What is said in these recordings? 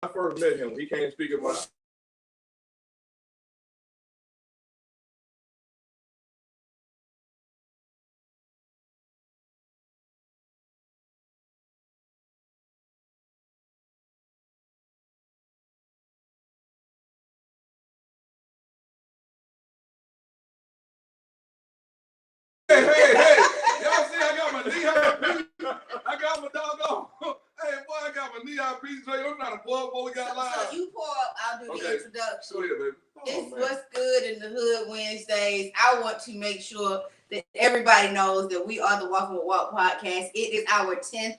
first met him, he can't speak in my. Hey, y'all see I got my knee-high piece? I got my doggone. Hey, boy, I got my knee-high piece. I'm trying to plug before we got live. So you pour up, I'll do the introduction. Go ahead, baby. It's What's Good in the Hood Wednesdays. I want to make sure that everybody knows that we are the Walking with Walk podcast. It is our 10th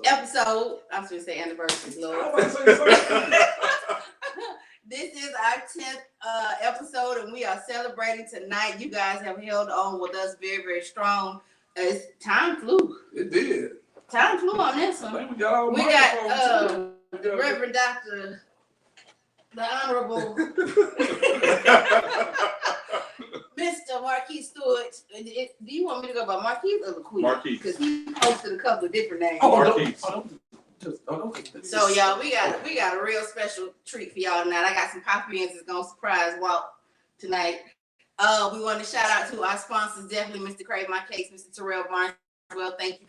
episode. I was going to say anniversary, Lord. This is our 10th episode, and we are celebrating tonight. You guys have held on with us very, very strong. Time flew. It did. Time flew on this one. We got Reverend Dr. the Honorable Mr. Laquinn Stewart. Do you want me to go by Marquise or Laquinn? Marquise. Because he posted a couple of different names. Marquise. So y'all, we got a real special treat for y'all tonight. I got some pop ins that's gonna surprise Walt tonight. We want to shout out to our sponsors, definitely Mr. Crave My Cakes, Mr. Terrell Barnes. Well, thank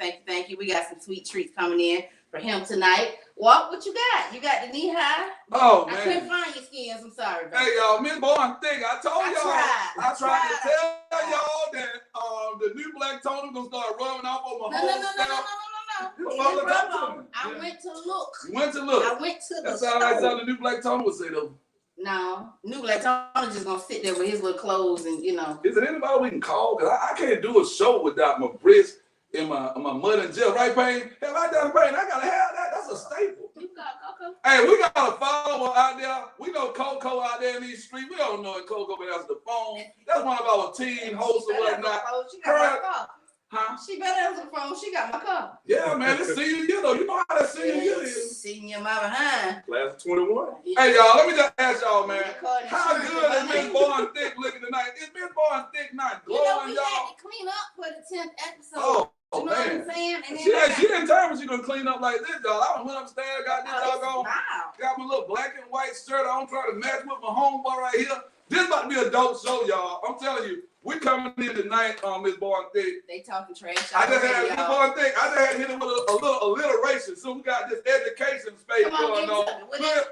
you. We got some sweet treats coming in for him tonight. Walt, what you got? You got the knee high? Oh man, I couldn't find your skins. I'm sorry, baby. Hey y'all, Miss Born Thick. I told y'all. I tried to tell y'all that the new black toner gonna start rubbing off on my whole scalp. I went to look. You went to look. I went to the That's store. how the new black toner would say though. No, new black toner just gonna sit there with his little clothes and you know. Is there anybody we can call? Cause I can't do a show without my wrist and my mud and gel, right, Payne? Have I done Payne? I gotta have that. That's a staple. You got Coco. Hey, we got a follower out there. We know Coco out there in these streets. We don't know if Coco but answer the phone. That's one of our teen hosts or whatnot. She got my car. Huh? She better answer the phone. She got my car. Yeah, man, it's senior year though. You know how that senior year is. Senior my behind. Class of 21. Yeah. Hey y'all, let me just ask y'all, man. How good is Miss Born Thick looking tonight? Is Miss Born Thick not glowing, we y'all? had to clean up for the 10th episode. You know man. what I'm saying? And She didn't tell me she gonna clean up like this, y'all. I went upstairs, got this doggone, got my little black and white shirt on, trying to match with my homeboy right here. This about to be a dope show, y'all. I'm telling you, we coming in tonight on Miss Born Thick. They talking trash. I just had Miss Born Thick. I just had to hit it with a little alliteration. So we got this education space going on.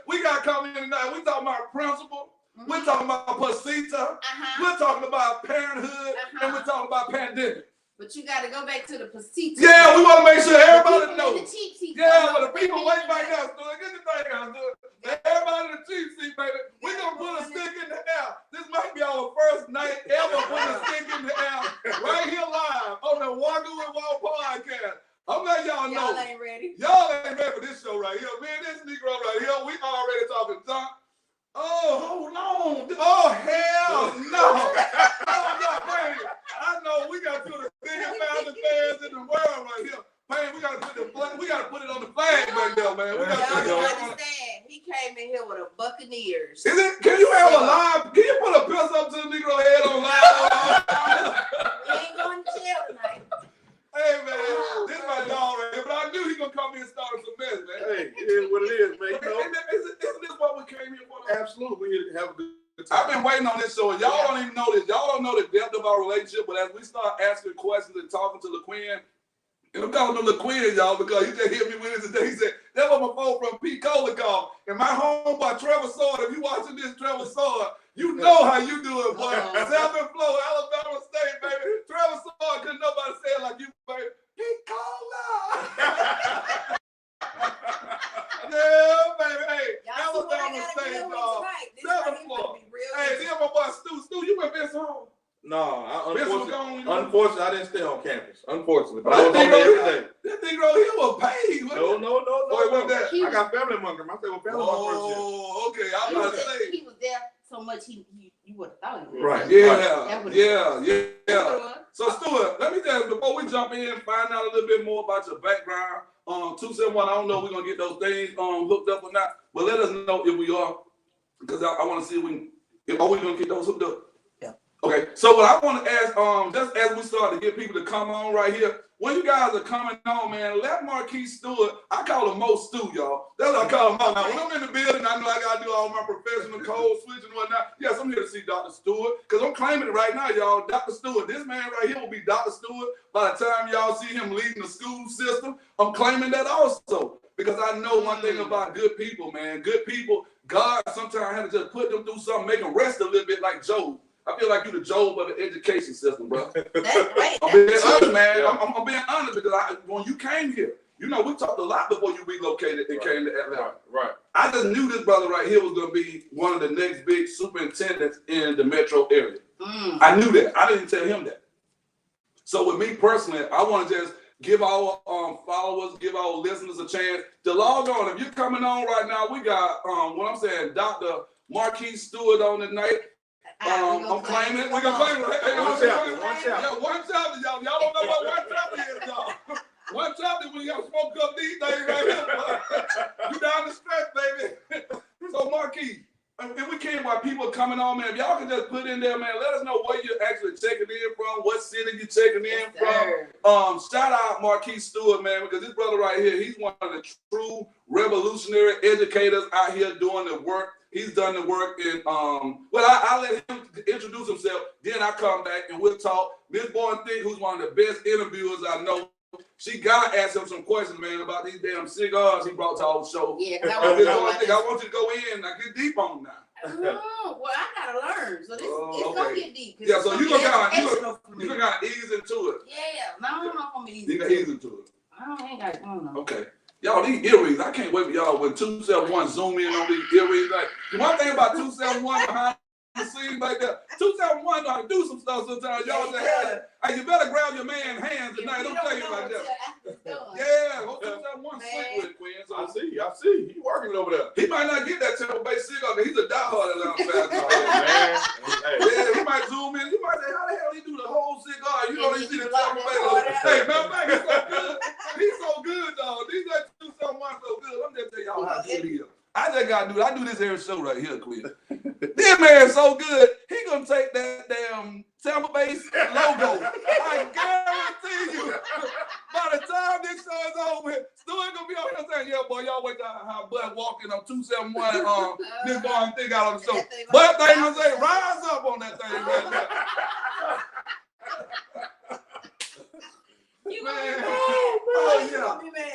We got coming in tonight. We talking about principle. We're talking about pasita. We're talking about parenthood, and we're talking about pandemic. But you got to go back to the pasita. Yeah, we want to make sure everybody knows. Yeah, but the people wait back now, so get the thing out. Everybody in the cheap seat, baby. We're going to put a stick in the air. This might be our first night ever putting a stick in the air right here live on the Walking with Walt podcast. I'm letting y'all know. Y'all ain't ready. Y'all ain't ready for this show right here. Man, this Negro right here, we already talking junk. Oh, hold on. Oh, hell no. Oh, no, Payne. I know we got to put the biggest family fans in the world right here. Payne, we got to put it on the flag back there, man. We got to put it on. Understand? He came in here with a Buccaneers. Is it? Can you have a live? Can you put a pistol up to the Negro head on live? We ain't going to jail tonight. Hey, man, this is my dog right here, but I knew he gonna come in and start some mess, man. Hey, it is what it is, man. You know? Isn't this what we came here for? Absolutely, we here to have a good time. I've been waiting on this show, and y'all don't even know this. Y'all don't know the depth of our relationship, but as we start asking questions and talking to Laquinn, and I'm calling him Laquinn, y'all, because he just hit me with it today. He said, that was my phone from P. Cola call. And my homeboy, Trevor Sword, if you watching this, Trevor Sword, you know how you do it, boy. South and Flow, Alabama State, baby. Trevor Sword, couldn't nobody say it like you, baby. P. Cola. Yeah, baby. Hey, Alabama State, dog. South and Flow. Hey, then my boy Stu, you went Vince home. No, unfortunately, I didn't stay on campus. Unfortunately, but I was home every day. That Negro here was paid. No. That? I got family in Montgomery. I stayed with family my first year. Oh, okay. I was about to say. He was there so much you would have thought he was. Right. Yeah. So Stuart, let me tell you, before we jump in, find out a little bit more about your background. 271, I don't know if we're gonna get those things hooked up or not, but let us know if we are, because I want to see if we gonna get those hooked up. Okay, so what I want to ask, just as we start to get people to come on right here, when you guys are coming on, man, let Laquinn Stewart, I call him Mo Stew, y'all. That's what I call him out. Now, when I'm in the building, I know I got to do all my professional code switch and whatnot. Yes, I'm here to see Dr. Stewart, because I'm claiming it right now, y'all. Dr. Stewart, this man right here will be Dr. Stewart by the time y'all see him leading the school system. I'm claiming that also, because I know one thing about good people, man. Good people, God sometimes has to just put them through something, make them rest a little bit like Job. I feel like you're the Job of the education system, bro. That's right. I'm being honest, man. Yeah. I'm being honest because when you came here, you know, we talked a lot before you relocated and came to Atlanta. Right. I just knew this brother right here was going to be one of the next big superintendents in the metro area. I knew that. I didn't tell him that. So with me personally, I want to just give our followers, give our listeners a chance to log on. If you're coming on right now, we got, Dr. Laquinn Stewart on tonight. I'm claiming it. We're going to claim it. Hey, one chapter. Yeah, one chapter, y'all. Y'all don't know what one chapter is, y'all. One chapter when you got to smoke up these things right here. You down the stretch, baby. So, Marquis, and we came while people are coming on, man. If y'all can just put in there, man, let us know where you're actually checking in from, what city you're checking in from. Shout out Laquinn Stewart, man, because this brother right here, he's one of the true revolutionary educators out here doing the work. He's done the work in, I'll let him introduce himself. Then I come back and we'll talk. Miss Boyne Thick, who's one of the best interviewers I know, she got to ask him some questions, man, about these damn cigars he brought to our show. Yeah, I want you to go in and get deep on now. Oh, well, I got to learn. So this it's going to get deep. Yeah, so you're going to kind of ease into it. Yeah, no, I'm not going to be easy. You can ease into it. I ain't got it. Okay. Y'all, these earrings, I can't wait for y'all when 271 zoom in on these earrings. Like, one thing about 271 behind the scenes like that, 271 know how to do some stuff sometimes. Y'all just had it. Hey, you better grab your man's hands tonight. Don't tell you like that. Yeah, 271 slick with it, Quinn. So I see. He working over there. he might not get that Temple Bay cigar because he's a diehard Atlanta fan. Man. Yeah, he might zoom in. You might say, how the hell he do the whole cigar? You know, they see the Temple Bay. Hey, matter of fact, he's so good. He's so good, dog. These are 271 so good. I'm just telling y'all how good he is. I just gotta do it. I do this every show right here, Quinn. This man's so good, he gonna take that damn Tampa Bay logo. I guarantee you, by the time this show is over, Stewart gonna be on here saying, yeah, boy, y'all wait till how Bud walking on 271, this boy and thing out on the show. But thing gonna say, rise up on that thing right now.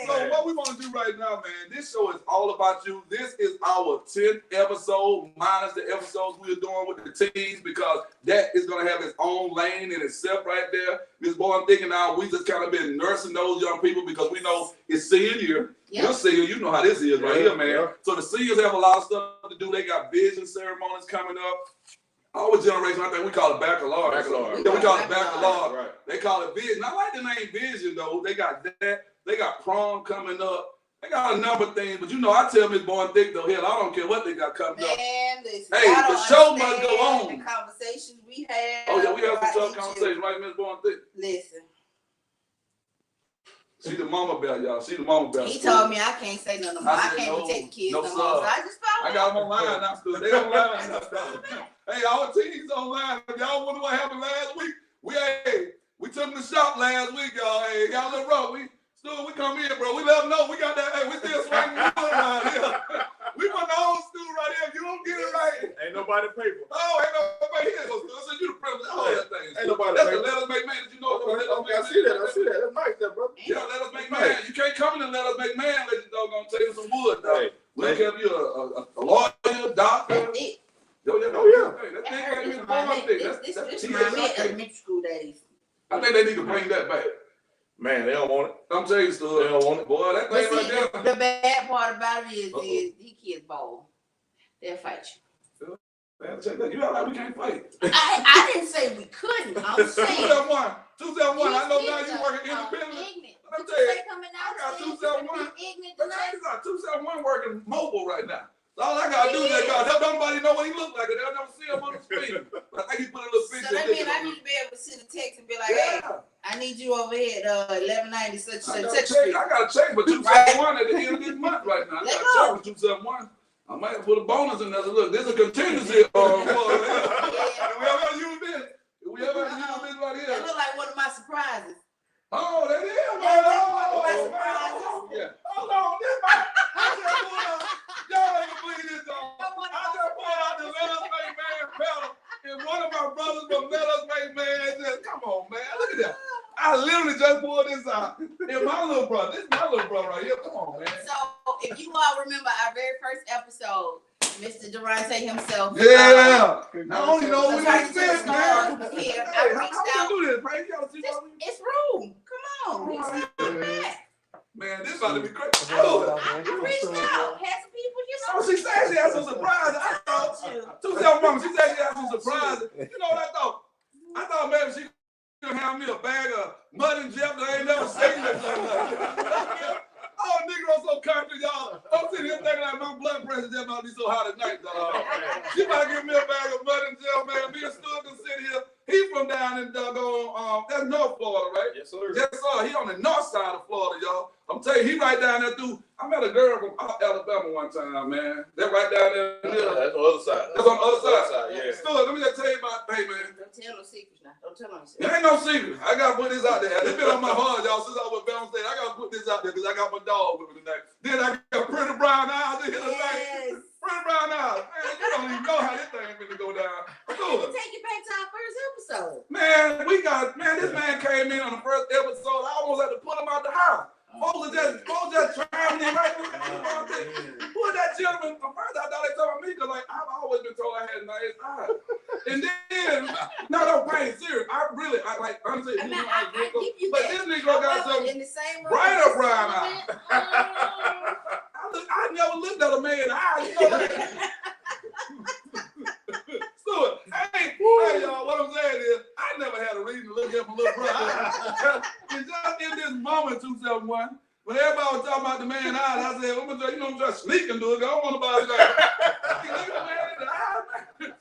So what we want to do right now, man, this show is all about you. This is our 10th episode, minus the episodes we are doing with the teens, because that is going to have its own lane in itself right there. Miss Boy, I'm thinking now we just kind of been nursing those young people because we know it's senior year. Yep. You're senior, you know how this is right here, man. Yeah. So the seniors have a lot of stuff to do. They got vision ceremonies coming up. Our generation, I think we call it baccalaureate. Yeah, we call it baccalaureate. Right. They call it vision. I like the name vision, though. They got that. They got prom coming up. They got a number of things. But, you know, I tell Miss Boyne Thick, though, hell, I don't care what they got coming up. Listen, hey, the show must go on. The conversations we had. Oh, yeah, we have some tough conversations, right, Miss Boyne Thick? Listen. She the mama bear, y'all. She the mama bear. He told me I can't say nothing more. I can't protect the kids no more. So I just followed. I got them online now, Stu. They online now. Hey, our teams online. If y'all wonder what happened last week, we took them to shop last week, y'all. Hey, y'all look rough. We come in, bro. We let them know we got that. Hey, we still swinging around here. We want the old Stu right here. If you don't get it right, ain't nobody paper. Oh, ain't nobody here. So you the president. All that thing. Ain't nobody That's paper. the Let Us Make Man. Did you know? Okay, I see that. That's nice, that brother. Yeah, Let Us Make Man. You can't come in and Let Us Make Man unless you doggone take some wood, dog. Hey, we'll give you a lawyer, doctor. Oh yeah. This my elementary school days. I think they need to bring that back. Man, they don't want it. I'm telling you, Stu, they don't want it. Boy, that thing right there. The bad part about it is these kids ball. They'll fight you. You act like we can't fight. I didn't say we couldn't. I'm saying 271. I know now you working independently. I'm telling you, I got 271. Check this out. 271 working mobile right now. So all I gotta do is let nobody know what he look like. They'll never see him on the screen. But I think he put a little picture. So that means I need to be able to send a text and be like, hey, I need you over here at 1190 such street. I got to check for 271 at the end of this month right now. I got to check for 271. I might have put a bonus in there. So look, this is a contingency. We ever use this right here. That look like one of my surprises. Oh, that is, man. Yeah. Hold on, this man. I just pulled out. Y'all ain't gonna believe this, dog. I just pulled out the Let Us Make Man pedal, and one of my brothers from Let Us Make Man said, "Come on, man, look at that." I literally just pulled this out. And my little brother, this is my little brother right here. Come on, man. So, if you all remember our very first episode, Mr. Durante himself. Yeah. I don't even know what we said, man. Here, Hey, I reached how out. we do this, man? You gotta see what we It's room. Come on. Man, this about to be crazy. I reached out. Had some people, you know. Oh, she said she had some surprises. I thought, two young mama, she said she had some surprises. You know what I thought? I thought maybe she could have me a bag of mud and Jeff that I ain't never seen this like that. Oh, nigga, I'm so country, y'all. I'm sitting here thinking like my blood pressure just might be so high tonight, dog. She might give me a bag of mud and Jeff, man. Me and Stuart can sit here. He from down in doggone, that's North Florida, right? Yes, sir. Yes, sir. He on the north side of Florida, y'all. I'm telling you, he right down there through. I met a girl from Alabama one time, man. They're right down there. That's on the other side. That's on the other side. Yeah. Stuart, let me just tell you about, hey, man. Don't tell no secrets now. Don't tell no secrets. There ain't no secret. I got to put this out there. It's been on my heart, y'all, since I was bound state. I got to put this out there because I got my dog with me tonight. Then I got pretty brown eyes in here tonight. Pretty brown eyes. Man, you don't even know how this thing is going to go down. We'll take you back to our first episode. Man, this man came in on the first episode. I almost had to put him out the house. Folks just trying in right now. Who is that gentleman? At first I thought they talking about me because like I've always been told I had nice eyes. And then, no, pain, serious. I like honestly, I give you but that. this nigga got some in the same room. brighter brown eyes. I never looked at a man's eyes. You know that? Stuart, hey, y'all, what I'm saying is, I never had a reason to look at my little brother. It's just in this moment, 271, when everybody was talking about the man's eyes, I said, I'm just sneaking to it. I don't want nobody like, you look at the man in the eye, man.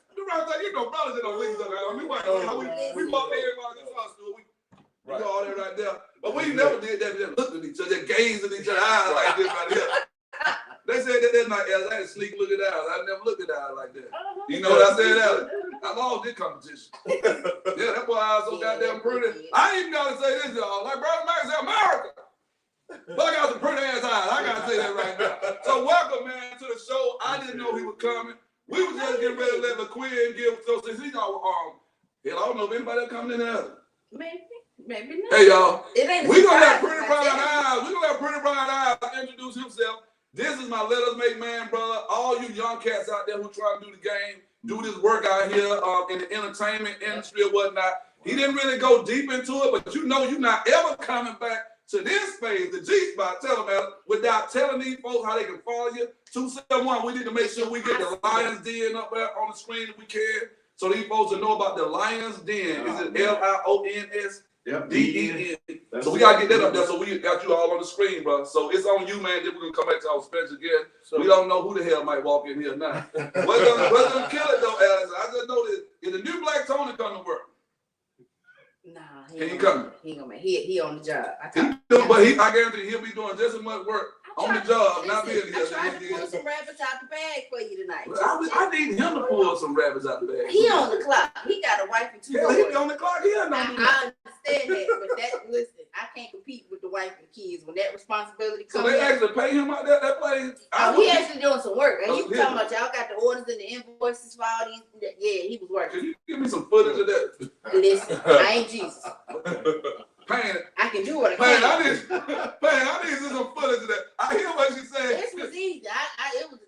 You know, brothers that don't look at each other. We walked in, everybody saw Stuart. We go all there right there. But we never did that. We just looked at each other, just gazed at each other's eyes like this right here. They said that that's not I had to sneak look at eyes. I never looked at eyes like that. You know what I said, Alex? I lost this competition. Yeah, that's why I was so goddamn pretty. I ain't even gotta say this, y'all. Like Brother Mike said, America. But I got some pretty ass eyes. I gotta say that right now. So welcome, man, to the show. I didn't know he was coming. We was just getting ready to let Laquinn give. So since he know, hell, I don't know if anybody else coming in there. Maybe not. Hey, y'all. We gonna let Pretty Brown Eyes. We gonna let Pretty Brown Eyes introduce himself. This is my Let Us Make Man brother. All you young cats out there who try to do the game, do this work out here in the entertainment industry or whatnot. He didn't really go deep into it, but you know you're not ever coming back to this phase, the G spot, tell them Alex, without telling these folks how they can follow you. 271, we need to make sure we get the Lions Den up there on the screen if we can, so these folks will know about the Lions Den. Is it LIONS? DEN. So we gotta get that up there. So we got you all on the screen, bro. So it's on you, man. Then we're gonna come back to our special guest. So we don't know who the hell might walk in here now. What's gonna kill it though, Alex? I just know that if the new Black Tony come to work. Nah, he ain't coming. He ain't gonna make. He on the job. I guarantee he'll be doing just as much work on the job, not being here. I tried to pull some rabbits out the bag for you tonight. I need him to pull some rabbits out the bag. He on the clock. He got a wife and 2 boys. He be on the clock. He don't do that. I understand that, but listen, I can't compete with the wife and kids when that responsibility comes. So they actually pay him out there that place? He actually doing some work. And he was talking about y'all got the orders and the invoices for all these. Yeah, he was working. Can you give me some footage of that? Listen, I ain't Jesus. I can do what I can. I need some footage of that. I hear what she said. This was easy.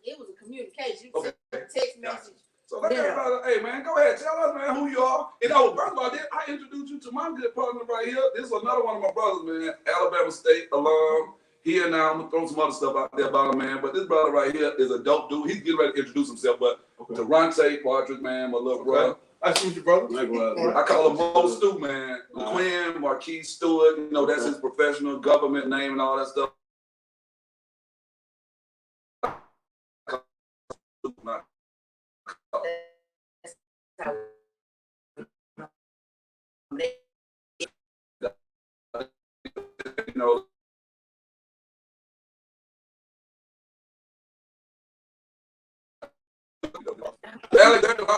It was a communication. You okay. text message. So let everybody, hey man, go ahead, tell us, man, who you are. You know, first of all, I introduced you to my good partner right here. This is another one of my brothers, man, Alabama State alum. Here now, I'm gonna throw some other stuff out there about him, man. But this brother right here is a dope dude. He's getting ready to introduce himself, but Durante Partridge, man, my little brother. I see you, brother. I call him Mo Stu, man. Laquinn, Laquinn Stewart, you know, that's his professional government name and all that stuff. You know, Alexander, I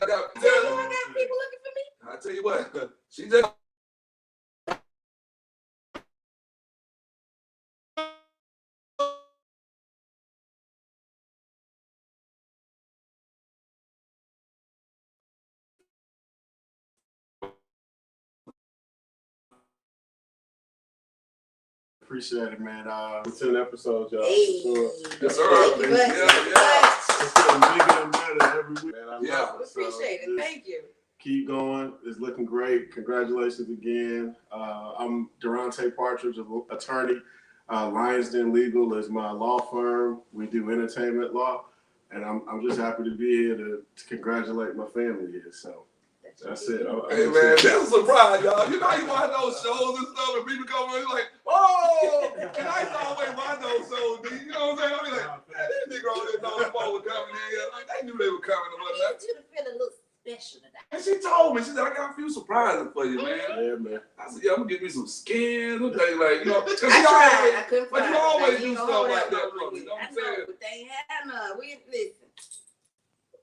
got people looking for me. I tell you what, she just Appreciate it, man. 10 episodes, y'all. Hey. Sure. Yes, sir. Thank you, Yeah. It's getting bigger and better every week, man. I love We it. appreciate it. Thank you. Keep going. It's looking great. Congratulations again. I'm Durante Partridge, an attorney. Lions Den Legal is my law firm. We do entertainment law, and I'm just happy to be here to congratulate my family here. So that's it. Hey man, that's a surprise, y'all. You know how you watch those shows and stuff, and people come in like, oh, and I used to always watch those shows. You know what I'm saying? I be like, man, these niggas didn't know the phone was coming in here. Like they knew they were coming and whatnot. You to feel a little special today. And she told me, she said, I got a few surprises for you, man. Yeah, man. I said, yeah, I'm gonna give me some skins and things like, you know. I tried. I couldn't But find you always it. do Now, stuff you like know that what for me. You know what I I'm know, saying? but they ain't had none. We listen.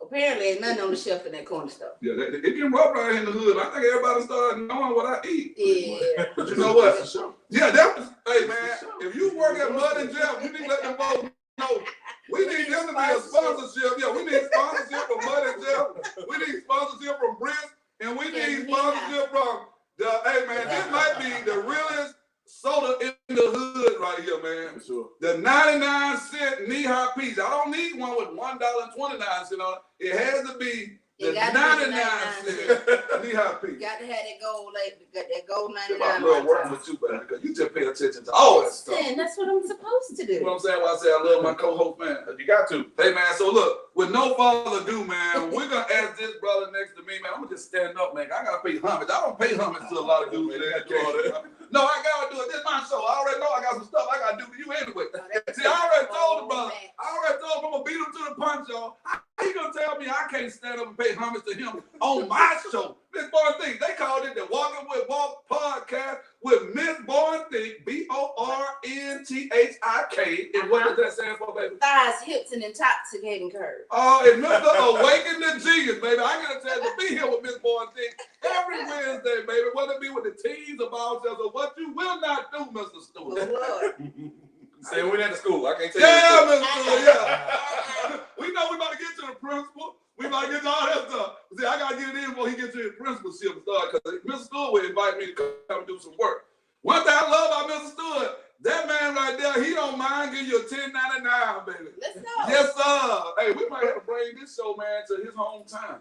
Apparently, ain't nothing on the shelf in that corner store. Yeah, it get rough out here in the hood. I think everybody started knowing what I eat. Yeah. But you know what? That's a show. Yeah, hey man, if you work at Mud and Jeff, you need to let them folks know. We need them to be a sponsorship. Yeah, we need sponsorship from Mud and Jeff. We need sponsorship from Brisk, and we need sponsorship from hey man, this might be the realest soda in the hood right here, man. For sure. The 99-cent knee-high piece. I don't need one with $1.29 on it. It has to be the 99-cent knee-high piece. Got to have that gold, that gold I 99. love working with you, baby, because you just pay attention to all that stuff. Listen, that's what I'm supposed to You know do. what I'm saying? When I say I love my co-host, man. You got to. Hey, man, so look, with no further ado, man, we're going to ask this brother next to me, man. I'm going to just stand up, man. I got to pay homage. I don't pay homage to a lot of dudes in education. No, I got to do it. This is my show. I already know I got some stuff I got to do for you anyway. See, I already told the brother. I already told him I'm going to beat him to the punch, y'all. How you going to tell me I can't stand up and pay homage to him on my show? Miss Born-Thing, they called it the Walking with Walk podcast with Miss Born-Thing, Bornthik. And what does that stand for, baby? Thighs, hips, and intoxicating curves. Oh, and Mr. Awaken the Genius, baby. I get a chance to be here with Miss Born-Thing every Wednesday, baby. Whether it be with the teens about ourselves or what you will not do, Mr. Stewart. Oh, Lord. Say we went to school. I can't tell Yeah, you. Mr. Stewart, yeah. We know we about to get to the principal. We about to get to all that stuff. See, I got to get it in before he gets to his principalship and start, because Mr. Stewart would invite me to come and do some work. One thing I love about Mr. Stewart, that man right there, he don't mind giving you a $10.99, baby. Let's go. Yes, sir. Hey, we might have to bring this show, man, to his hometown.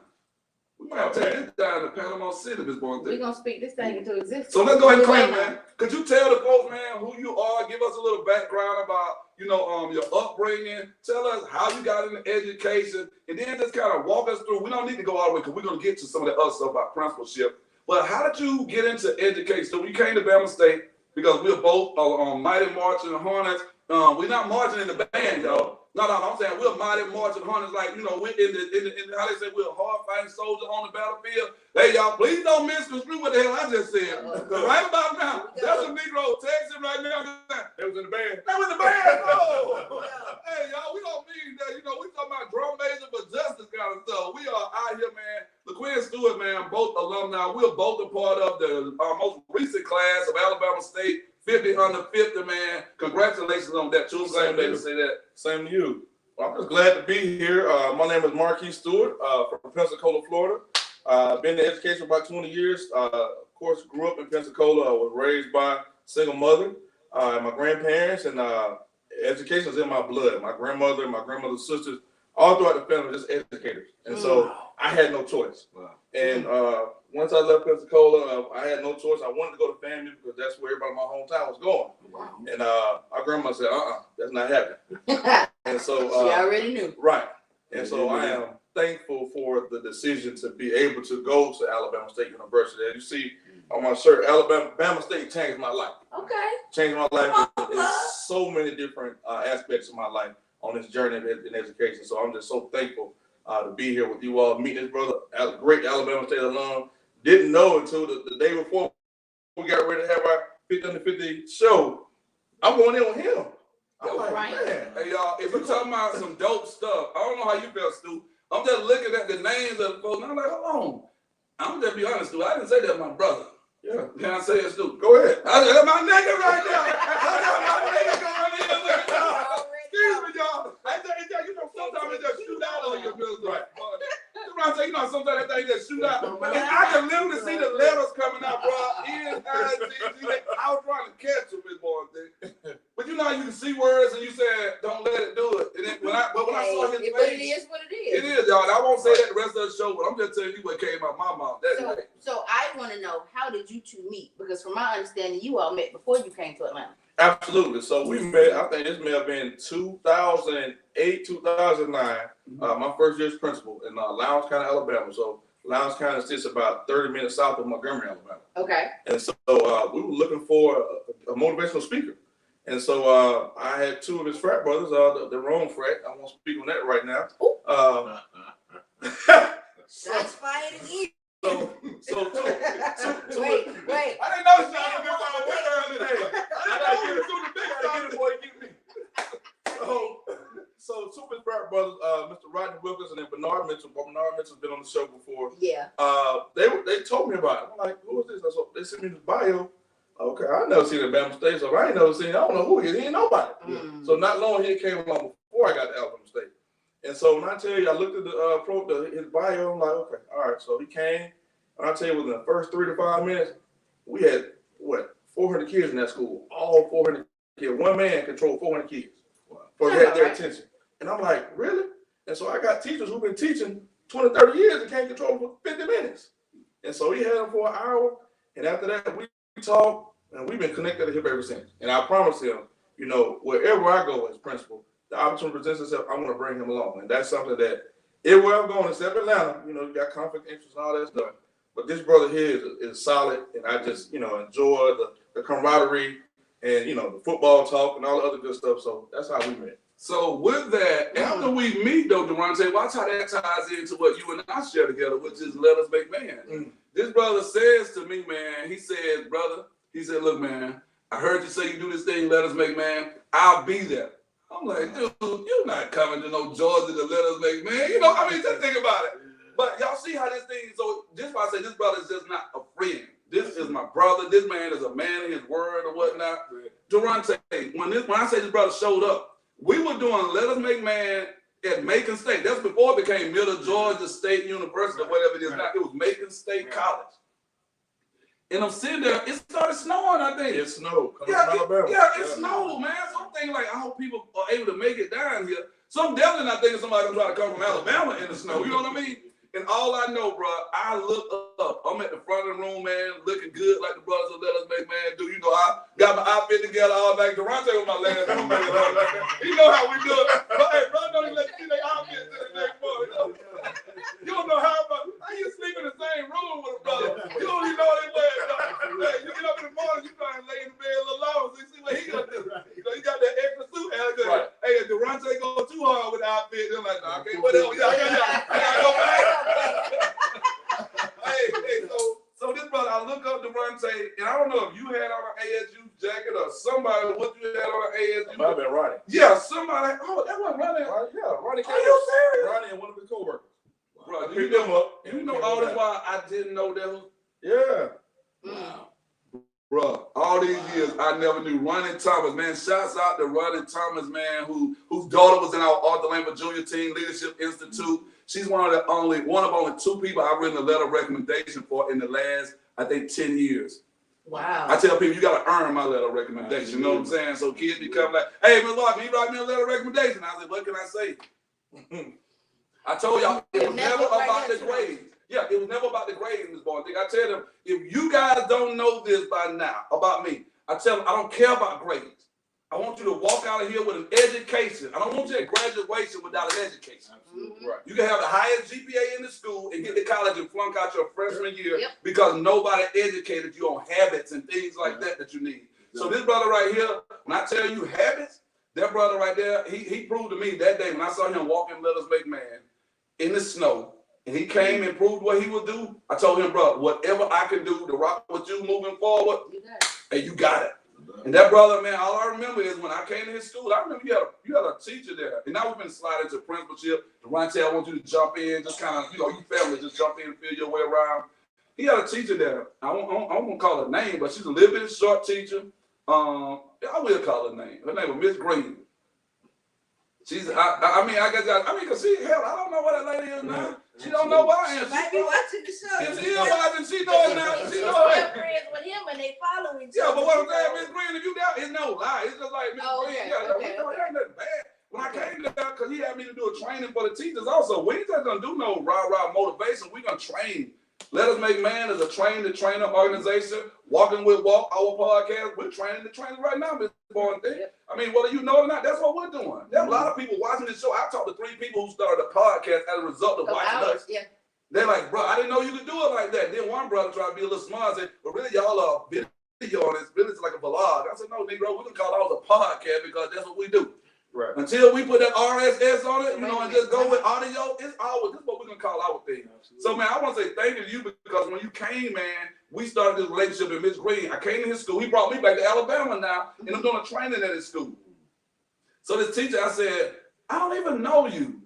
We might have to take this down to Panama City, Miss Born-Thing. We're going to speak this thing into existence. So let's go ahead and claim, man. Could you tell the folks, man, who you are? Give us a little background about, your upbringing. Tell us how you got into education, and then just kind of walk us through. We don't need to go all the way because we're going to get to some of the other stuff about principalship. But how did you get into education? So when you came to Bama State, because we're both Mighty Marching Hornets. We're not marching in the band, y'all. No, I'm saying we're Mighty Marching Hornets, like, we're in the how they say we're a hard fighting soldier on the battlefield. Hey, y'all, please don't misconstrue what the hell I just said. Right about now, that's a Negro texting right now. They was in the band. They was in the band, no. Hey, y'all, we don't mean that, we talking about drum major for justice kind of stuff. We are out here, man. Laquinn Stewart, man, both alumni. We're both a part of the most recent class of Alabama State. 50 under 50, man. Congratulations on that. Too. Same day to say that. Same to you. Well, I'm just glad to be here. My name is Laquinn Stewart from Pensacola, Florida. Been in education for about 20 years. Of course, grew up in Pensacola. I was raised by a single mother. My grandparents, and education is in my blood. My grandmother and my grandmother's sisters, all throughout the family, just educators. And so I had no choice. Wow. And once I left Pensacola, I had no choice. I wanted to go to FAMU because that's where everybody in my hometown was going. Wow. And our grandma said, that's not happening. And so she already knew. Right. And so I am thankful for the decision to be able to go to Alabama State University. As you see on my shirt, Alabama State changed my life. Okay. Changed my life in so many different aspects of my life on this journey in education. So I'm just so thankful to be here with you all, meet this brother, great Alabama State alum. Didn't know until the day before we got ready to have our 50 under 50 show. I'm going in with him. I'm like, man. Hey, y'all, if you're talking about some dope stuff, I don't know how you feel, Stu. I'm just looking at the names of the folks, and I'm like, hold on. I'm just be honest, Stu. I didn't say that my brother. Yeah. Can I say it, Stu? Go ahead. I said, that's my nigga right now. I got my nigga going in there. Excuse me, y'all. Sometimes it just shoot out on your business. Right. I say, sometimes that thing just shoot out. And I can literally see the letters coming out, bro. I was trying to catch him, Miss Born-Thing. words and you said, don't let it do it. And then when I saw his face. But it is what it is. It is, y'all. I won't say that the rest of the show, but I'm just telling you what came out of my mouth that night. So I want to know, how did you two meet? Because from my understanding, you all met before you came to Atlanta. Absolutely. So we met, I think this may have been 2008, 2009, my first year's principal in Lowndes County, Alabama. So Lowndes County sits about 30 minutes south of Montgomery, Alabama. Okay. And so we were looking for a motivational speaker. And so I had two of his frat brothers, the wrong frat. I won't speak on that right now. Shots fired again. So Wait. I didn't know this y'all was today. I gotta get it through the big time before you get me. So two of his frat brothers, Mr. Rodney Wilkins and then Bernard Mitchell. Bernard Mitchell's been on the show before. Yeah. They told me about it. I'm like, who is this? So they sent me this bio. Okay, I never seen Alabama State, so I ain't never seen. I don't know who he is. He ain't nobody. So not long he came along before I got to Alabama State. And so when I tell you, I looked at his bio. I'm like, okay, all right. So he came, and I tell you, within the first 3 to 5 minutes, we had 400 kids in that school. All 400 kids. One man controlled 400 kids for their attention. And I'm like, really? And so I got teachers who've been teaching 20, 30 years and can't control them for 50 minutes. And so he had them for an hour, and after that, we talked, and we've been connected to him ever since. And I promised him, wherever I go as principal, the opportunity presents itself, I want to bring him along. And that's something that everywhere I'm going, except Atlanta, you got conflict interest and all that stuff. But this brother here is solid, and I just, enjoy the camaraderie and, the football talk and all the other good stuff. So that's how we met. So with that, after we meet though, Durante, watch how that ties into what you and I share together, which is let us make man. This brother says to me, man, he said, look, man, I heard you say you do this thing, let us make man. I'll be there. I'm like, dude, you're not coming to no Georgia to let us make man. Just think about it. But y'all see how this thing, so this is why I say this brother is just not a friend. This is my brother. This man is a man of his word or whatnot. Durante, when I say this brother showed up, we were doing Let Us Make Man at Macon State. That's before it became Middle Georgia State University or whatever it is now. It was Macon State College. And I'm sitting there, it started snowing, I think. It snowed. It snowed, man. So I'm thinking, I hope people are able to make it down here. So I'm definitely not thinking somebody's going to try to come from Alabama in the snow. You know what I mean? And all I know, bro, I look up. I'm at the front of the room, man, looking good like the brothers of Let Us Make Man do. I got my outfit together all night. Durante was my last room. You know how we do it. But hey, brother, don't even let you see their outfits in the next morning. You don't know how you sleep in the same room with a brother. You don't even know what they wear. Hey, you get up in the morning, you try and lay in the bed a little longer. So you see what he gonna do. He got that extra suit. Right. Hey, if Durante go too hard with the outfit, they're like, nah, I can't whatever. I gotta go back. So this brother, I look up Durante, and I don't know if you had on an ASU jacket or somebody, what you had on an ASU. Might have been Ronnie. Yeah, somebody. Oh, that wasn't Ronnie. Ronnie. Are you serious? Ronnie and one of his coworkers. Bro, you know all this while I didn't know that. Yeah. Wow. Bro, all these years I never knew Ronnie Thomas, man. Shouts out to Ronnie Thomas, man, whose daughter was in our Arthur Lambert Junior Teen Leadership Institute. She's one of only two people I've written a letter of recommendation for in the last, I think, 10 years. Wow. I tell people you gotta earn my letter of recommendation. You know what I'm saying? So kids become like, hey, Ms. Larkin, you write me a letter of recommendation. I said, what can I say? I told y'all it was never about the grades. Yeah, it was never about the grades, Ms. Boyd. I tell them, if you guys don't know this by now about me, I tell them I don't care about grades. I want you to walk out of here with an education. I don't want you at graduation without an education. Right. You can have the highest GPA in the school and get to college and flunk out your freshman year because nobody educated you on habits and things like that you need. So this brother right here, when I tell you habits, that brother right there, he proved to me that day when I saw him walking Let Us Make Man in the snow, and he came and proved what he would do. I told him, bro, whatever I can do to rock with you moving forward, and you got it. And that brother, man, all I remember is when I came to his school, I remember you had a teacher there. And now we've been sliding to principalship. Durante, I want you to jump in, just kind of, you family, just jump in and feel your way around. He had a teacher there. I won't call her name, but she's a little bit short teacher. I will call her name. Her name was Miss Green. She's, I mean, cause hell, I don't know what that lady is now. She don't know why I am. She might be watching the show. If she is watching, she knows now. She knows We're it. friends with him and they follow each Yeah, other. but what I'm saying, Miss Green, if you doubt, it's no lie. It's just like Miss Green. Okay, Yeah, okay, it ain't nothing bad. When I came there, because he had me to do a training for the teachers also. We ain't just gonna do no rah-rah motivation. We're gonna train. Let Us Make Man is a train-the-trainer organization. Walking with Walk, our podcast. We're training the trainers right now, Miss Bourne. I mean, whether you know it or not, that's what we're doing. There's a lot of people watching this show. I talked to 3 people who started a podcast as a result of watching us. Yeah. They're like, bro, I didn't know you could do it like that. Then one brother tried to be a little smart and said, but really, y'all are video on this. Really, it's like a vlog. I said, no, Negro, we're going to call ours a podcast because that's what we do. Right. Until we put that RSS on it, and just go with audio, it's ours. This is what we're going to call our thing. Absolutely. So, man, I want to say thank you to you because when you came, man, we started this relationship with Miss Green. I came to his school. He brought me back to Alabama now, and I'm doing a training at his school. So this teacher, I said, I don't even know you.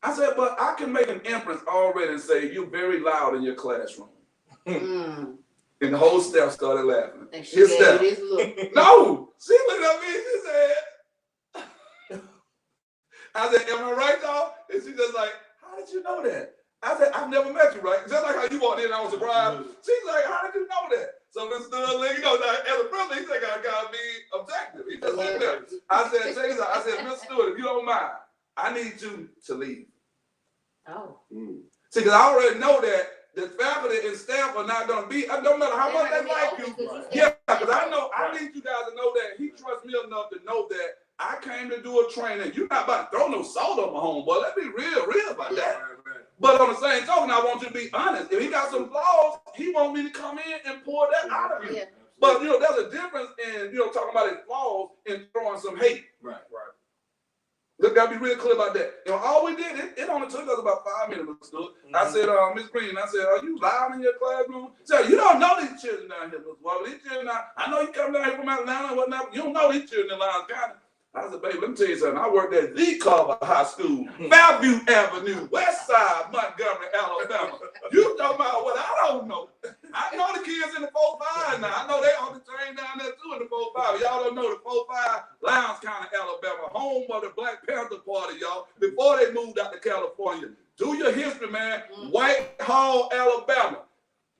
I said, but I can make an inference already and say you're very loud in your classroom. And the whole staff started laughing. His staff. No, she looked at me and she said, I said, am I right, y'all? And she just like, how did you know that? I said, I've never met you, right? Just like how you walked in, I was surprised. She's like, how did you know that? So Mr. Lee, as a brother, he said, I gotta be objective. He just said that. I said, check this out. I said, Mr. Stewart, if you don't mind, I need you to leave. Oh. See, because I already know that the faculty and staff are not gonna be, it don't matter how much they like you. Yeah, because I know, I need you guys to know that he trusts me enough to know that I came to do a training. You're not about to throw no salt on my homeboy. Let's be real about that. But on the same token, I want you to be honest. If he got some flaws, he want me to come in and pour that out of you. Yeah. But there's a difference in talking about his flaws and throwing some hate. Right. Look, gotta be real clear about that. All we did, it only took us about 5 minutes. I said, Miss Green, I said, are you loud in your classroom? She said, you don't know these children down here, Miss Walker. These children, I know you come down here from Atlanta and whatnot. You don't know these children in Lyons County. I said, baby, let me tell you something. I worked at the Carver High School, Fairview Avenue, West Side, Montgomery, Alabama. You talking about what I don't know. I know the kids in the 4-5 now. I know they on the train down there too in the 4-5. Y'all don't know the 4-5, Lowndes County, Alabama, home of the Black Panther Party, y'all, before they moved out to California. Do your history, man. Whitehall, Alabama.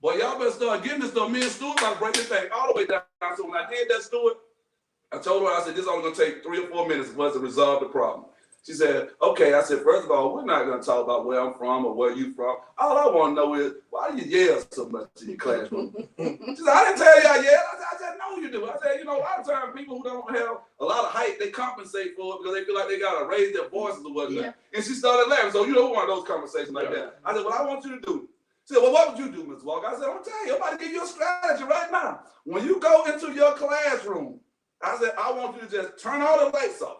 Boy, y'all better start getting this stuff. Me and Stewart about to break this thing all the way down. So when I did that, Stewart, I told her, I said, this is only going to take 3 or 4 minutes for us to resolve the problem. She said, okay. I said, first of all, we're not going to talk about where I'm from or where you from. All I want to know is, why do you yell so much in your classroom? She said, I didn't tell you I yell. I said, no, you do. I said, a lot of times people who don't have a lot of height, they compensate for it because they feel like they got to raise their voices or whatnot. Yeah. And she started laughing. So, one of those conversations like that. I said, what I want you to do. She said, well, what would you do, Ms. Walker? I said, I'm going to tell you, I'm about to give you a strategy right now. When you go into your classroom, I said, I want you to just turn all the lights off.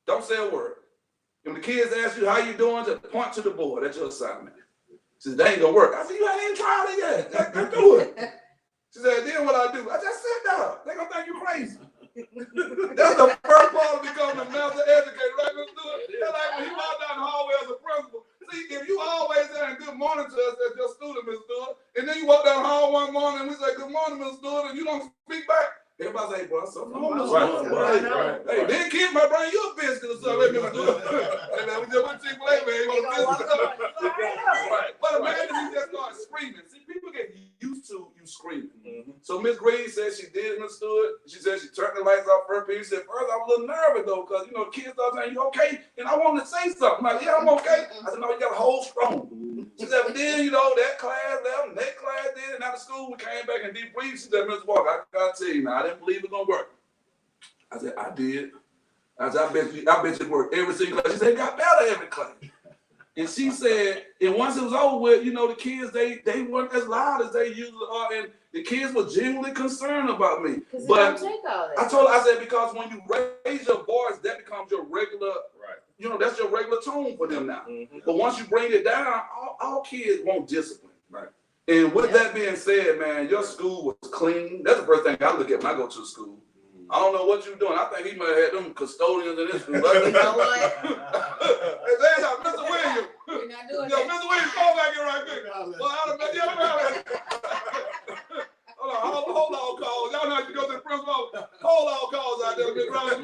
Don't say a word. When the kids ask you how you doing, just point to the board. That's your assignment. She said, that ain't gonna work. I said, you ain't even tried it yet. Just do it. She said, then what I do? I just sit down. They gonna think you crazy. That's the first part of becoming a master educator, right, Mr. Stewart? That's like when he walked down the hallway as a principal. See, if you always saying good morning to us as your student, Mr. Stewart, and then you walk down the hall one morning and we say good morning, Mr. Stewart, and you don't speak back, everybody say, bro, something wrong, Mr. Stewart. Right. Hey, then kid might bring you a biscuit or something, Mr. Stewart. Hey, man, we just went to Chick-fil-A, man, you want a biscuit? Right. But imagine he just started screaming. See, people get used to you screaming. So Miss Green said she did it, Mr. Stewart. She said she turned the lights off first. She said, first I was a little nervous though, because kids started saying, you okay? And I wanted to say something. I'm like, yeah, I'm okay. I said, no, you got to hold strong. She said, but then, that class left, and that class did, and after school, we came back and debriefed. She said, Mr. Walker, I got to tell you now, I didn't believe it was going to work. I said, I did. I said, I bet you it worked every single class. She said, it got better every class. And she said, and once it was over with, the kids, they weren't as loud as they usually are, and the kids were genuinely concerned about me. But I told her, I said, because when you raise your voice, that becomes your regular, that's your regular tone for them now. But once you bring it down, all kids want discipline. Right. And with that being said, man, your school was clean. That's the first thing I look at when I go to school. I don't know what you're doing. I think he might have had them custodians in this school. Hey, Mr. Williams. We're not doing Yo, Mr. Williams, come back here right quick. Hold on, calls. Y'all know how you go to the principal. Hold on, calls out there, Miss Raleigh.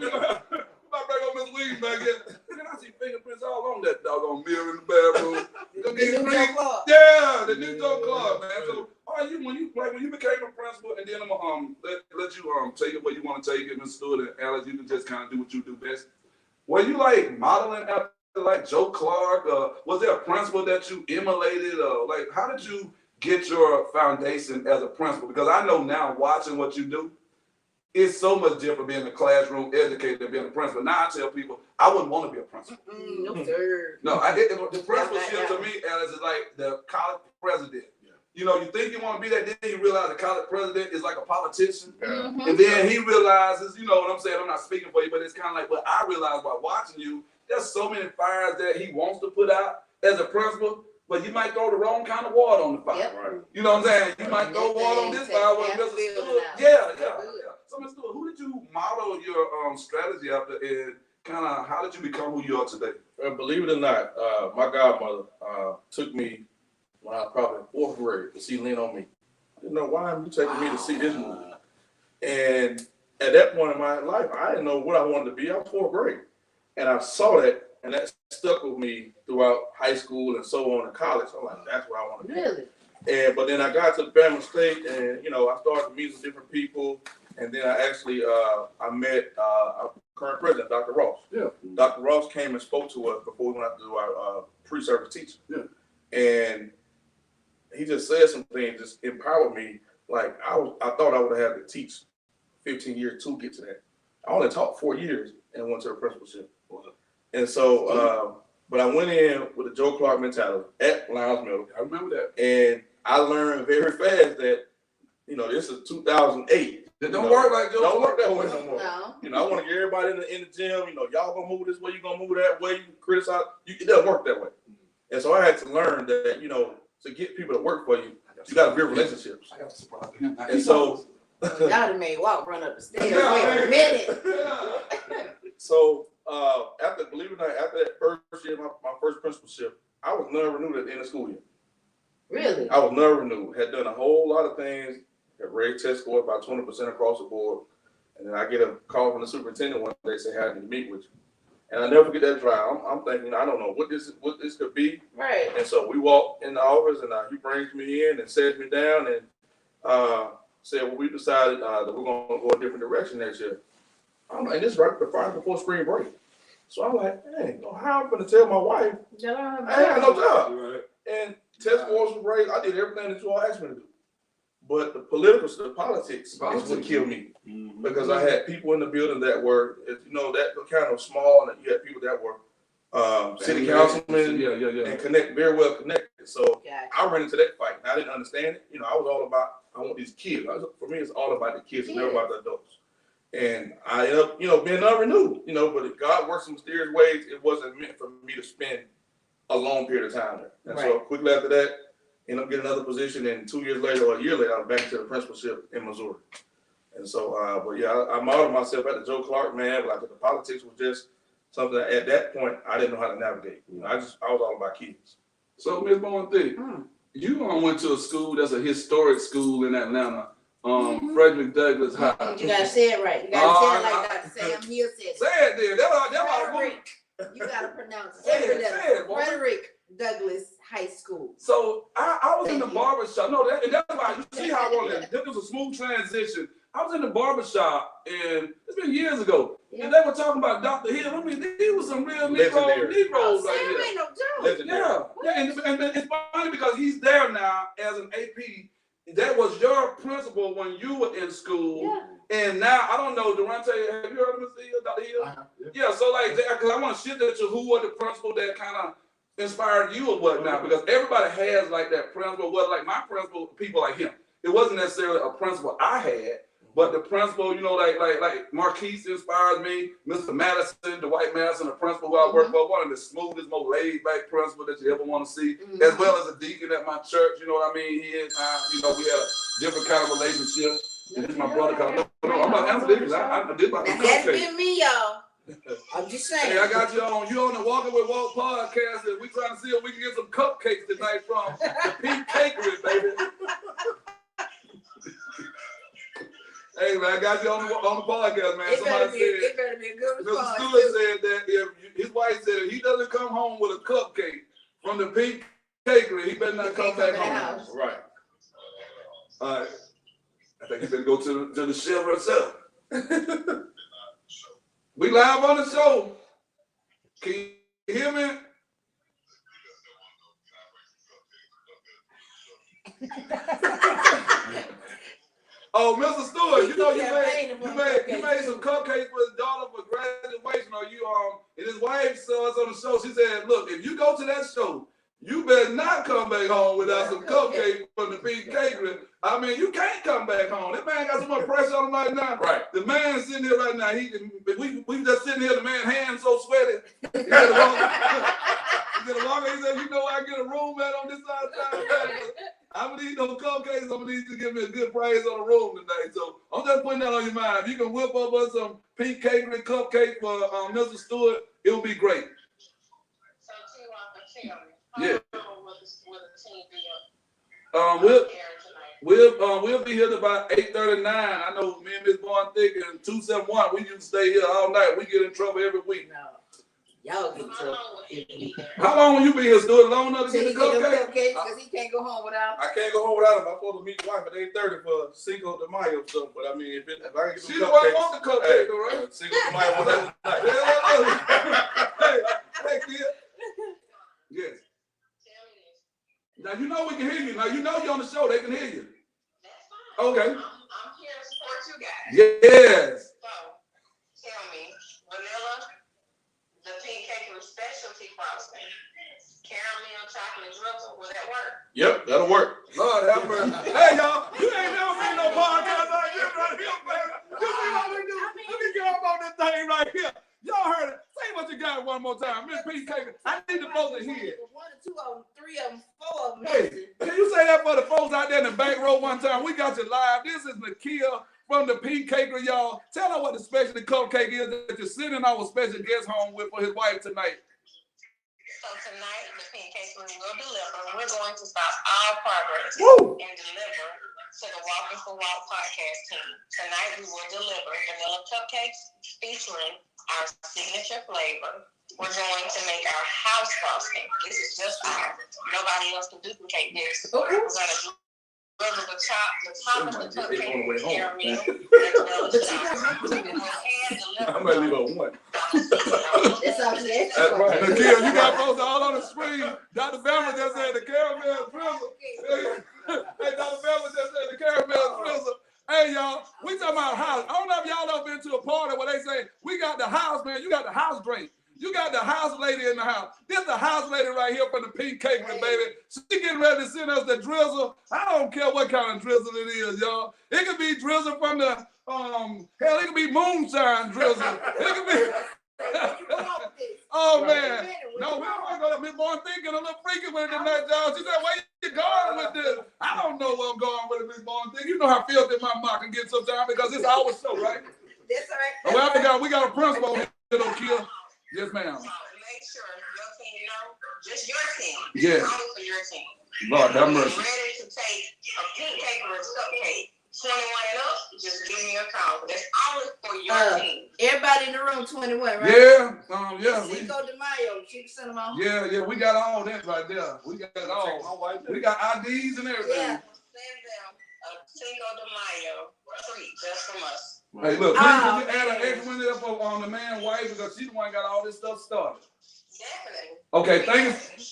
Might bring up Miss Williams back here. Man, I see fingerprints all on that doggone deal in the bathroom. The new Joe Clark. Yeah, the new Joe Clark, man. So, when you became a principal, and then I'm gonna let you take it where you want to take it, Mr. Stewart and Alex. You can just kind of do what you do best. Were you like modeling after like Joe Clark? Was there a principal that you emulated? Like, how did you get your foundation as a principal? Because I know now, watching what you do, it's so much different being a classroom educator than being a principal. Now I tell people I wouldn't want to be a principal. No, sir. No, the principalship to me, Alice, is like the college president. You know, you think you want to be that, then you realize the college president is like a politician. And then he realizes, you know what I'm saying? I'm not speaking for you, but it's kind of like what I realized by watching you. There's so many fires that he wants to put out as a principal, but you might throw the wrong kind of water on the fire. Yep. Right? You know what I'm saying? You might throw water on this fire with Mr. Stewart. Yeah. So, Mr. Stewart, who did you model your strategy after, and kind of how did you become who you are today? Believe it or not, my godmother took me when I was probably in 4th grade to see Lean on Me. I didn't know why you taking me to see this movie. And at that point in my life, I didn't know what I wanted to be. I was 4th grade. And I saw that, and that stuck with me throughout high school and so on in college. I'm like, that's what I want to be. Really? But then I got to the family state, and you know, I started to meet some different people, and then I actually I met our current president, Dr. Ross. Yeah. Dr. Ross came and spoke to us before we went out to do our pre-service teaching. Yeah. And he just said some things, just empowered me. Like I thought I would have had to teach 15 years to get to that. I only taught 4 years and went to the principalship. And so, but I went in with a Joe Clark mentality at Lions Middle. I remember that. And I learned very fast that, you know, this is 2008. It don't work like Joe Don't Clark work that way no more. No. You know, I want to get everybody in the gym. You know, y'all gonna move this way, you gonna move that way. You can criticize. It doesn't work that way. And so I had to learn that, you know, to get people to work for you, you got to build relationships. I got to surprise him. And so, Y'all done made Walk run up the stairs. Wait a minute. so believe it or not, after that first year, my first principalship, I was never renewed at the end of school year. Really? I was never renewed. Had done a whole lot of things. Had raised test score about 20% across the board. And then I get a call from the superintendent one day, say, "Hey, I need to meet with you." And I never forget that drive. I'm thinking, I don't know what this could be. Right. And so we walked in the office, and he brings me in and sets me down and said, "Well, we decided that we're going to go a different direction next year." I'm like, this is right before spring break. So I'm like, "Hey, how I'm going to tell my wife I ain't got no job?" Right. And test scores was raised. I did everything that you all asked me to do. But the politics is what killed me. Because I had people in the building that were, you know, that were kind of small, and you had people that were city councilmen and very well connected. So I ran into that fight, and I didn't understand it. You know, I was all about, I want these kids. For me, it's all about the kids and never about the adults. And I ended up, you know, being unrenewed, you know, but if God works in mysterious ways, it wasn't meant for me to spend a long period of time there. And so quickly after that, ended up getting another position, and 2 years later or a year later, I was back to the principalship in Missouri. And so, but yeah, I modeled myself after Joe Clark, man, but like the politics was just something that at that point I didn't know how to navigate. You know, I was all about kids. So, Ms. Bonte, you went to a school that's a historic school in Atlanta, Frederick Douglass High. You gotta say it right. You gotta say it like Dr. Sam Hill said it. Say it then. That's Frederick. You gotta pronounce Say every it, letter. say it, boy. Frederick Douglass High School. So I was in the barbershop. No, and that's why you see how I wanted. This was a smooth transition. I was in the barbershop, and it's been years ago. Yeah. And they were talking about Dr. Hill. I mean, he was some real Negroes Sam right here. ain't no joke. Yeah, and it's funny because he's there now as an AP. That was your principal when you were in school. Yeah. And now, I don't know, Durante, have you heard of Mr. Hill, Dr. Hill? Yeah, so like, because I want to shift that to who was the principal that kind of inspired you or whatnot, because everybody has like that principal, like my principal, people like him. It wasn't necessarily a principal I had, but the principal, you know, like Marquise inspires me, Mr. Madison, Dwight Madison, the principal who I work for, one of the smoothest, most laid-back principal that you ever want to see, as well as a deacon at my church, you know what I mean? He and I, you know, we had a different kind of relationship. And this is my brother. I'm about to answer this because I did my That has been me, y'all. I'm just saying. Hey, I got you on the Walking with Walt podcast, and we trying to see if we can get some cupcakes tonight from the Pink Cakery, baby. Hey man, I got you on the podcast, man. It better be a good Mr. response. Stewart said that if his wife said if he doesn't come home with a cupcake, from the Pink Cakery. He better not come back home. Right. All right. I think he better go to the shelf herself. We live on the show. Can you hear me? Oh, Mr. Stewart, you know you made some cupcakes for his daughter for graduation. Or you and his wife saw us on the show. She said, "Look, if you go to that show, you better not come back home without some cupcakes from the Pink Cakery. I mean, you can't come back home. That man got so much pressure on him right now. Right. The man sitting here right now. We just sitting here. The man hands so sweaty. He get along. He said, "You know, I get a room at on this side of town. I'm gonna need those cupcakes. I'm gonna need you to give me a good price on the room tonight." So I'm just putting that on your mind. If you can whip up us some Pink Cakery cupcake for Mr. Stewart, it will be great. So tell me, Yeah. how long will the team be We'll be here till about 8:39. I know me and Miss Bourne Thick and 271. We used to stay here all night. We get in trouble every week. No. Y'all get trouble. How long will you be here, Stewart? Long enough to So get he the get them cupcake? cupcakes because he can't go home without. I can't go home without him. I'm supposed to meet the wife at 8:30 for Cinco de Mayo stuff. But I mean, if I can get She some the one cupcakes, want the cupcake, though, right? Cinco de Mayo was that night. Hey, kid. Yes. Now you know we can hear you. Now you know you're on the show. They can hear you. That's fine. Okay. I'm here to support you guys. Yes. So, tell me, vanilla, the Pink Cakery specialty frosting, caramel chocolate drizzle, will that work? Yep, that'll work. Lord have mercy. Hey, y'all, you ain't never seen no podcast like this right here, man. You see what we do? Let me get up on this thing right here. Y'all heard it. Say what you got one more time. Miss Pink Cakery, I need the folks to hear it. One or two of them, three of them, four of them. Hey, can you say that for the folks out there in the back row one time? We got you live. This is Laquinn from the Pink Cakery, y'all. Tell her what the specialty cupcake is that you're sending our special guest home with for his wife tonight. So tonight, the Pink Cakery will deliver. We're going to stop all progress Woo! and deliver to the Walking for Walk podcast team. Tonight, we will deliver vanilla cupcakes featuring our signature flavor. We're going to make our house frosting. This is just ours. Nobody else can duplicate this. We're going to drizzle the top of the cupcake with caramel and vanilla chocolate. I'm going to leave on one. That's all she asked That's for. right. Laquinn, you got folks all on the screen. Dr. Bama just said the caramel drizzle. Hey, Dr. Bama just said the caramel drizzle. Hey, y'all, we talking about house. I don't know if y'all ever been to a party where they say, we got the house, man. You got the house drink. You got the house lady in the house. This the house lady right here from the Pink Cakery, baby. She getting ready to send us the drizzle. I don't care what kind of drizzle it is, y'all. It could be drizzle from the, hell, it could be moonshine drizzle. It could be... Oh man, no, we don't want to go to Miss Bourne thinking a little freaky with it tonight, y'all. She said, "Where you going with this?" I don't know where I'm going with it, Miss Bourne thinking. You know how filthy my mouth can get sometimes because it's our show, right? That's all right. Oh, well, we got a principal here, don't kill. Yes, ma'am. So make sure your team know, just your team. Yes. Only for your team. Lord have mercy. Ready to take a Pink Cakery cupcake. 21 and up, just give me a call. That's only for your team. Everybody in the room 21, right? Yeah, yeah. Cinco de Mayo, Chief Cinema. Yeah, we got all that right there. We got all. We got IDs and everything. Yeah. Send them a Cinco de Mayo treat just from us. Hey, look, please can you add an extra one there for the man's wife because she's the one that got all this stuff started. Definitely. Okay, thank you.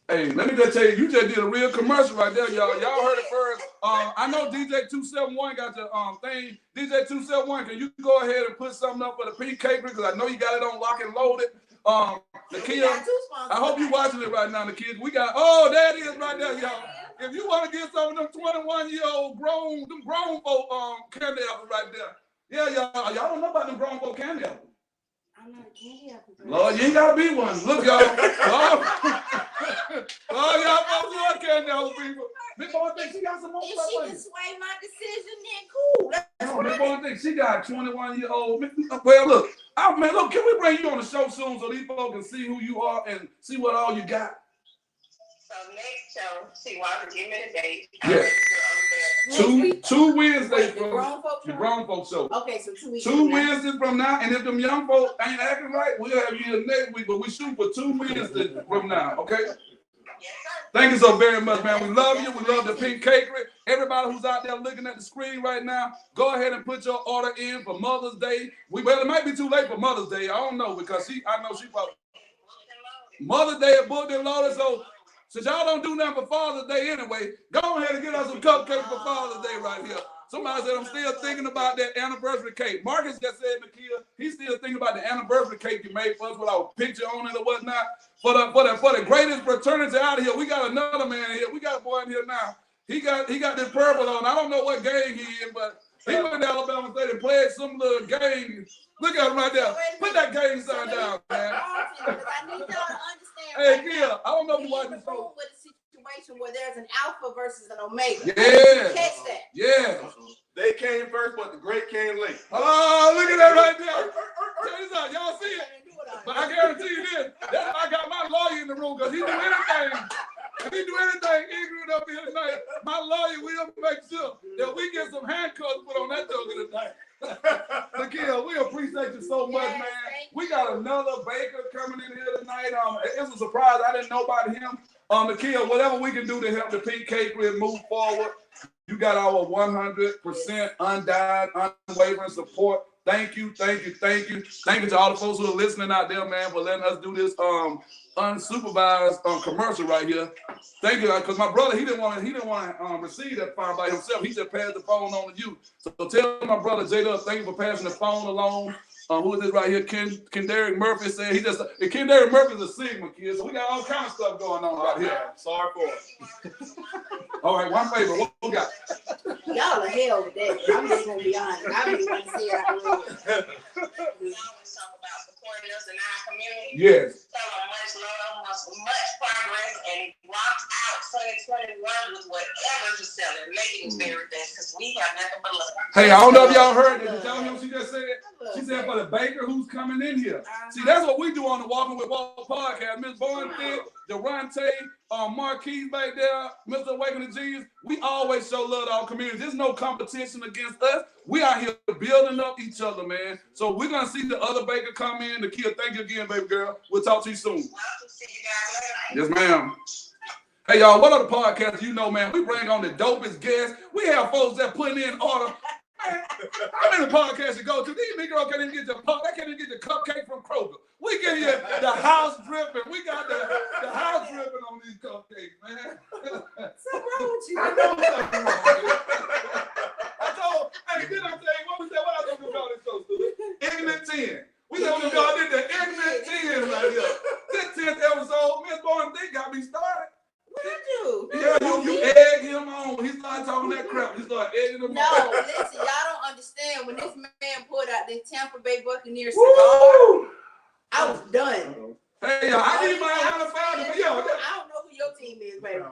Hey, let me just tell you, you just did a real commercial right there, y'all. Y'all heard it first. I know DJ 271 got your thing. DJ 271, can you go ahead and put something up for the Pink Cakery? Because I know you got it on lock and loaded. Laquinn, I hope you're watching it right now, the kids. We got, there it is right there, y'all. If you want to get some of them 21-year-old grown folk candy apples right there. Yeah, y'all don't know about them grown folk candy apples. I'm not a candy apple. Lord, you ain't gotta be one. Look, y'all. Y'all folks love candy apple people. Miss Bourne think she got some more If stuff she for can you. sway my decision, then cool. That's Miss Bourne think she got 21-year-old. Well, look, look, can we bring you on the show soon so these folks can see who you are and see what all you got? So So next show, see, Walker, give me the date. Yeah. Two Wednesdays Wait, from the grown folks show. Okay, so 2 weeks. 2 Wednesdays from now, and if them young folks ain't acting right, we'll have you here next week. But we shoot for 2 Wednesdays from now, okay? Yes, sir. Thank you so very much, man. We love you. We love the Pink Cakery. Everybody who's out there looking at the screen right now, go ahead and put your order in for Mother's Day. Well, it might be too late for Mother's Day. I don't know because I know she probably Mother's Day is booked and loaded. So since y'all don't do nothing for Father's Day anyway, go ahead and get us some cupcakes for Father's Day right here. Somebody said I'm still thinking about that anniversary cake. Marcus just said, Nakia, he's still thinking about the anniversary cake you made for us with our picture on it or whatnot. For the greatest fraternity out of here, we got another man here. We got a boy in here now. He got this purple on. I don't know what gang he in, but he went to Alabama State and played some little game. Look at him right there. Put that gang sign down, man. I need y'all to understand. Hey, Kia, I don't know if you watch this show. With a situation where there's an alpha versus an omega. Yeah. Catch that. Yeah. They came first, but the great came late. Oh, look at that right there. Check this out. Y'all see it? But I guarantee you this. That's why I got my lawyer in the room because he do anything. If he do anything ignorant up here tonight, my lawyer will make sure that we get some handcuffs put on that joker tonight. Laquinn, we appreciate you so much, man. We got another baker coming in here tonight. It's a surprise. I didn't know about him. Laquinn, whatever we can do to help the Pink Cakery move forward, you got our 100% undying, unwavering support. Thank you, thank you, thank you. Thank you to all the folks who are listening out there, man, for letting us do this unsupervised commercial right here. Thank you, because my brother he didn't want to receive that phone by himself. He just passed the phone on to you. So tell my brother J-Dub, thank you for passing the phone along. Who is this right here? Ken Derrick Murphy said Ken Derrick Murphy is a Sigma kid, so we got all kind of stuff going on out here. Sorry for it. All right, one favor. What we got? Y'all are hell with that. I'm just gonna be honest. I really want to see it out of We always talk about supporting us in our community. Yes. So much love, much progress, and walk out 2021 with whatever you're selling. Make it very best because we have nothing but love. Hey, I don't know if y'all heard that. Did y'all hear what she just said? She said for the baker who's coming in here. See, that's what we do on the Walking with Walt podcast. Miss Bowen Thick, Durante, Marquise back there, Mr. Awakening Jesus. We always show love to our community. There's no competition against us. We out here building up each other, man. So we're going to see the other baker come in. Nakia, thank you again, baby girl. We'll talk to you soon. Welcome. See you guys later. Yes, ma'am. Hey, y'all, what other podcasts you know, man? We bring on the dopest guests. We have folks that putting in order. How many podcasts you go to? These Negroes can't even get the cupcake from Kroger. We get here the house dripping. We got the house dripping on these cupcakes, man. What's wrong with you? I know something wrong. Hey, did I tell you what we said? What I was going to call this show, Stu? Ignorant 10. We said we're going to do the Ignorant 10 right here. This 10th episode, Miss Bowen, they got me started. What I do? Yeah, you egg him on when he started talking that crap. You started egging him on. No, listen, y'all don't understand. When this man pulled out this Tampa Bay Buccaneers cigar, Woo! I was done. Hey, I need my high five. I don't know who your team is, baby.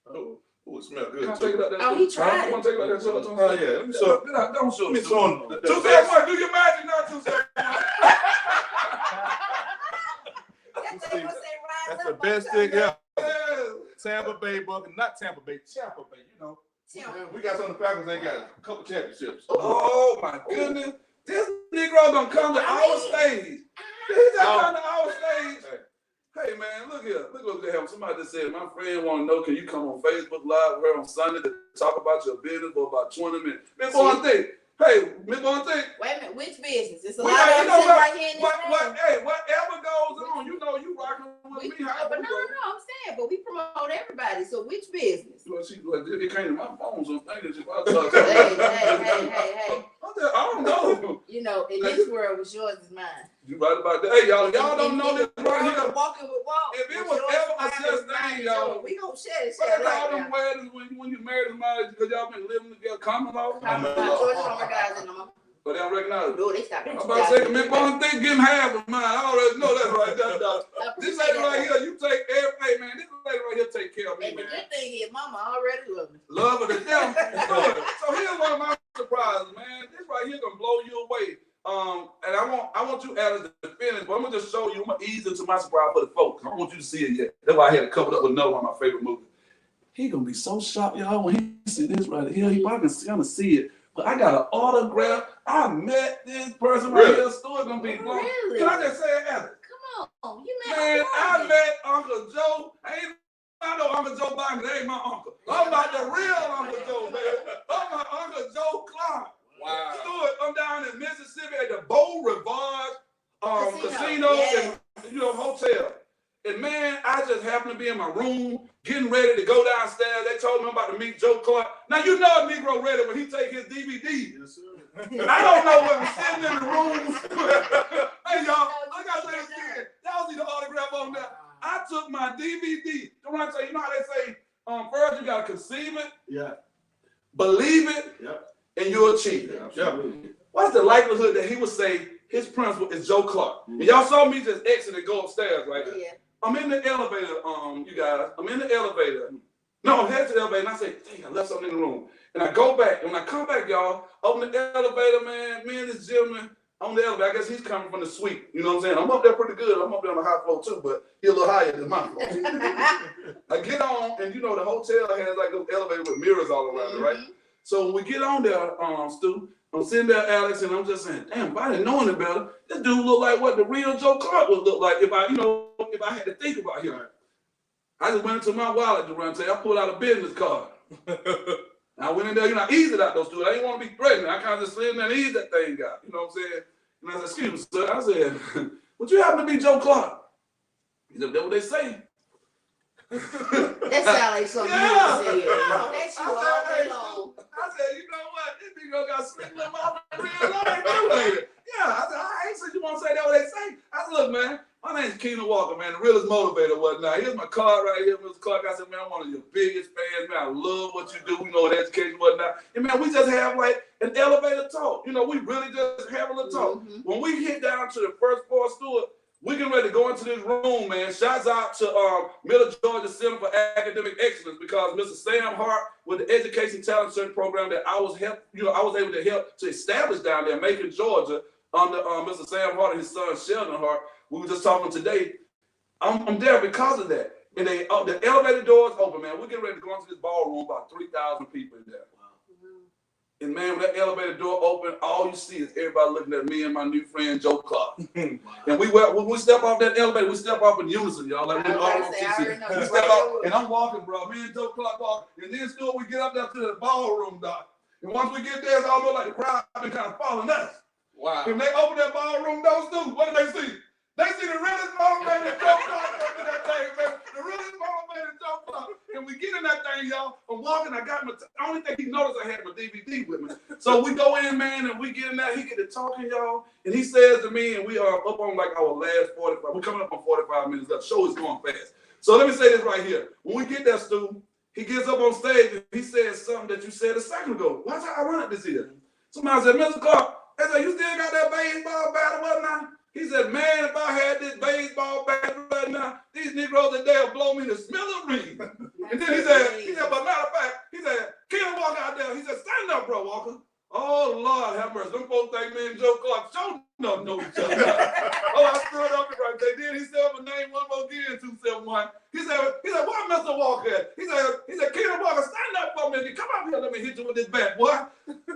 Oh, it smells good. Can I take it out there? Oh, he tried it. Want to take it out there? Oh, yeah. Let me show. Don't show Let me me. show him. 2 seconds, do your magic now, 2 seconds. That's the best thing ever. Tampa Bay Buccaneers, not Tampa Bay, Tampa Bay, you know. We got some of the Falcons, they got a couple championships. Oh my goodness. This Negro gonna come to our stage. He's gonna come to our stage. Hey man, look here. Look what they have. Somebody just said, my friend wanna know, can you come on Facebook Live here on Sunday to talk about your business for about 20 minutes? Miss Bowen Thick. Hey, Miss Bowen Thick. Wait a minute, which business? It's a lot of them right here in this room. Hey, whatever goes on, you know you rocking with me. But no, I'm saying, but we promote everybody. So which business? Well, it came to my phone, so thank you. Hey. I don't know. You know, in this world, what's yours is mine. You right about that. Hey, y'all don't know this right here. Walking with Walt. If it was ever a such thing, y'all. We gonna share this. What about them weddings when you married somebody because y'all been living together, common law? Georgia don't recognize it no more. But they don't recognize it. No, they stopped. I'm about to say, Miss Bowen Thick, give him half of mine. I already know that's right. This lady right here, you take hey man, this lady right here take care of me, and man. the good thing is, Mama already loves me. Love her to death. So here's one of my surprises, man. This right here gonna blow you away. And I want you Alice to finish, but I'm gonna just show you. I'm gonna ease into my surprise for the folks. I don't want you to see it yet. That's why I had to cover it up with another one of my favorite movies. He gonna be so shocked, y'all, when he see this right here. He probably gonna see it. But I got an autograph. I met this person right here. Stewart gonna be blown. Really? Can I just say it, Alex? Come on, you met Man, Uncle I Marvin. met Uncle Joe. I know Uncle Joe Biden. That ain't my uncle. I'm about the real Uncle Joe, man. I'm my Uncle Joe Clark. Wow. Stewart, I'm down in Mississippi at the Beau Rivage casino and hotel. And man, I just happened to be in my room, getting ready to go downstairs. They told me I'm about to meet Joe Clark. Now you know a Negro ready when he take his DVD. Yes, sir. I don't know when I'm sitting in the room. Hey y'all, I gotta say this again. Y'all see the autograph on there. I took my DVD. Durante, you know how they say, first you gotta conceive it, Yeah. believe it, and you'll achieve it. Absolutely. What's the likelihood that he would say his principal is Joe Clark? And y'all saw me just exit and go upstairs, right? Yeah. I'm in the elevator, you guys. I'm in the elevator. No, I'm headed to the elevator, and I say, dang, I left something in the room. And I go back, and when I come back, y'all, open the elevator, man, me and this gentleman on the elevator. I guess he's coming from the suite. You know what I'm saying? I'm up there pretty good. I'm up there on the high floor, too, but he's a little higher than my floor. I get on, and you know, the hotel has like those elevators with mirrors all around it, right? So when we get on there, Stu, I'm sitting there, Alex, and I'm just saying, damn, if I didn't know any better, this dude look like what the real Joe Clark would look like if I had to think about him. I just went into my wallet, Durante. I pulled out a business card. I went in there, I eased it out those dudes. I didn't want to be threatening. I kind of just slid in there and eased that thing out. You know what I'm saying? And I said, excuse me, sir. I said, would you happen to be Joe Clark? He said, that's what they say. That sounds like something you would say. That's you all day long. I said, you know what? This nigga got slick in my real life. Yeah, I said, I ain't said you want to say that what they say. I said, look, man, my name's Keenan Walker, man, the realest motivator, whatnot. Here's my card right here, Mr. Clark. I said, man, I'm one of your biggest fans, man. I love what you do, with education, whatnot. And man, we just have like an elevator talk. We really just having a talk. When we get down to the first floor, Stewart, we getting ready to go into this room, man. Shouts out to Middle Georgia Center for Academic Excellence, because Mr. Sam Hart with the Education Talent Search program that I was able to help to establish down there, Macon, Georgia, under Mr. Sam Hart and his son Sheldon Hart. We were just talking today. I'm there because of that. And the elevator doors open, man. We're getting ready to go into this ballroom, about 3,000 people in there. And man, when that elevator door open, all you see is everybody looking at me and my new friend Joe Clark. And when we step off that elevator, we step off in unison, y'all. Like we step out, and I'm walking, bro. Me and Joe Clark walking. And then still we get up there to the ballroom, doc. And once we get there, it's almost like the crowd been kind of following us. Wow. When they open that ballroom doors, too, what do they see? They see the realest motivated Joe Clark up in that thing, man. The realest motivated Joe Clark. And we get in that thing, y'all. I'm walking. I got my. Only thing he noticed, I had my DVD with me. So we go in, man, and we get in there. He get to talking, y'all, and he says to me, and we are up on like our last 45. We're coming up on 45 minutes left. Show is going fast. So let me say this right here. When we get there, Stu, he gets up on stage and he says something that you said a second ago. Watch how ironic this is. Somebody said, Mr. Clark, they said, you still got that baseball bat or whatnot? He said, man, if I had this baseball bat right now, these Negroes today will blow me to smithereens. And then he said, but matter of fact, he said, Keenan Walker out there. He said, stand up, bro, Walker. Oh, Lord, have mercy. Them folks think me and Joe Clark sure don't know each other. Oh, I screwed up right there. Then he said my name one more again, 271. He said, where Mr. Walker at? He said, Keenan Walker, stand up for me. Come up here, let me hit you with this bat, boy.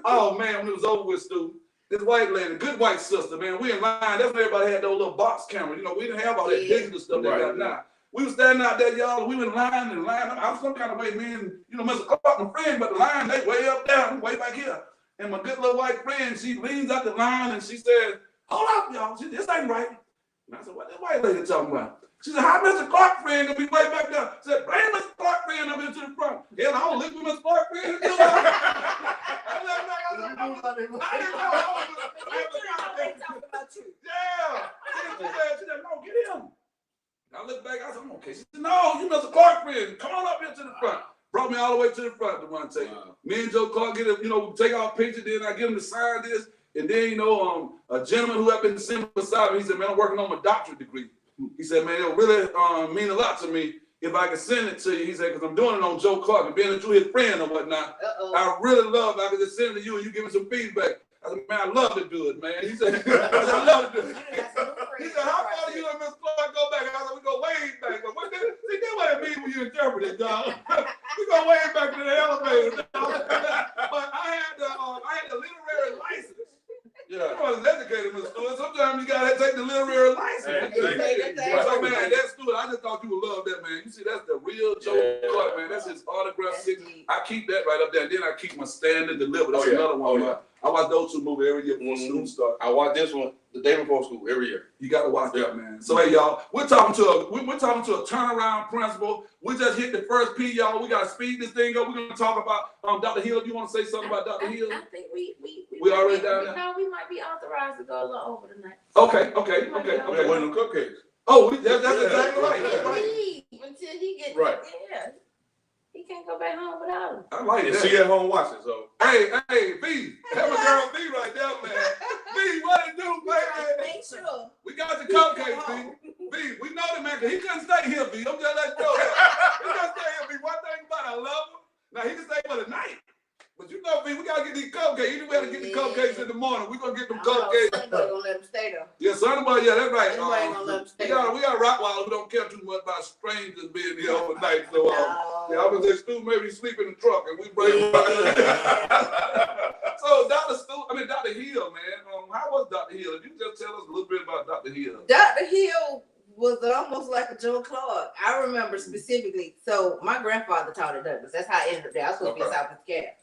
Oh, man, when it was over with, Stu, this white lady, good white sister, man, we in line. That's when everybody had those little box cameras. We didn't have all that digital stuff they got now. We were standing out there, y'all. We were in line and line. I was some kind of way, me and, Mr. Clark, my friend, but the line, they way up there, I'm way back here. And my good little white friend, she leans out the line and she said, hold up, y'all. She said, this ain't right. And I said, what that white lady talking about? She said, how Mr. Clark friend gonna be way back there? She said, bring Mr. Clark friend up into the front. Hell, I don't look for Mr. Clark friend. I didn't know. Yeah. She said, no, get him. I looked back, I said, okay. She said, no, you Mr. Clark friend. Come on up here to the front. Brought me all the way to the front to one take. Wow. Me and Joe Clark get it, take our picture, then I get him to sign this. And then, a gentleman who had been sitting beside me, he said, man, I'm working on my doctorate degree. He said, man, it'll really mean a lot to me if I can send it to you. He said, because I'm doing it on Joe Clark and being a true his friend or whatnot. I really love it. I could just send it to you and you give me some feedback. I said, man, I love to do it, man. He said, I love to do it. He said, how far do you and Miss Clark go back? I said, we go way back. But what see, that's what it means when you interpret it, dog. We go way back to the elevator, dog. But I had the literary license. Yeah. You was educated, Mr. Stewart. Sometimes you gotta take the literary license. So man, that's Stewart. I just thought you would love that, man. You see, that's the real Joe Clark, man. That's his autograph signature. I keep that right up there. Then I keep my Stand and Deliver. That's another one. I watch those two movies every year before school starts. I watch this one the day before school every year. You gotta watch that, man. So hey, y'all, we're talking to a turnaround principle. We just hit the first P, y'all. We gotta speed this thing up. We're gonna talk about Dr. Hill. Do you want to say something about Dr. Hill? I think we already down there. No, we might be authorized to go a little over tonight. Okay. Okay, one of them cupcakes. Oh, that's exactly right. That's right. Until he gets Right. Yeah. He can't go back home without him. I like that. She at home watching, so. Hey, B, have a girl B right there, man. B, what it do, baby? Make sure. We got the cupcakes, B. B, we know the man, cause he couldn't stay here, B. I'm just letting you know that. He couldn't stay here, B. One thing about it, I love him. Now, he can stay for the night. But you know, B, we gotta get these cupcakes. You know we gotta get the cupcakes in the morning. We're gonna get them cupcakes. Somebody gonna let him stay there. Yeah, somebody, yeah, that's right. Somebody gonna let him stay we got Rottweiler who don't care too much about strangers being here overnight. So, yeah, I was at Stu, maybe sleep in the truck and we bring him back. So, Dr. Hill, man, how was Dr. Hill? If you just tell us a little bit about Dr. Hill. Dr. Hill was almost like a Joe Clark. I remember specifically. So, my grandfather taught at Douglas. That's how I ended up there. I was supposed to be in South Carolina.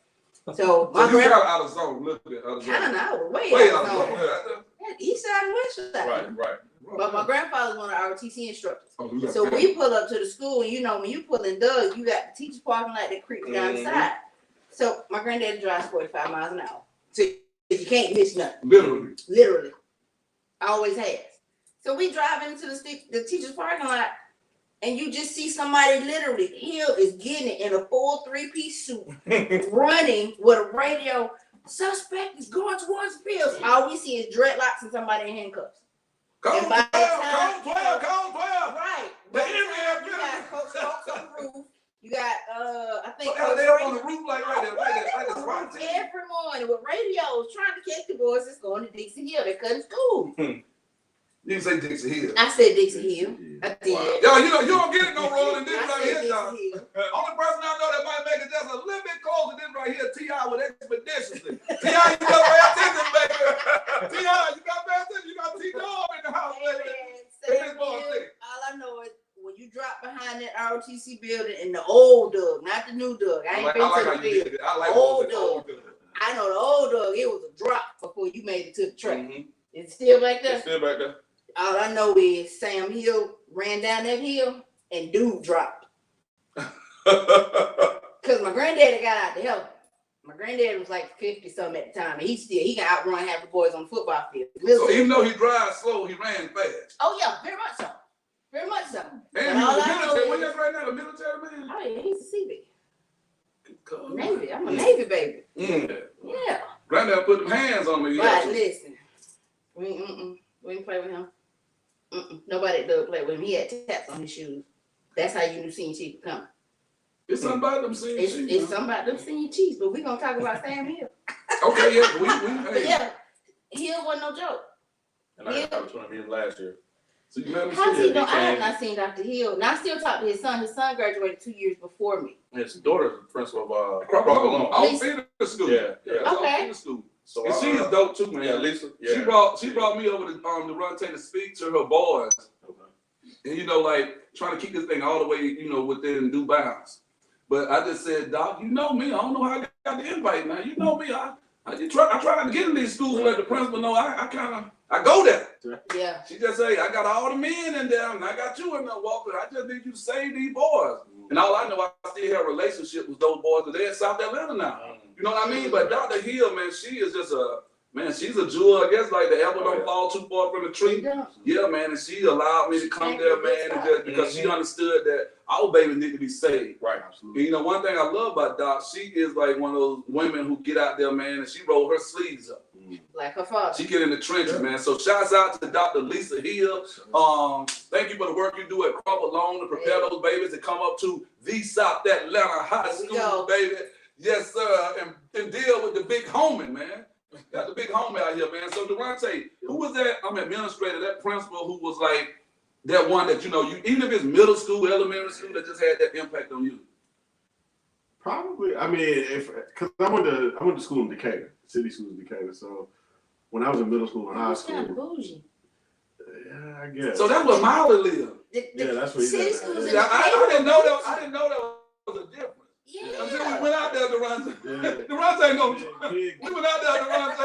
So my you got out of zone, a little bit out of zone. I don't know, way out of zone. East side and west side. Right. But my grandfather was one of our ROTC instructors. Oh, yeah. So we pull up to the school, and you know, when you pull in Doug, you got the teacher's parking lot that creeps down the side. So my granddaddy drives 45 miles an hour. So you can't miss nothing. Literally. Always has. So we drive into the teacher's parking lot, and you just see somebody literally, Hill is getting it in a full 3-piece suit, running with a radio. Suspect is going towards the field. All we see is dreadlocks and somebody in handcuffs. Code 12. Right. By the time you got folks on the roof. You got, I think. They're on the roof like that. Every morning with radios trying to catch the boys that's going to Dixie Hill. They're cutting school. You didn't say Dixie Hill. I said Dixie Hill. I did. Yo, you don't get it no roll in this right here, y'all. Only person I know that might make it just a little bit closer than right here, T.I. with Expeditiously. T.I., you got to pay attention, baby. T.I., you got to pay attention. You got T-Dog in the house, baby. All I know is when you drop behind that ROTC building in the old Doug, not the new Doug. I ain't been to the building. I like old Doug. I know the old Doug, it was a drop before you made it to the track. It's still back there? It's still back there. All I know is Sam Hill ran down that hill and dude dropped. Because my granddaddy got out to help him. My granddaddy was like 50-something at the time, and he got outrun half the boys on the football field. So even though he drives slow, he ran fast. Oh yeah, very much so. Very much so. And he was military. What is right now, the military man? Oh yeah, he's a Seabee. Navy. I'm a Navy baby. Yeah. Granddad put them hands on me. Right, listen. We didn't play with him. Nobody does play with him. He had taps on his shoes. That's how you knew senior chief was coming. It's something about them senior chiefs. It's something about them senior chiefs, but we're going to talk about Sam Hill. Okay, yeah. But yeah, Hill wasn't no joke. And I talked to him last year. So you never How's see he it. know? I have not seen Dr. Hill. And I still talk to his son. His son graduated 2 years before me. His daughter's the principal of Crawford Alone. All feeder school. Yeah. Okay. School. So And she is dope too, man. Yeah, Lisa. Yeah. She brought me over to run take to speak to her boys. And like trying to keep this thing all the way, within due bounds. But I just said, Doc, you know me. I don't know how I got the invite now. You know me. I try not to get in these schools and let the principal know I go there. Yeah. She just say, I got all the men in there and I got you in there, Walker. I just need you to save these boys. And all I know, I still have a relationship with those boys because they're in South Atlanta now. You know what I mean? But Dr. Hill, man, she is just she's a jewel, I guess, like the apple don't fall too far from the tree. Yeah, man, and she allowed me to come there, man, and just, because she understood that our babies need to be saved. Right, absolutely. And, one thing I love about Doc, she is like one of those women who get out there, man, and she roll her sleeves up. Like her father. She get in the trenches, man. So shouts out to Dr. Lisa Hill. Thank you for the work you do at Crawford Loan to prepare those babies to come up to the South Atlanta High School, baby. Yes, sir, and deal with the big homie, man. Got the big home out here, man. So Durante, who was that administrator, that principal who was like that one that you even if it's middle school, elementary school, that just had that impact on you? Probably. I mean, because I went to school in Decatur, city school in Decatur. So when I was in middle school and high school, yeah, I guess. So that's where Miley lived. Yeah, that's what he city did. schools Yeah. I didn't know that. I didn't know that was a difference. Yeah. Until we went out there, Durante. Yeah. Durante ain't gonna. Big. We went out there, Durante.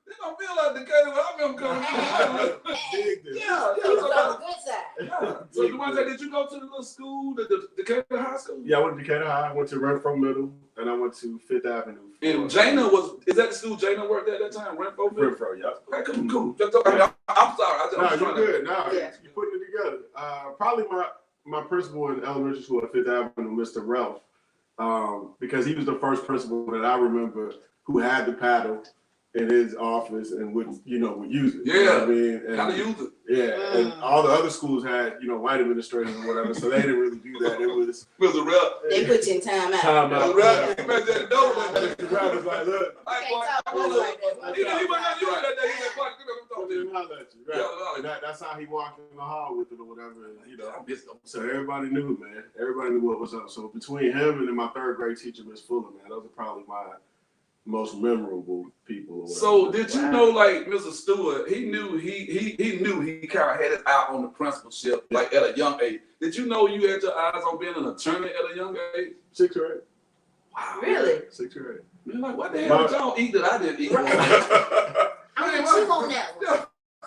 They don't feel like Decatur when I remember coming. Big. Yeah. He was on the good side. So Durante, did you go to the little school, the Decatur High School? Yeah, I went to Decatur High. I went to Renfro Middle, and I went to Fifth Avenue. And Jana is that the school Jana worked at that time? Renfro? Renfro, yeah. Okay, cool. I'm sorry. I'm No, trying you're good. No, Yeah. you're putting it together. Probably my principal in elementary school at Fifth Avenue, Mr. Ralph, because he was the first principal that I remember who had the paddle in his office and would use it. Yeah. You know what I mean? And, Gotta use it. yeah, and all the other schools had, white administrators or whatever, so they didn't really do that. It was Mr. Rep. They put you in time out. time out. Mr. Rep. He made that door. Mr. Ralph was like, look, Hey, You boy, can't talk I to us wanna- like that. He wasn't gonna use it that day. He said, "Fuck, come I'm talk to gonna him." holler at you. Right. Yeah, And that's how he walked in the hall with it or whatever. And, I miss him. so everybody knew, man. Everybody knew what was up. So between him and then my third grade teacher, Miss Fuller, man, those are probably my most memorable people. Or whatever. So did you know, like Mr. Stewart, he knew he kind of had his eye on the principalship, like at a young age. Did you know you had your eyes on being an attorney at a young age? 6th grade. Wow. Really? 6th grade. You're like, what the hell did y'all eat that I didn't eat? I'm gonna chew on that one.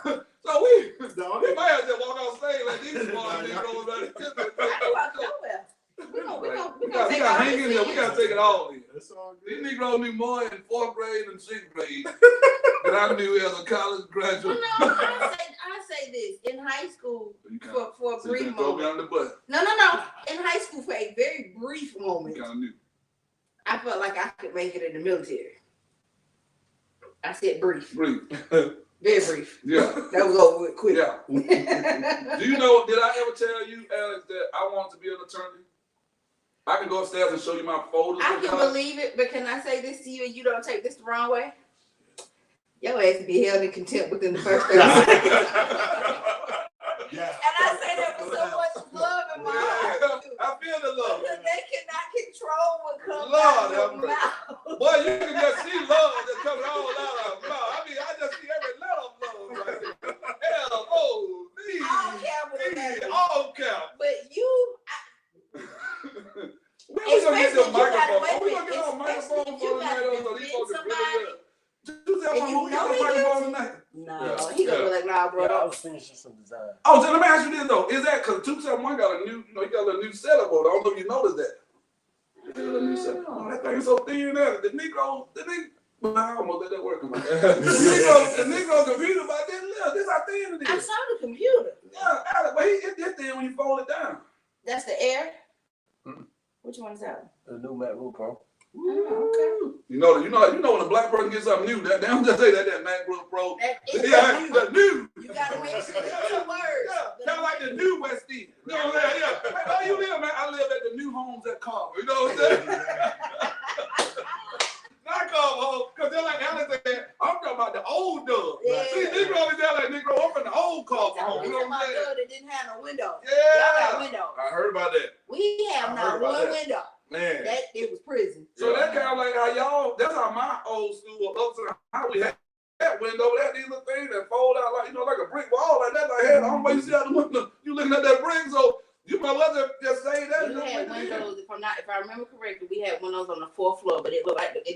Yeah. So we might have to walk on stage like these small niggas right I walked nowhere. We gonna We take gotta all hang in this here. We gotta take it all in. That's all These good. Negroes knew more in 4th grade and 6th grade than I knew as a college Well, graduate. no, I say this in high school for a So you brief can throw me moment. on the bus. No. In high school for a very brief moment, You kind of knew. I felt like I could make it in the military. I said brief, Brief. very brief. Yeah. That was over with quick. Yeah. Do you know, did I ever tell you, Alex, that I wanted to be an attorney? I can go upstairs and show you my folders. I can believe it, but can I say this to you and you don't take this the wrong way? Your ass to be held in contempt within the first 30 seconds. Yeah. And I say that with so much love in my heart. I feel the love. Because they cannot control what comes Lord out of have your mercy. mouth. Boy, you can just see love that's coming all out of my mouth. I mean, I just see every letter of love right there. L-O-V. All capital letters. All cap. But you, When we gonna get especially the if you microphone? gotta wait Are we gonna get our especially microphone if you for tonight? gotta So these defend folks are really somebody. good. You tell And me you we got know the he microphone is. tonight. no, Yeah. he gonna be like, nah, bro. Yeah, I was finishing some design. Oh, so let me ask you this though: is that because 271 got a new, he got a new setup on it? I don't know if you noticed that. He got a new setup. Oh, that thing is so thin there. The Negro, I almost let that work. The Negro computer about this little. This how thin it I is. saw the computer. Yeah, Alex, but it did thin when you fold it down. That's the air. Mm. Which one is that? The new MacBook Pro. Oh, You know when a black person gets something new, they don't just say that MacBook Pro. That is Yeah, the the new. You gotta make sure it's two words. Yeah, kind of like the new West End. You know what I'm saying? Yeah. Hey, where you live, man? I live at the new homes at Carver. You know what I'm saying? Not Carver home, because they're like Alex said, I'm talking about the old dub. Yeah. See, Negro always tell like Negro, I'm from the old Carver home. You know what I'm saying? That didn't have no window. Y'all Yeah. got windows. I heard about that. We have I not heard about one that. window. Man. That it was prison. So that kind of like how y'all, that's how my old school was up to how we had that window, that these little things that fold out like, like a brick wall like that. Like, hey, I don't know, you see out the window, you looking at that brick, so you might well just say that. You had windows, if I remember correctly, we had windows on the 4th floor, but it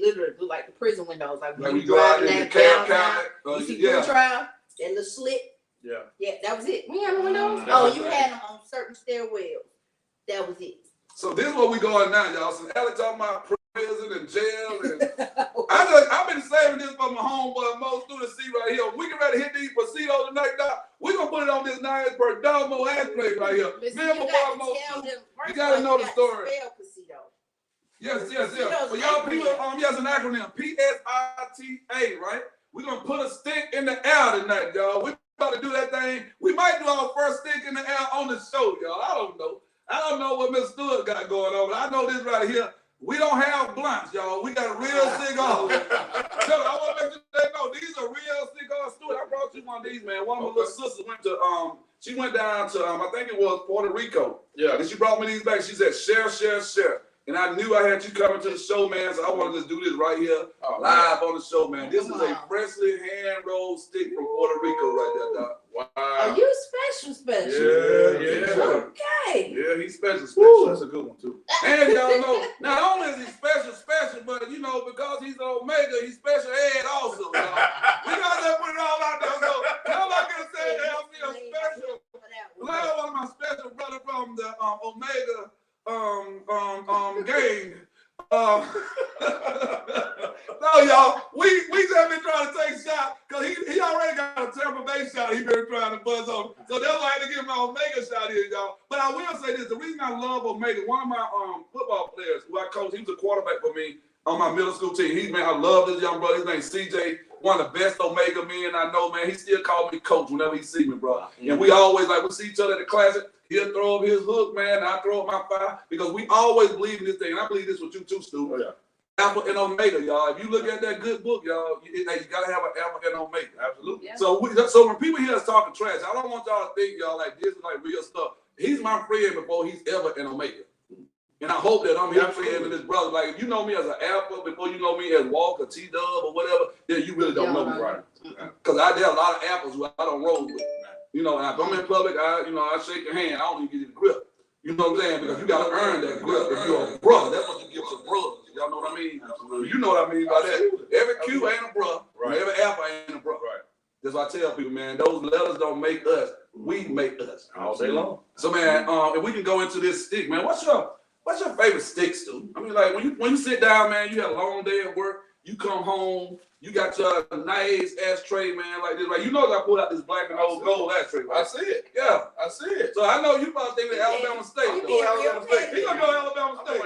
literally looked like the prison windows. Like Like when we you go out driving in the that cab downtown, counter. you see Yeah. blue trial, that little slit. Yeah. Yeah, that was it. We had no windows. That Oh, was you it. had them on certain stairwells. That was it. So this is where we going now, y'all. Since Alex talking about prison and jail, and I've been saving this for my homeboy Mo Student C right here. We can ready to hit these Presitos tonight, Doc. We're gonna put it on this nice Perdomo ashtray right here. Listen, Me and my you gotta boy Mo tell Student. them. First You gotta of all, know the got to story. spell Casito. Yes. For y'all people, yes, an acronym. PSITA, right? We're gonna put a stick in the air tonight, y'all. We about to do that thing. We might do our first stick in the air on the show, y'all. I don't know what Mr. Stewart got going on, but I know this right here. We don't have blunts, y'all. We got a real cigar. So I want to make sure they know these are real cigars. Stuart, I brought you one of these, man. One of my little sisters went to she went down to I think it was Puerto Rico. Yeah. And she brought me these back. She said, share, share, share. And I knew I had you coming to the show, man. So I wanted to do this right here, live on the show, man. This is a freshly hand-rolled stick from Puerto Rico right there, dog. Wow. Oh, you special. Yeah. Okay. Yeah, he's special. Woo, that's a good one too. And y'all know, not only is he special, but you know, because he's an Omega, he's special ed also. Y'all. We gotta put it all out there. So y'all not gonna say that I'm being special. Like one of my special brother from the Omega gang. No, y'all, we just been trying to take shots because he already got a Tampa Bay shot he been trying to buzz on. So that's why I had to give my Omega shot here, y'all. But I will say this, the reason I love Omega, one of my football players who I coached, he was a quarterback for me on my middle school team. I love this young brother. His name's CJ, one of the best Omega men I know, man. He still calls me coach whenever he see me, bro. And we always, like, we see each other at the classic. He'll throw up his hook, man, and I throw up my fire because we always believe in this thing. And I believe this with you too, Stu. Oh, yeah. Alpha and Omega, y'all. If you look at that good book, y'all, you gotta have an Alpha and Omega. Absolutely. Yeah. So when people hear us talking trash, I don't want y'all to think, y'all, like this is like real stuff. He's my friend before he's ever an Omega. And I hope that I'm his friend and his brother. Like, if you know me as an Alpha before you know me as Walker, T-Dub, or whatever, then you really don't know me, right? Because there are a lot of Alphas who I don't roll with. You know, and if I'm in public, I shake your hand. I don't even give you the grip. You know what I'm saying? Because you got to earn that grip if you're a brother. That's what you give to brothers. Y'all know what I mean? Absolutely. You know what I mean by that. Every Q ain't a brother. Right. Every Alpha ain't a brother. Right. That's why I tell people, man, those letters don't make us. We make us. All day long. So, man, if we can go into this stick, man, what's your favorite stick, Stu? I mean, like, when you sit down, man, you had a long day at work, you come home, you got your nice ashtray, man, like this, right? You know I pulled out this black and old gold ashtray, right? I see it. Yeah. I see it. So I know you about to think that Alabama State. You being real petty. He gonna go Alabama State.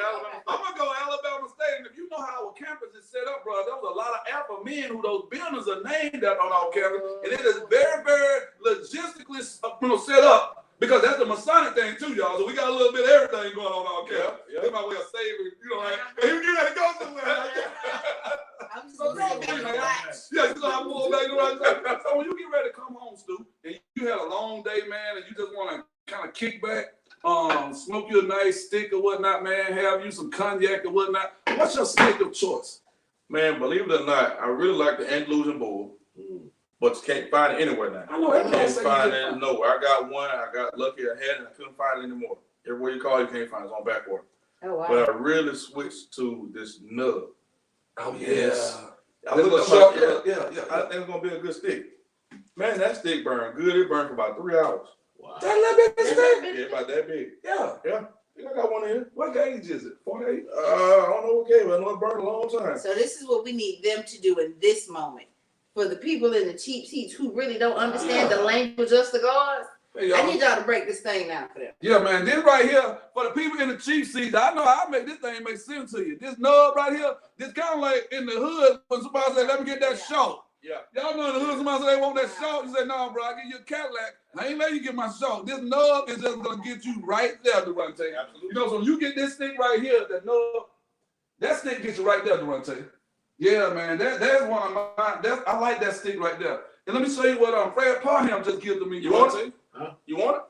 I'm I'm gonna go Alabama State. And if you know how our campus is set up, bro, there was a lot of Alpha men who those buildings are named after on our campus. And it is very, very logistically set up. Because that's the Masonic thing too, y'all. So we got a little bit of everything going on out there. Yeah. That's my way of saving, you know, like, hey, you get ready to go somewhere. I'm just gonna say relax. Yeah, you know how I pull back around. So when you get ready to come home, Stu, and you had a long day, man, and you just want to kind of kick back, smoke you a nice stick or whatnot, man, have you some cognac or whatnot, what's your stick of choice? Man, believe it or not, I really like the Andalusian Bull. But you can't find it anywhere now. I know I can't find it nowhere. I got one. I got lucky I had it. I couldn't find it anymore. Everywhere you call, you can't find it. It's on back order. Oh, wow. But I really switched to this nub. Oh, yes. I think it's gonna be a good stick. Man, that stick burned good. It burned for about 3 hours. Wow. That little bit of stick? Yeah, about that big. Yeah. Yeah. I got one in here. What gauge is it? 48? I don't know what gauge, but I know it burned a long time. So this is what we need them to do in this moment. For the people in the cheap seats who really don't understand the language of cigars, hey, I need y'all to break this thing down for them. Yeah, man, this right here, for the people in the cheap seats, I know I make this thing make sense to you. This nub right here, this kind of like in the hood when somebody say, let me get that short. Yeah. Y'all know in the hood, somebody say they want that short. You say, no, bro, I give you a Cadillac. I ain't letting you get my short. This nub is just going to get you right there, Durante. Absolutely. You know, so when you get this stick right here, that nub, that stick gets you right there, Durante. Yeah, man, that's one of mine. I like that stick right there. And let me show you what Fred Parham just gave to me. You want it? Huh? You want it?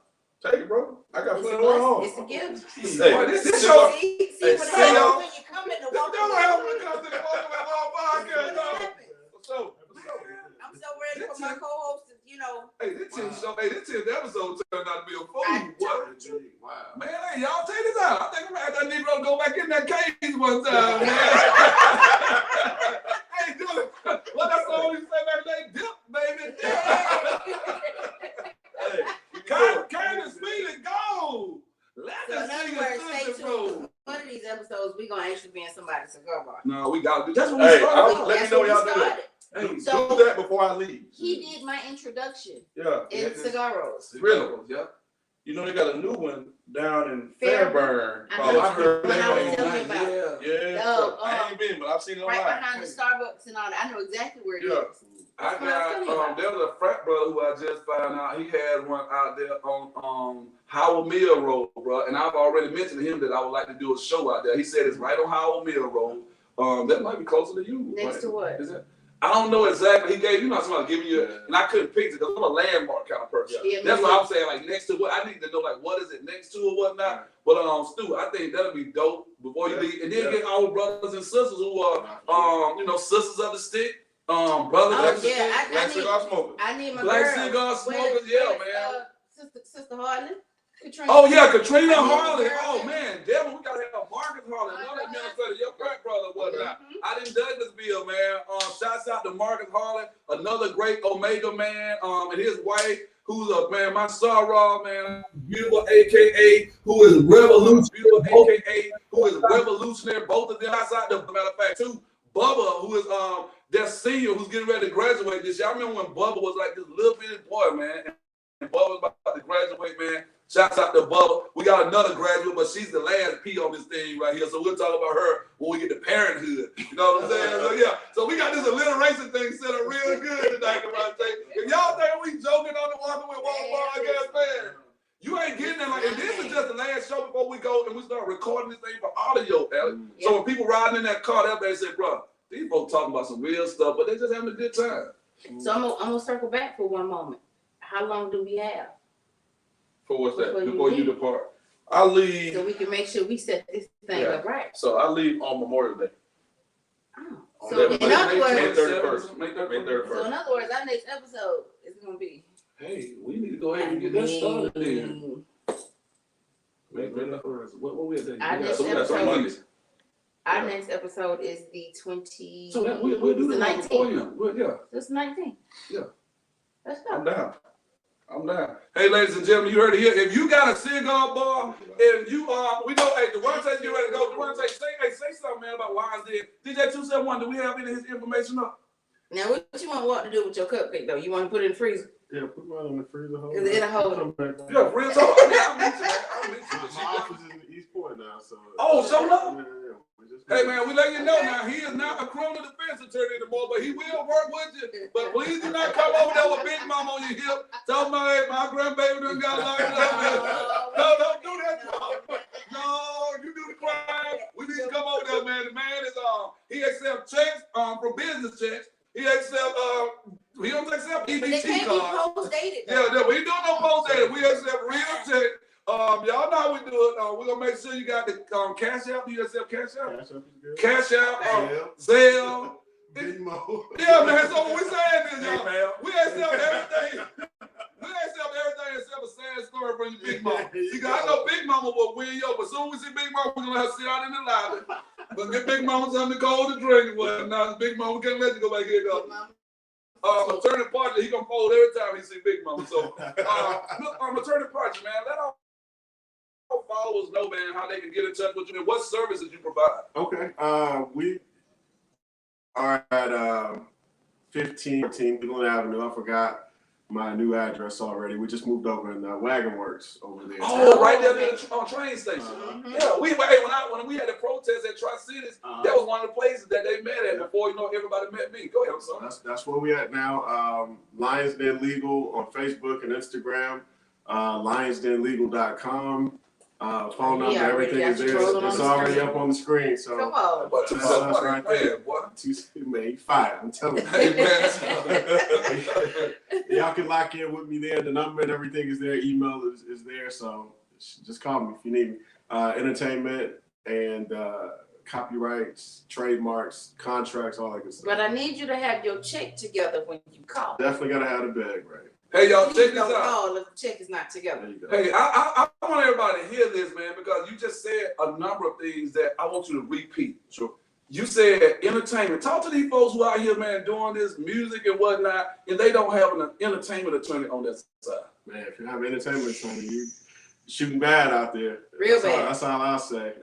Take it, bro. I got plenty of home. It's a gift. Hey, boy, this show. See what happens when you come in the walk Don't have to come to the podcast. So, I'm so ready for my co-host to, Hey, this episode turned out to be a fool. Wow. Man, hey, y'all take this out. I think I'm gonna have that Negro go back in that cage one time, man. Hey, dude, what that song you say back there? Dip, baby, dip. Hey, kind of speed and go. Let us in sing other a words, stay tuned. One of these episodes, we're gonna actually be in somebody's cigar bar. No, we got to do. That's what we started. Let me know y'all do it. Hey, So- do that before I leave. He did my introduction Yeah. in cigarros. Really? Yeah. You know they got a new one down in Fairburn. Fairburn. I know. I heard When I was that. telling you about it. Yeah, so I ain't been, but I've seen it Right online. behind the Starbucks and all that. I know exactly where it is. I got there was a frat brother who I just found out. He had one out there on Howard Mill Road, bro. And I've already mentioned to him that I would like to do a show out there. He said it's right on Howard Mill Road. That might be closer to you. Next right? to what? Is it? I don't know exactly. He gave somebody giving you, and I couldn't picture because I'm a landmark kind of person. Yeah, that's what I'm saying. Like next to what I need to know, like what is it next to or whatnot. But Stu, I think that'll be dope before you leave, and then get our brothers and sisters who are sisters of the stick. Brothers. I need my Black girl. cigar smokers, man. Sister Harley. Katrina. Oh yeah, Katrina Harley. Oh man, Devin, we gotta have Marcus Harley. Another administrator, your great brother, whatnot. I didn't Douglasville, man. Shouts out to Marcus Harley, another great Omega man. And his wife, who's my sorrow, man, beautiful, AKA, who is revolutionary, beautiful, AKA, who is revolutionary. Both of them. Shouts out to, matter of fact, too, Bubba, who is their senior, who's getting ready to graduate this year. I remember when Bubba was like this little bitty boy, man, and Bubba was about to graduate, man. Shouts out to Bubba. We got another graduate, but she's the last P on this thing right here. So we'll talk about her when we get to parenthood. You know what I'm saying? So yeah. So we got this alliteration thing set up real good tonight, if y'all think we joking on the Walking with Walter podcast, man, you ain't getting that. Like, and this is just the last show before we go and we start recording this thing for audio, Alex. So when people riding in that car, they'll say, bro, these folks talking about some real stuff, but they just having a good time. So I'm gonna circle back for one moment. How long do we have? For what's that? Before you depart. I leave. So we can make sure we set this thing up right. So I leave on Memorial Day. Oh. So in other words, May 31st. May 31st. So in other words, our next episode is gonna be. Hey, we need to go ahead and get that started then. May 31st. What we at? Our next episode is the 20. So that we'll do the 19th. Yeah. It's 19th. Yeah. Let's go. I'm down. Hey, ladies and gentlemen, you heard it here. If you got a cigar bar, if you we know, hey, Durante, you ready to go? Durante, say something, man, about Lions Den. DJ 271, do we have any of his information up? Now, what you want Walt to do with your cupcake though? You want to put it in the freezer? Yeah, put mine in the freezer. Is it in a hole? Yeah, real talk. I'll meet you. My office is in the East Point now, so. Oh, so no? Yeah. Hey man, we let you know now. He is not a criminal defense attorney anymore, but he will work with you. But please do not come over there with Big Mama on your hip. Tell my grandbaby done got locked up. No, don't do that. No, you do the crime. We need to come over there, man. The man is he accepts checks from business checks. He don't accept EBT cards. They can't be post-dated. Yeah, we don't no post-dated. We accept real checks. Y'all know how we do it. We're gonna make sure you got the Cash App. Do you accept Cash App? Cash App is good. Cash App, Zelle. Yeah, man. So what we saying is, y'all, we accept everything. We accept everything except a sad story from your Big Mama. See, I know Big Mama will win you, but soon as we see Big Mama, we're gonna have to sit out in the lobby. But get Big Mama something cold to drink. Well, now Big Mama can't let you go back here, though. Attorney Partner, he gonna fold every time he see Big Mama. So, Attorney Partner, man, let our followers know, man, how they can get in touch with you and what services you provide. Okay. We are at 1514 Glen Avenue. I forgot my new address already. We just moved over in Wagon Works over there. Oh, right there near the train station. Yeah, when we had a protest at Tri-Cities, that was one of the places that they met at before everybody met me. Go ahead, I'm sorry. That's where we at now. Lions Den Legal on Facebook and Instagram. LionsDenLegal.com. Phone number, everything is there. It's already up on the screen. So come on. That's right there. Man, fire. I'm telling you. Y'all can lock in with me there. The number and everything is there. Email is there. So just call me if you need me. Entertainment and copyrights, trademarks, contracts, all that good stuff. But I need you to have your check together when you call. Definitely gotta have the bag right. Hey, y'all, check this out. Call if the check is not together. Hey, I want everybody to hear this, man, because you just said a number of things that I want you to repeat. Sure. You said entertainment. Talk to these folks who are out here, man, doing this music and whatnot, and they don't have an entertainment attorney on that side. Man, if you have an entertainment attorney, you shooting bad out there. Real bad. That's all I'll say.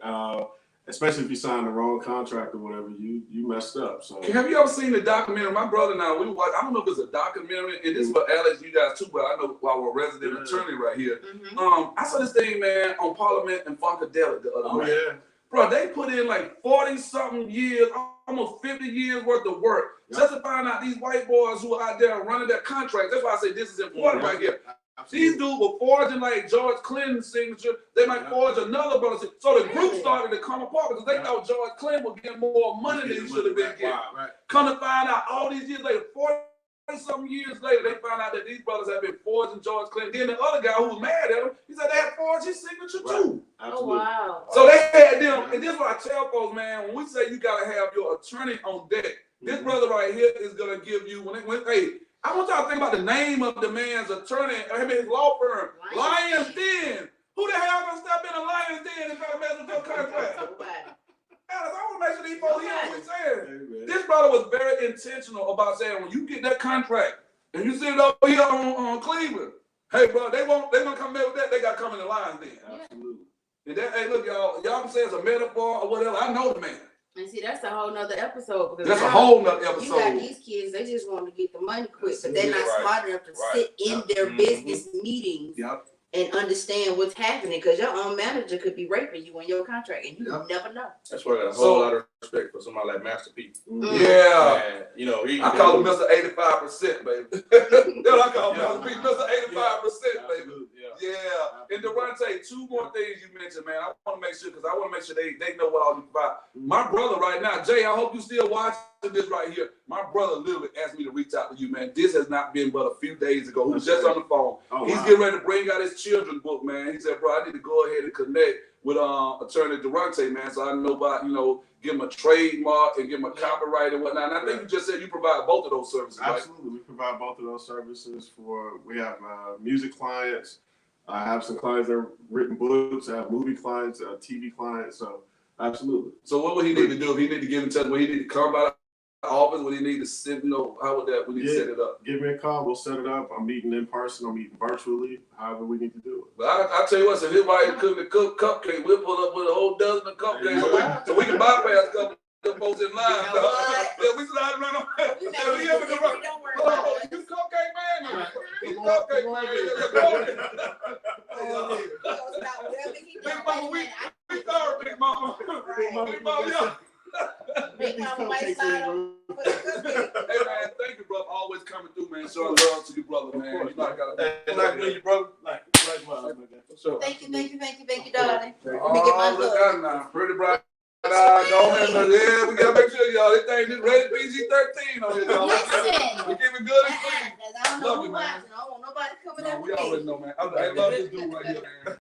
especially if you sign the wrong contract or whatever, you messed up. So have you ever seen the documentary? My brother and I, we watched, I don't know if it's a documentary, and this is for Alex, you guys too, but I know while we're a resident attorney right here. I saw this thing, man, on Parliament and Funkadelic the other night. yeah. Bro, they put in like 40-something years, almost 50 years worth of work just to find out these white boys who are out there running their contracts. That's why I say this is important right here. Absolutely. These dudes were forging like George Clinton's signature. They might forge another brother's signature. So the group started to come apart because they thought George Clinton was getting more money than he should have been getting. Right. Come to find out all these years later, 40-something years later, they found out that these brothers have been forging George Clinton. Then the other guy who was mad at him, he said they had forged his signature too. Absolutely. Oh, wow. So they had them, and this is what I tell folks, man, when we say you gotta have your attorney on deck, this brother right here is gonna give you, hey, I want y'all to think about the name of the man's attorney, his law firm, Lions Den. Who the hell gonna step in a Lions Den and try to mess with your contract? Alex, I want to make sure these folks hear what we're saying. This brother was very intentional about saying, when you get that contract and you sit it over here on Cleveland, hey, bro, they gonna come in with that. They got to come in the Lions Den. Absolutely. And that, hey, look, y'all can say it's a metaphor or whatever. I know the man. And see, that's a whole nother episode. Because that's a whole nother episode. You got these kids, they just want to get the money quick, but they're not smart enough to sit in their business meetings and understand what's happening, because your own manager could be raping you on your contract and you never know. That's why I got a whole lot of respect for somebody like Master P. Yeah. And, you know, I call him Mr. 85%, baby. That's what I call him, Mr. P, Mr. 85%, baby. Yeah. And Durante, two more things you mentioned, man. I want to make sure, because I want to make sure they know what all you about. My brother right now, Jay, I hope you still watching this right here. My brother literally asked me to reach out to you, man. This has not been but a few days ago. He was just on the phone. He's getting ready to bring out his children's book, man. He said, bro, I need to go ahead and connect with Attorney Durante, man, so I know about, give him a trademark and give him a copyright and whatnot. And I think you just said you provide both of those services, right? Absolutely. We provide both of those services we have music clients. I have some clients that have written books. I have movie clients, TV clients. So, absolutely. So what would he need to do? If he need to give him would he need to come by the office? Would he need to sit, how would that, we need to set it up? Give me a call. We'll set it up. I'm meeting in person. I'm meeting virtually. However we need to do it. But I tell you what, so if his wife cooking the cupcake, we'll pull up with a whole dozen of cupcakes so we can bypass a couple of folks in line. We slide around on that. You cupcake man? He's cupcake man. Big mama, we sorry, big mama. Big mama, yeah. Big mama might slide on. Hey man, thank you, brother. Always coming through, man. Showing love to you, brother, man. You know I gotta. It's nice meeting you, brother. Thank you, darling. Look out now, pretty bright. Go ahead, yeah, we gotta make sure y'all. This thing is rated PG-13 on here, y'all. Listen. We keep it good and clean. I don't know who watching. I don't want nobody coming up We with me. already know, man. I love this dude right here, man.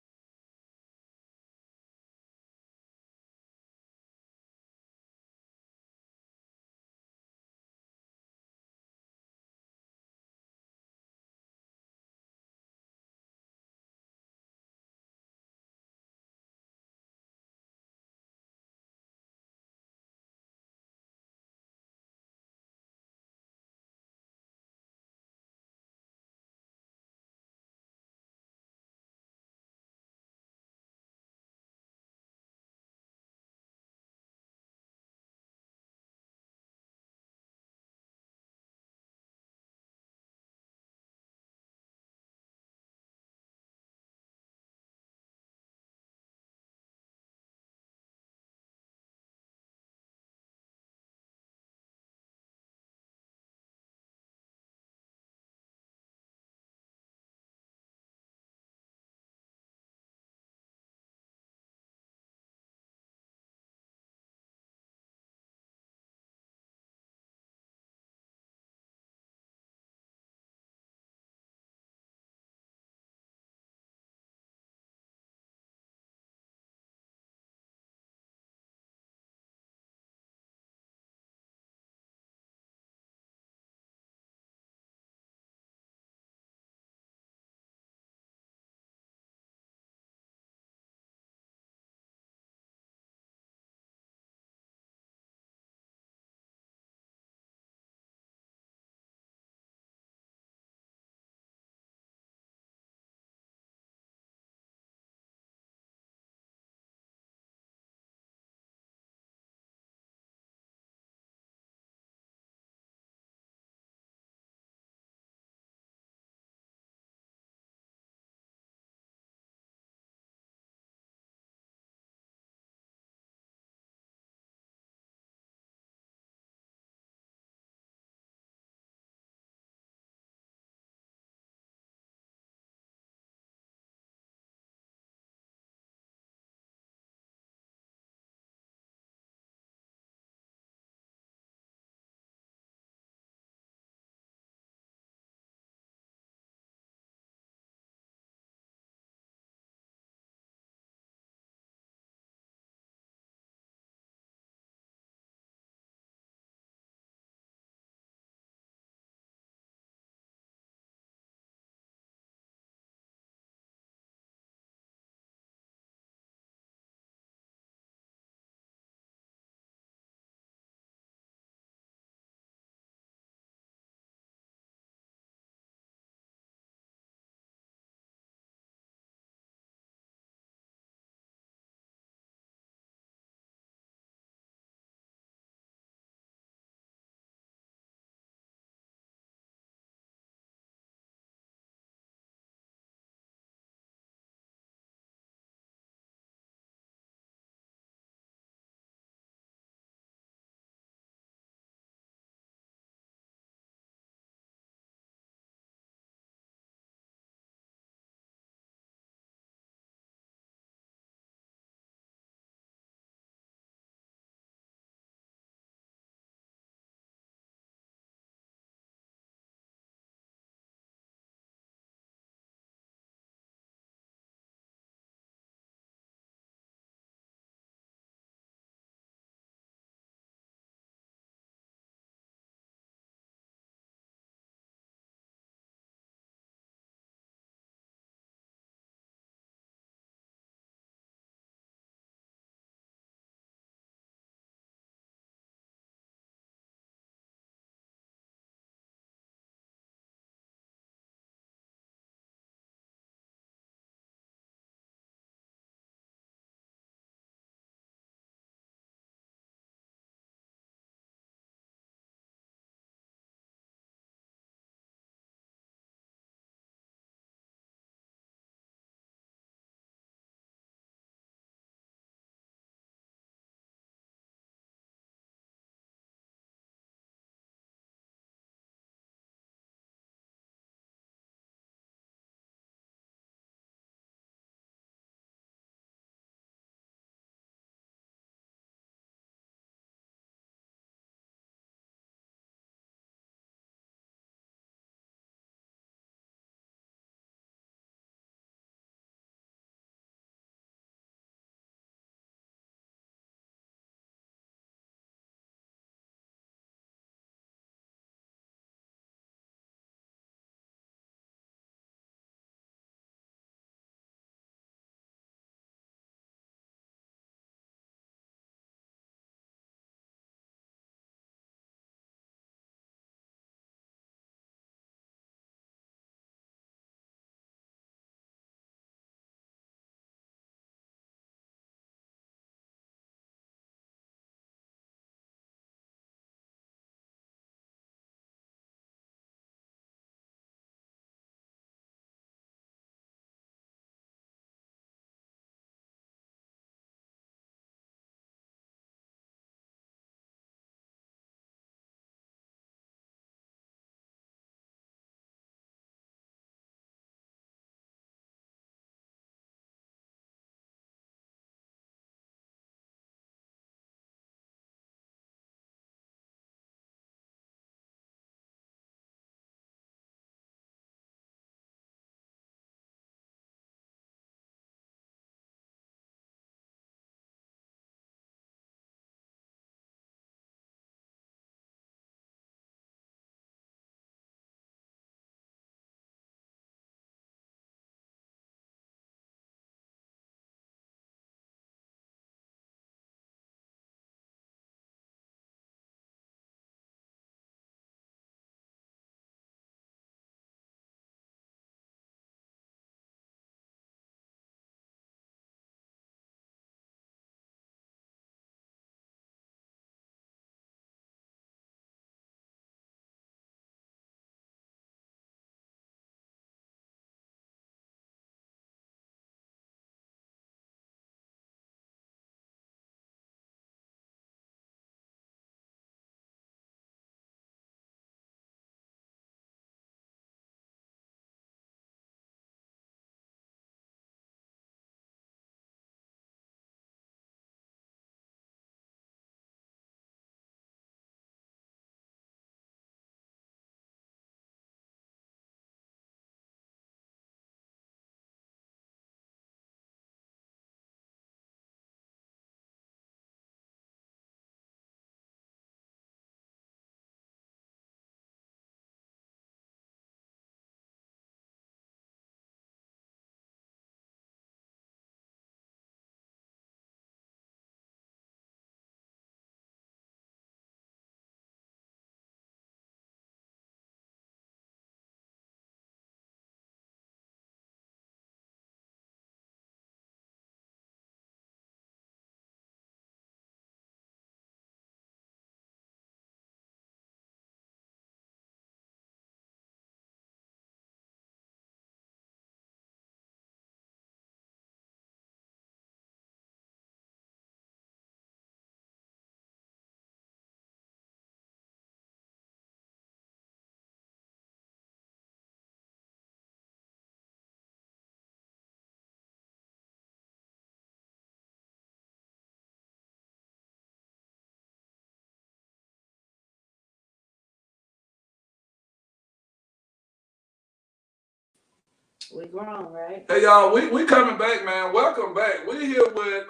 We grown, right? Hey y'all, we coming back, man. Welcome back. We're here with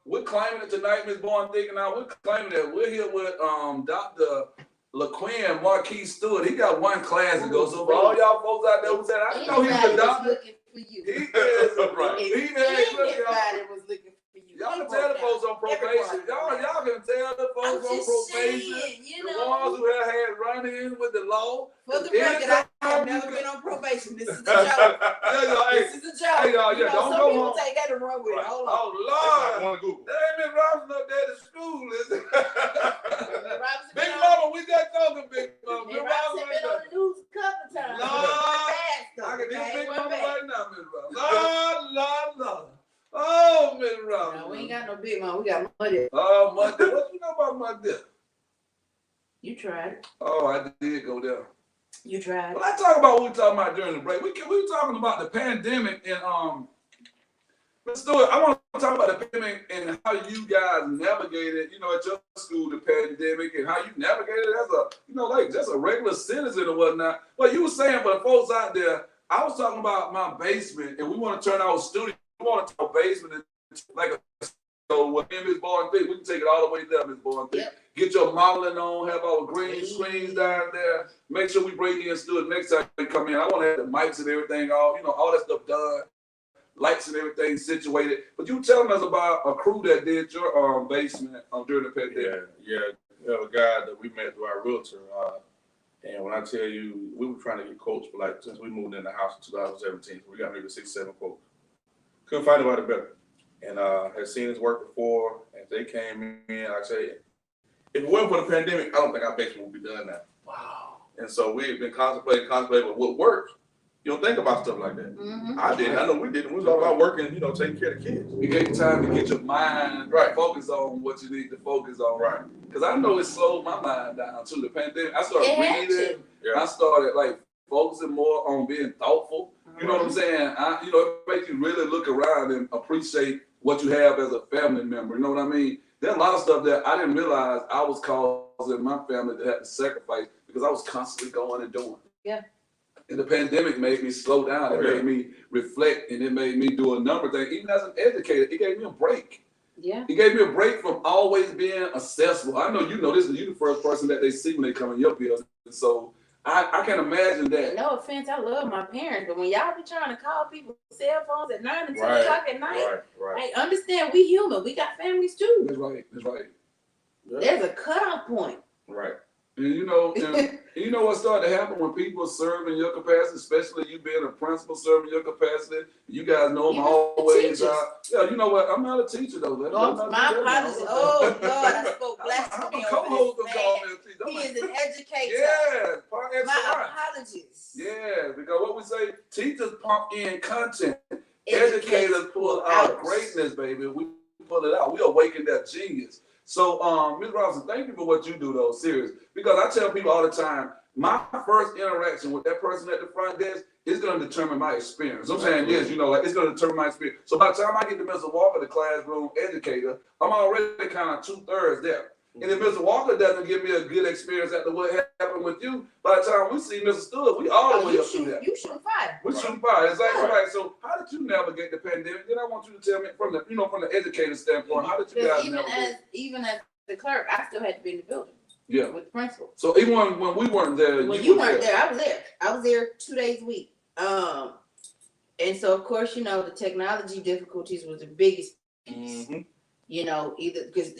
we're claiming it tonight, Ms. Bourne thinking out. We're claiming that we're here with Dr. Laquinn Stewart. He got one class to go. So for all y'all folks out there who said, I didn't know he was a doctor. Looking for you. He is Right. He is. Anybody was looking for you. Y'all can tell the folks on probation. Y'all can tell the folks on probation. Saying, you The know, ones who have had run-ins with the law. for the record, I have never been on probation. This is a joke. Yeah, y'all, hey, This is a joke. hey, y'all, You yeah, know, don't some go people home. take that and run with it. Hold on. Oh, Lord. On Google. They ain't been Robinson up there to school, is it? Robinson Big been on- Mama, we got talking, Big Mama. and Robinson been on the news a couple of times. Lord, I I can hear Big Mama back. right now, Miss Robinson. Lord. Oh, Miss Robinson. No, we ain't got no big mama. We got money. Oh, my dear. What you know about my dear? You tried it. Oh, I did go there. You tried it. Well, let's talk about what we were talking about during the break. We were talking about the pandemic and Mr. Stewart, I want to talk about the pandemic and how you guys navigated, you know, at your school the pandemic and how you navigated as a, you know, like just a regular citizen or whatnot. But you were saying for the folks out there, I was talking about my basement and we want to turn our studio, we want to turn our basement into like a, so with Ms. Bourne thing, we can take it all the way down, Ms. Bourne thing. Yep. Get your modeling on, have our green screens down there. Make sure we bring in Stewart next time we come in. I want to have the mics and everything, all, you know, all that stuff done. Lights and everything situated. But you telling us about a crew that did your basement during the pandemic. Yeah. We have a guy that we met through our realtor. And when I tell you, we were trying to get quotes for like, since we moved in the house in 2017, we got maybe 6-7 quotes. Couldn't find anybody better. And had seen his work before, and they came in, like I say, if it wasn't for the pandemic, I don't think our basement would be done now. Wow. And so we've been contemplating, but what works, you don't think about stuff like that. Mm-hmm. I didn't. I know we didn't. We was all about working, you know, taking care of the kids. You get time to get your mind Right. focused on what you need to focus on. Right. Because I know it slowed my mind down too. The pandemic, I started It had reading. Yeah. I started like focusing more on being thoughtful. You know what I'm saying? You know, it makes you really look around and appreciate what you have as a family member. You know what I mean? There's a lot of stuff that I didn't realize I was causing my family to have to sacrifice because I was constantly going and doing. Yeah. And the pandemic made me slow down. It made me reflect, and it made me do a number of things. Even as an educator, it gave me a break. Yeah. It gave me a break from always being accessible. I know you know this, you're the first person that they see when they come in your building. So I can imagine that. No offense, I love my parents, but when y'all be trying to call people cell phones at 9 and 10 Right. o'clock at night, Right. hey, understand we human. We got families too. That's right. That's right. There's a cutoff point. Right. And you know, and you know what started to happen when people serve in your capacity, especially you being a principal serving your capacity. You guys know I'm Even always teachers. Yeah, you know what? I'm not a teacher though. My apologies. Oh God, I spoke I'm blasphemy a over co-host this of Call man. Me a Teacher. He is an educator. Yeah, par My excellence. apologies. Yeah, because what we say, teachers pump in content, educators pull out greatness, baby. We pull it out. We awaken that genius. So, Ms. Robinson, thank you for what you do, though, serious. Because I tell people all the time, my first interaction with that person at the front desk is going to determine my experience. I'm saying this, you know, like it's going to determine my experience. So by the time I get to Mr. Walker, the classroom educator, I'm already kind of 2/3 there. And if Mr. Walker doesn't give me a good experience after what happened with you, by the time we see Mr. Stewart, we all the way up to there. You shoot fire. We shooting fire. Exactly right. So how did you navigate the pandemic? Then I want you to tell me from the, you know, from the educator standpoint, how did you guys navigate? Even as the clerk, I still had to be in the building. Yeah. With the principal. So even when we weren't there, When you weren't there, I was there. I was there 2 days a week. And so of course, you know, the technology difficulties was the biggest piece. Mm-hmm. You know, either because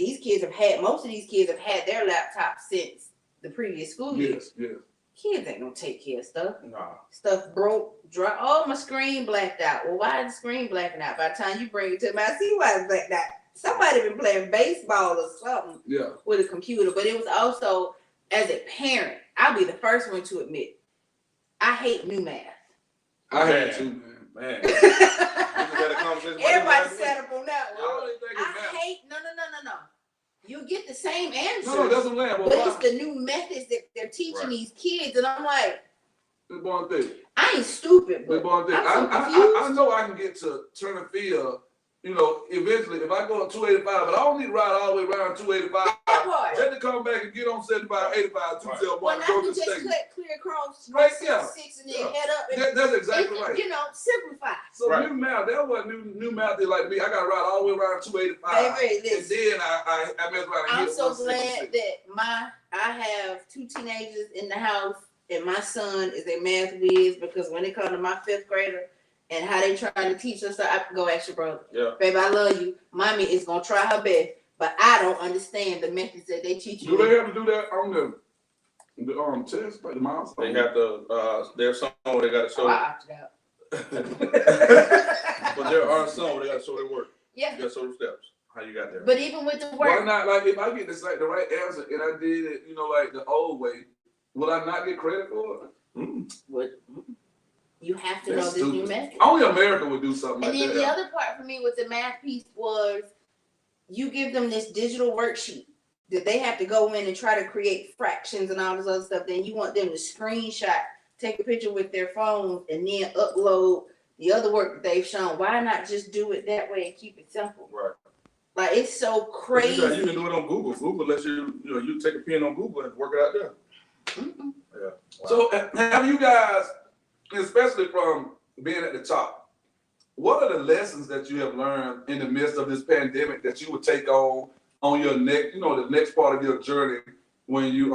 most of these kids have had their laptops since the previous school year. Yes, yes. Kids ain't gonna take care of stuff. Nah. Stuff broke, dry. Oh, my screen blacked out. Well, why is the screen blacking out? By the time you bring it to me, I see why it's blacked out. Somebody been playing baseball or something with a computer. But it was also, as a parent, I'll be the first one to admit, I hate new math. I had it too, man. Everybody set up on that I one. don't even think it's I math. hate no. You get the same answer. No, that's what I'm saying. But it's the new methods that they're teaching these kids, and I'm like, I ain't stupid, but I'm so confused. I know I can get to turn the field, you know, eventually if I go up 285, but I don't need to ride all the way around 285. part. Just to come back and get on 75, 85, 271, Well, now go you to the just state. clear across Right, yeah. 6 and then head up. And That's exactly right. You know, simplify. So Right. new math, that wasn't new math is like me. I got to ride all the way around 285. Baby, And listen. then I mess around and I'm hit so 166. glad that I have 2 teenagers in the house, and my son is a math whiz, because when it comes to my 5th grader and how they trying to teach us, I can go ask your brother. Yeah. Baby, I love you. Mommy is gonna try her best, but I don't understand the methods that they teach you. Do they have to do that on the test, like the milestone? They have to. There's some where they got to show. I opted out. But there are some where they got to show their work. Yeah, You got to show the steps. How you got there. but even with the Why work, not? Like if I get this like the right answer and I did it, like the old way, will I not get credit for it? you have to That's know this new stupid. method. Only America would do something And like then that. the other part for me with the math piece was you give them this digital worksheet that they have to go in and try to create fractions and all this other stuff. Then you want them to screenshot, take a picture with their phone, and then upload the other work that they've shown. Why not just do it that way and keep it simple? Right. Like, it's so But crazy. You can do it on Google. Google lets you take a pen on Google and work it out there. Mm-mm. Yeah. Wow. So have you guys, especially from being at the top, what are the lessons that you have learned in the midst of this pandemic that you would take on your next, the next part of your journey when you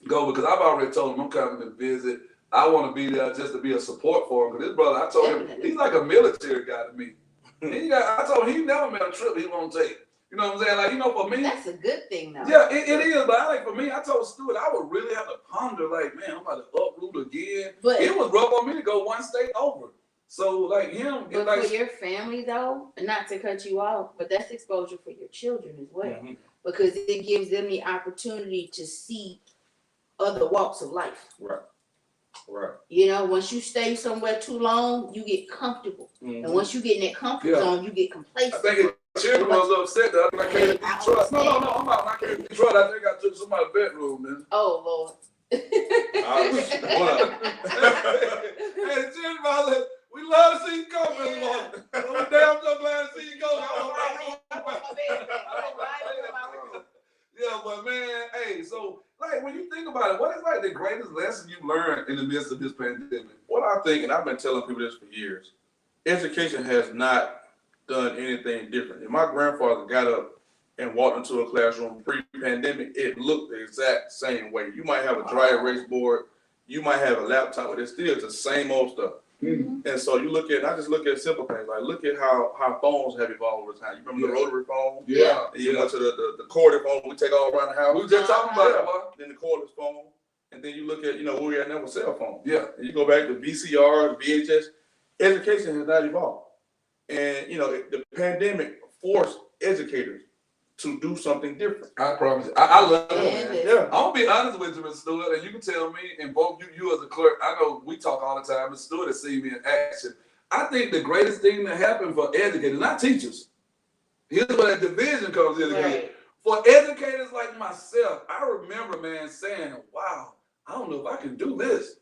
go? Because I've already told him I'm coming to visit. I want to be there just to be a support for him. Because this brother, I told him, he's like a military guy to me. I told him he never made a trip he won't take. You know what I'm saying? Like, for me. That's a good thing, though. Yeah, it is. But for me, I told Stewart, I would really have to ponder, like, man, I'm about to uproot again. But It was rough on me to go one state over. So, like, him, But like, for your family, though, and not to cut you off, but that's exposure for your children as well, Mhm. because it gives them the opportunity to see other walks of life. Right. Right. Once you stay somewhere too long, you get comfortable, Mhm. and once you get in that comfort Yeah. zone, you get I complacent. think his children was upset that I came to Detroit. No, I'm out. When I came to Detroit, I think I took somebody's bedroom, man. Oh Lord. I was one of them. Hey, the children, we love to see you come, Mr. Martin. We're damn so glad to see you go. I want my room. Yeah, but man, hey, so like when you think about it, what is like the greatest lesson you've learned in the midst of this pandemic? What I think, and I've been telling people this for years, education has not done anything different. If my grandfather got up and walked into a classroom pre-pandemic, it looked the exact same way. You might have a dry erase board, you might have a laptop, but it's still the same old stuff. Mhm. And so you look at, I just look at simple things, like look at how phones have evolved over time. You remember the rotary phone? Yeah. And you went to the corded phone we take all around the house. We were just talking about it, boy. Then the cordless phone. And then you look at, where we're at now with cell phones. Yeah. And you go back to VCR, VHS. Education has not evolved. And, the pandemic forced educators to do something different. I promise you. I love it, Yeah. man. Yeah. I'm gonna be honest with you, Mr. Stewart, and you can tell me, and both you as a clerk, I know we talk all the time, Mr. Stewart has seen me in action. I think the greatest thing that happened for educators, not teachers, here's where that division comes in again. Right. For educators like myself, I remember, man, saying, wow, I don't know if I can do this.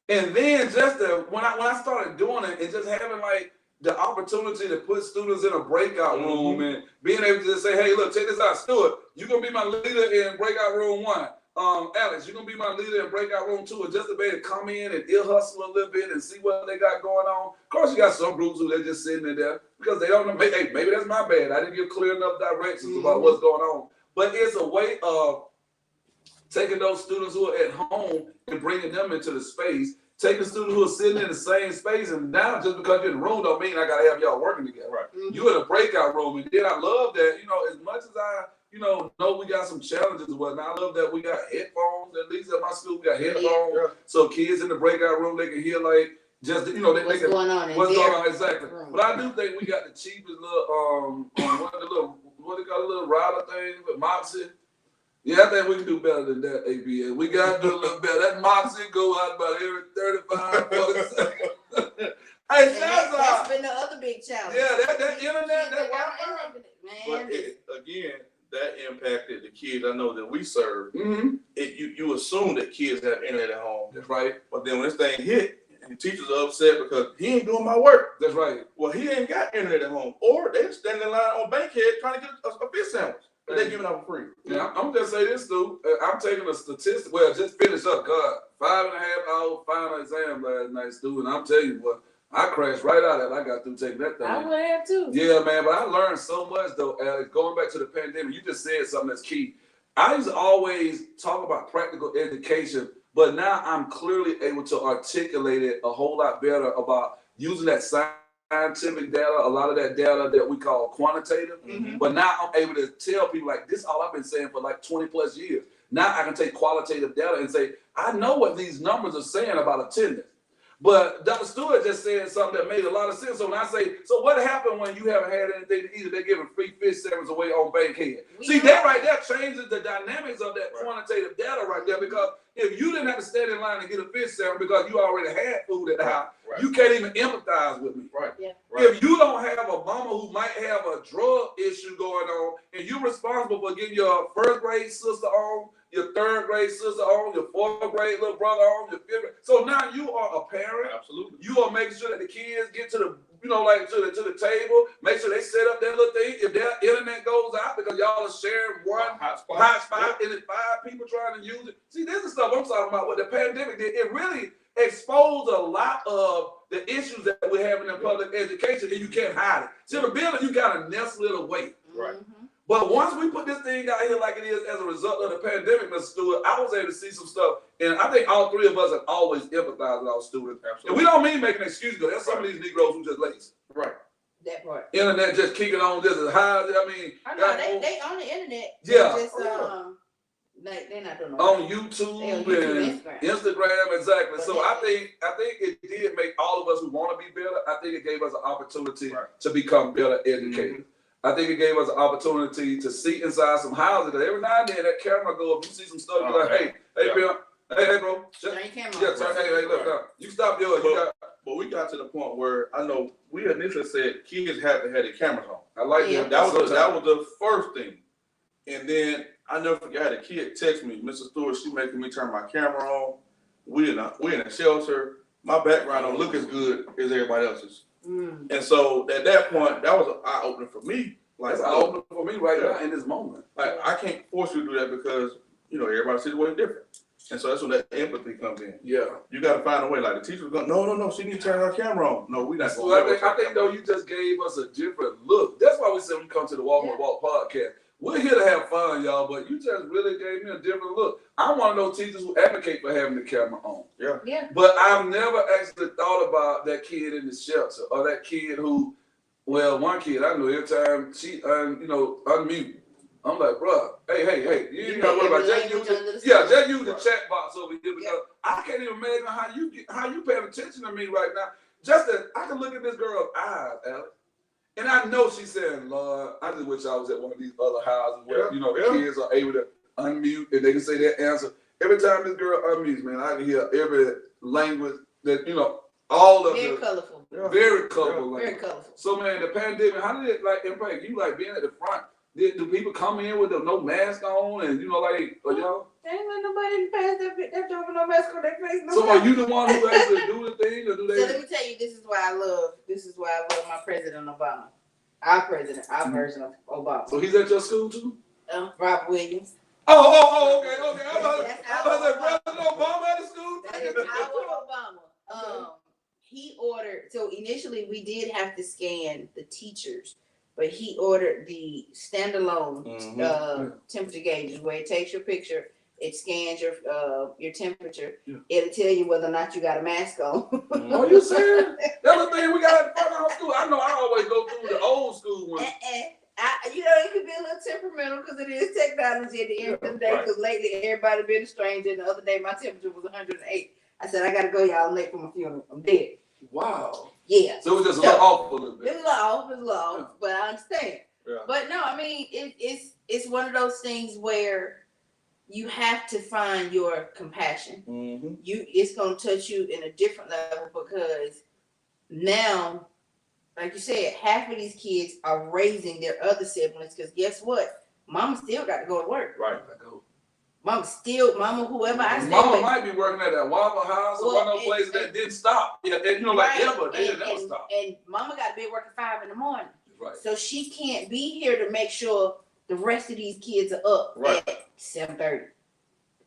And then just when I started doing it and just having like the opportunity to put students in a breakout room and being able to just say, hey, look, check this out, Stewart, you're going to be my leader in breakout room 1. Alex, you're going to be my leader in breakout room 2. And just to be able to come in and ear hustle a little bit and see what they got going on. Of course, you got some groups who they're just sitting in there because they don't know, hey, maybe that's my bad. I didn't give clear enough directions about what's going on. But it's a way of taking those students who are at home and bringing them into the space. Taking students who are sitting in the same space, and now just because you're in the room don't mean I gotta have y'all working together. Right. You're in a breakout room, and then I love that, as much as I, know we got some challenges and whatnot, I love that we got headphones. At least at my school, we got headphones, Yeah. so kids in the breakout room they can hear like just they What's can going on in what's their going on exactly. room. But I do think we got the cheapest little what they call a little router thing with Mopsy. Yeah, I think we can do better than that, ABA. We got to do a little better. That Moxie go out about every 35, 40 seconds. Hey, And shouts that's out. been the other big challenge. Yeah, that internet, that Wi-Fi. Man, But again, that impacted the kids I know that we serve. Mm-hmm. You assume that kids have internet at home. That's right. But then when this thing hit, and the teachers are upset because he ain't doing my work. That's right. Well, he ain't got internet at home. Or they're standing in line on Bankhead trying to get a fish sandwich. They give it out for free. Yeah, I'm just say this, Stu. I'm taking a statistic. Well, just finished up, God. 5.5 hour final exam last night, Stu, and I'm telling you what, I crashed right out of it. I got through taking that thing. I would have too. Yeah, man, but I learned so much though, Alex. Going back to the pandemic, you just said something that's key. I used to always talk about practical education, but now I'm clearly able to articulate it a whole lot better about using that scientific data, a lot of that data that we call quantitative. Mhm. But now I'm able to tell people like this, all I've been saying for like 20 plus years. Now I can take qualitative data and say, I know what these numbers are saying about attendance. But Dr. Stewart just said something that made a lot of sense. So when I say, so what happened when you haven't had anything to eat? They're giving free fish sandwiches away on Bankhead. See, that right there changes the dynamics of that quantitative data right there. Because if you didn't have to stand in line to get a fish sandwich because you already had food at the house, you can't even empathize with me. Right. Yeah. If you don't have a mama who might have a drug issue going on, and you're responsible for getting your first grade sister on, your third grade sister on, your fourth grade little brother on, your fifth grade. So now you are a parent. Absolutely. You are making sure that the kids get to the, like to the table. Make sure they set up their little thing. If their internet goes out because y'all are sharing one hotspot and it's 5 people trying to use it. See, this is stuff I'm talking about. What the pandemic did, it really exposed a lot of the issues that we're having in public education, and you can't hide it. See, the building, you got to nestle it away. Right. But once we put this thing out here like it is as a result of the pandemic, Mr. Stewart, I was able to see some stuff. And I think all three of us have always empathized with our students. Absolutely. And we don't mean making excuses, because there's some of these Negroes who just lazy. Right. That part. Internet just kicking on just as high as, I mean. I know, they on the internet. Yeah. They just, they're not doing no On YouTube, and Instagram, exactly. So I think it did make all of us who want to be better, I think it gave us an opportunity to become better educators. I think it gave us an opportunity to see inside some houses. Because every now and then that camera go, if you see some stuff, you're like, hey, Bill, hey, bro. Turn your camera Yeah, hey, look, you stop yours. But we got to the point where I know we initially said kids have to have their cameras on. I like Yeah. that. That was the first thing. And then I never forget, I had a kid text me, Mr. Stewart, she making me turn my camera on. We're in a shelter. My background don't look as good as everybody else's. And so at that point, that was an eye opener for me. Like, That's an eye opener for me right now in this moment. Like, I can't force you to do that because, everybody's situation is different. And so that's when that empathy comes in. Yeah. You got to find a way. Like, the teacher's going, no, she needs to turn her camera on. No, we not So going I think though, you just gave us a different look. That's why we said when you come to the Walk on the Walk podcast, we're here to have fun, y'all, but you just really gave me a different look. I'm one of those teachers who advocate for having the camera on. Yeah. But I've never actually thought about that kid in the shelter or that kid who, well, one kid I knew every time she, unmute. I'm like, bro, hey, you ain't got to worry about just use the chat box over here because I can't even imagine how you paying attention to me right now. Just that I can look at this girl's eyes, Alex. And I know she's saying, Lord, I just wish I was at one of these other houses where, the kids are able to unmute and they can say their answer. Every time this girl unmutes, man, I can hear every language that, all of Very the colorful. very colorful language. Very colorful. So, man, the pandemic, how did it, impact you, being at the front? Do people come in with no mask on and, y'all? They ain't let nobody pass that job with no mask on their face. So are you the one who actually do the thing or do they? So let me tell you, this is why I love my President Obama. Our president, our version of Obama. So he's at your school too? Rob Williams. Oh, okay. I'm about to say, President Obama at the school? That is our Obama. He ordered, so initially we did have to scan the teachers, but he ordered the standalone temperature gauges where it takes your picture, it scans your temperature, it'll tell you whether or not you got a mask on. Are you serious? That's the thing we got at the front of our school. I know I always go through the old school one. It could be a little temperamental because it is technology at the end of the day. Because lately everybody been a stranger. And the other day my temperature was 108. I said I gotta go, y'all. I'm late for my funeral. I'm dead. Wow. Yeah. So it was just a little off a little bit. It's a little off, but I understand. Yeah. But no, I mean it's one of those things where you have to find your compassion. It's gonna touch you in a different level because now, like you said, half of these kids are raising their other siblings because guess what? Mama still got to go to work. Right. Mama, whoever I stay Mama with. might be working at that Waffle House or one of those places that didn't stop. Yeah, they, ever. They didn't ever stop. And Mama got to be working 5 in the morning. Right. So she can't be here to make sure The rest of these kids are up at 7:30.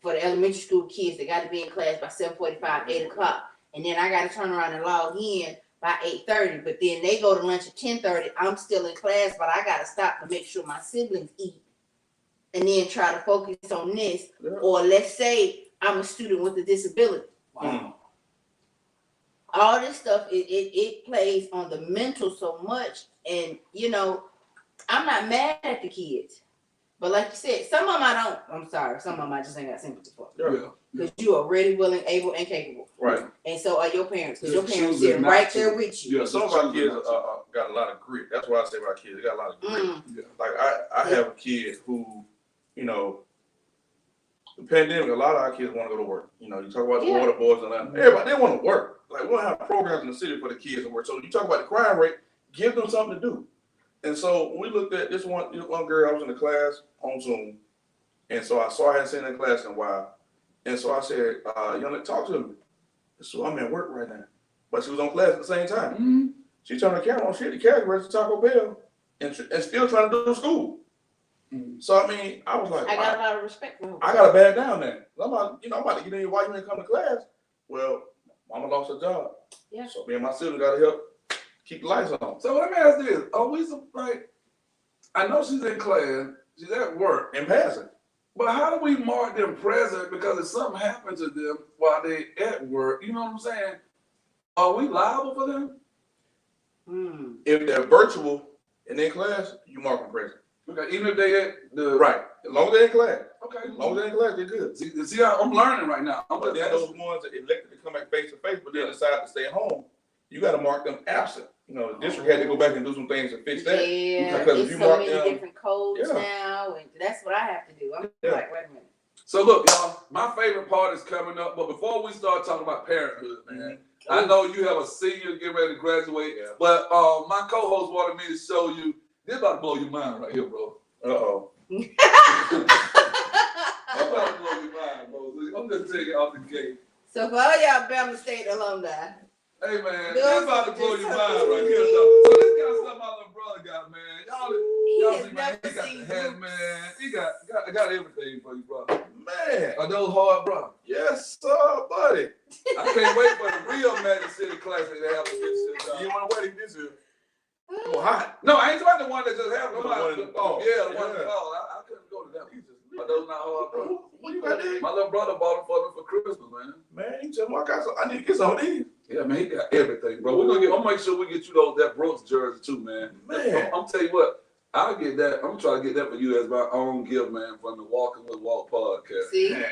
For the elementary school kids, they got to be in class by 7:45, 8 o'clock. And then I got to turn around and log in by 8:30. But then they go to lunch at 10:30. I'm still in class, but I got to stop to make sure my siblings eat. And then try to focus on this. Yeah. Or let's say I'm a student with a disability. Wow. All this stuff, it plays on the mental so much. And, you know, I'm not mad at the kids. But like you said, some of them I don't. I'm sorry. Some of them I just ain't got sympathy for. Yeah. Because you are ready, willing, able, and capable. Right. And so are your parents. Because your parents sitting right there with you. Yeah, some of our kids got a lot of grit. That's why I say about kids. They got a lot of grit. Yeah. Like I have a kid who, you know, the pandemic, a lot of our kids want to go to work. You know, you talk about the water boys and that. Everybody, they want to work. Like, we don't have programs in the city for the kids to work. So you talk about the crime rate, give them something to do. And so we looked at this one girl. I was in the class on Zoom, and so I saw her, I hadn't seen her in class in a while, and so I said, "Young lady, talk to me." So I'm at work right now, but she was on class at the same time. Mm-hmm. She turned her camera on. She had the cash register Taco Bell, and still trying to do school. Mm-hmm. So I mean, I was like, I got a lot of respect for her. I gotta back down there. I'm about to get in here. Why you ain't come to class? Well, Mama lost her job. Yeah. So me and my sister gotta help keep the lights on. So let me ask this: are we like? I know she's in class, she's at work and passing, but how do we mark them present? Because if something happened to them while they at work, you know what I'm saying? Are we liable for them? If they're virtual and in class, you mark them present. Okay, even if they at the right, as long as they're in class. Okay, as long as they're in class, they're good. See, I'm learning right now. But then those ones that elected to come back face to face, but then decided to stay at home, you got to mark them absent. You know, the district had to go back and do some things to fix that. Yeah, because if you so many different codes now, and that's what I have to do. I'm like, wait a minute. So look, y'all, my favorite part is coming up. But before we start talking about parenthood, man, I know you have a senior getting ready to graduate, but my co-host wanted me to show you. This about to blow your mind right here, bro. Uh-oh. I'm about to blow your mind, bro. I'm just taking off the gate. So for all y'all Bama State alumni. Hey man, this about to blow your mind right here, though. So this got something my little brother got, man. Y'all see, man, he got the hat, man. He got everything for you, brother. Man, are those hard, bro? Yes, sir, buddy. I can't wait for the real Magic City Classic to happen this year. You want to wait this year? Well, hot. No, I ain't talking about the one that just happened. The one that fall. Yeah, the one that fall. I couldn't go to that one. Are those not hard, bro? What you got there? My little brother bought them for me for Christmas, man. Man, you tell me I need to get some of these. Yeah, man, he got everything, bro. I'm gonna make sure we get you that Brooks jersey too, man. Man, I'm tell you what, I'll get that. I'm gonna try to get that for you as my own gift, man, from the Walking with Walt podcast. See? Man.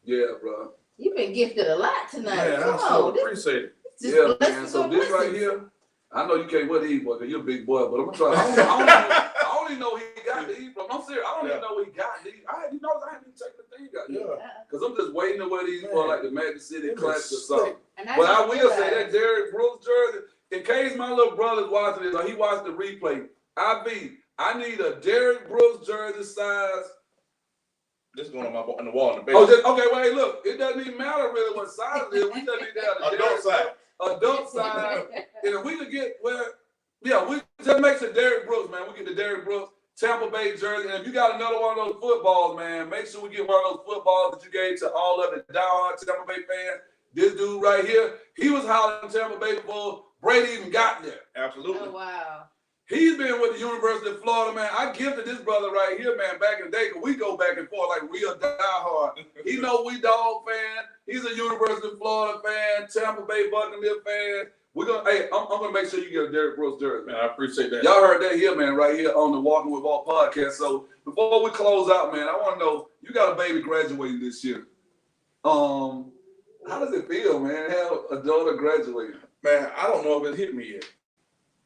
Yeah, bro. You've been gifted a lot tonight. Man, I so appreciate it. Yeah, man. So this right here, I know you can't wear these, boy, because you're a big boy, but I'm gonna try. I don't even know he got these from. I'm serious. I don't even know he got these. I hadn't even checked the thing out yet. Because I'm just waiting to wear these for like the Magic City Classic or something. But I will say that Derrick Brooks jersey, in case my little brother's watching this or he watched the replay, I need a Derrick Brooks jersey size. This is going on the wall in the basement. Okay, wait, look. It doesn't even matter really what size it is. We just need to have adult size. Adult size. And if we could get we just make sure Derrick Brooks, man. We get the Derrick Brooks Tampa Bay jersey. And if you got another one of those footballs, man, make sure we get one of those footballs that you gave to all of the diehard Tampa Bay fans. This dude right here, he was hollering Tampa Bay before Brady even got there. Absolutely. Oh, wow. He's been with the University of Florida, man. I gifted this brother right here, man, back in the day, because we go back and forth like real diehard. He know we dog fan. He's a University of Florida fan, Tampa Bay Buccaneers fan. I'm gonna make sure you get a Derrick Brooks jersey, man. I appreciate that. Y'all heard that here, man, right here on the Walking with Walt podcast. So before we close out, man, I want to know, you got a baby graduating this year. How does it feel, man, to have a daughter graduating? Man, I don't know if it hit me yet.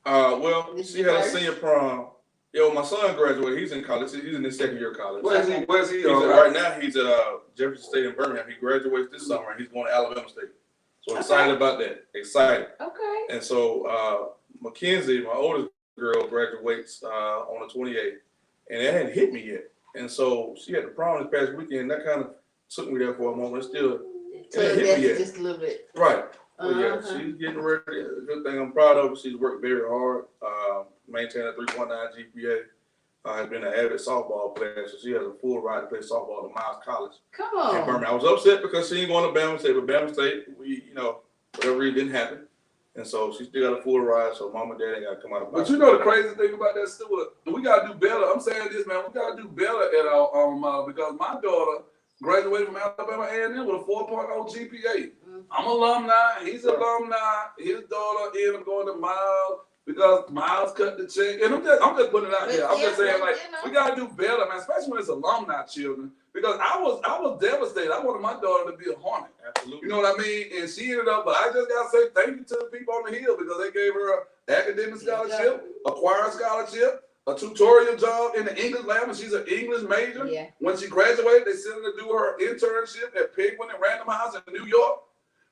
Well, she had a senior prom. Yo, my son graduated. He's in college. He's in his second year of college. Where's he? Right now, he's at Jefferson State in Birmingham. He graduates this summer, and he's going to Alabama State. So excited about that. Excited. Okay. And so Mackenzie, my oldest girl, graduates on the 28th, and it hadn't hit me yet. And so she had the prom this past weekend. That kind of took me there for a moment. Still, it didn't hit me yet. Just a little bit. Right. Well, yeah, she's getting ready. Good thing I'm proud of her. She's worked very hard, maintaining a 3.9 GPA. has been an avid softball player, so she has a full ride to play softball at Miles College Come in on. Birmingham. I was upset because she ain't going to Bama State, but Bama State, whatever it didn't happen. And so she still got a full ride, so mom and dad ain't got to come out. But you know the crazy thing about that, Stewart, we got to do better. I'm saying this, man, we got to do better at our alma mater because my daughter graduated from Alabama A&M with a 4.0 GPA. I'm alumni, he's alumni. His daughter ended up going to Miles because Miles cut the check. And I'm just putting it out there. I'm just saying, like, we got to do better, man, especially when it's alumni children. Because I was devastated. I wanted my daughter to be a Hornet. Absolutely. You know what I mean? And she ended up, but I just got to say thank you to the people on the Hill because they gave her an academic scholarship, a choir scholarship, a tutorial job in the English lab, and she's an English major. Yeah. When she graduated, they sent her to do her internship at Penguin and Random House in New York.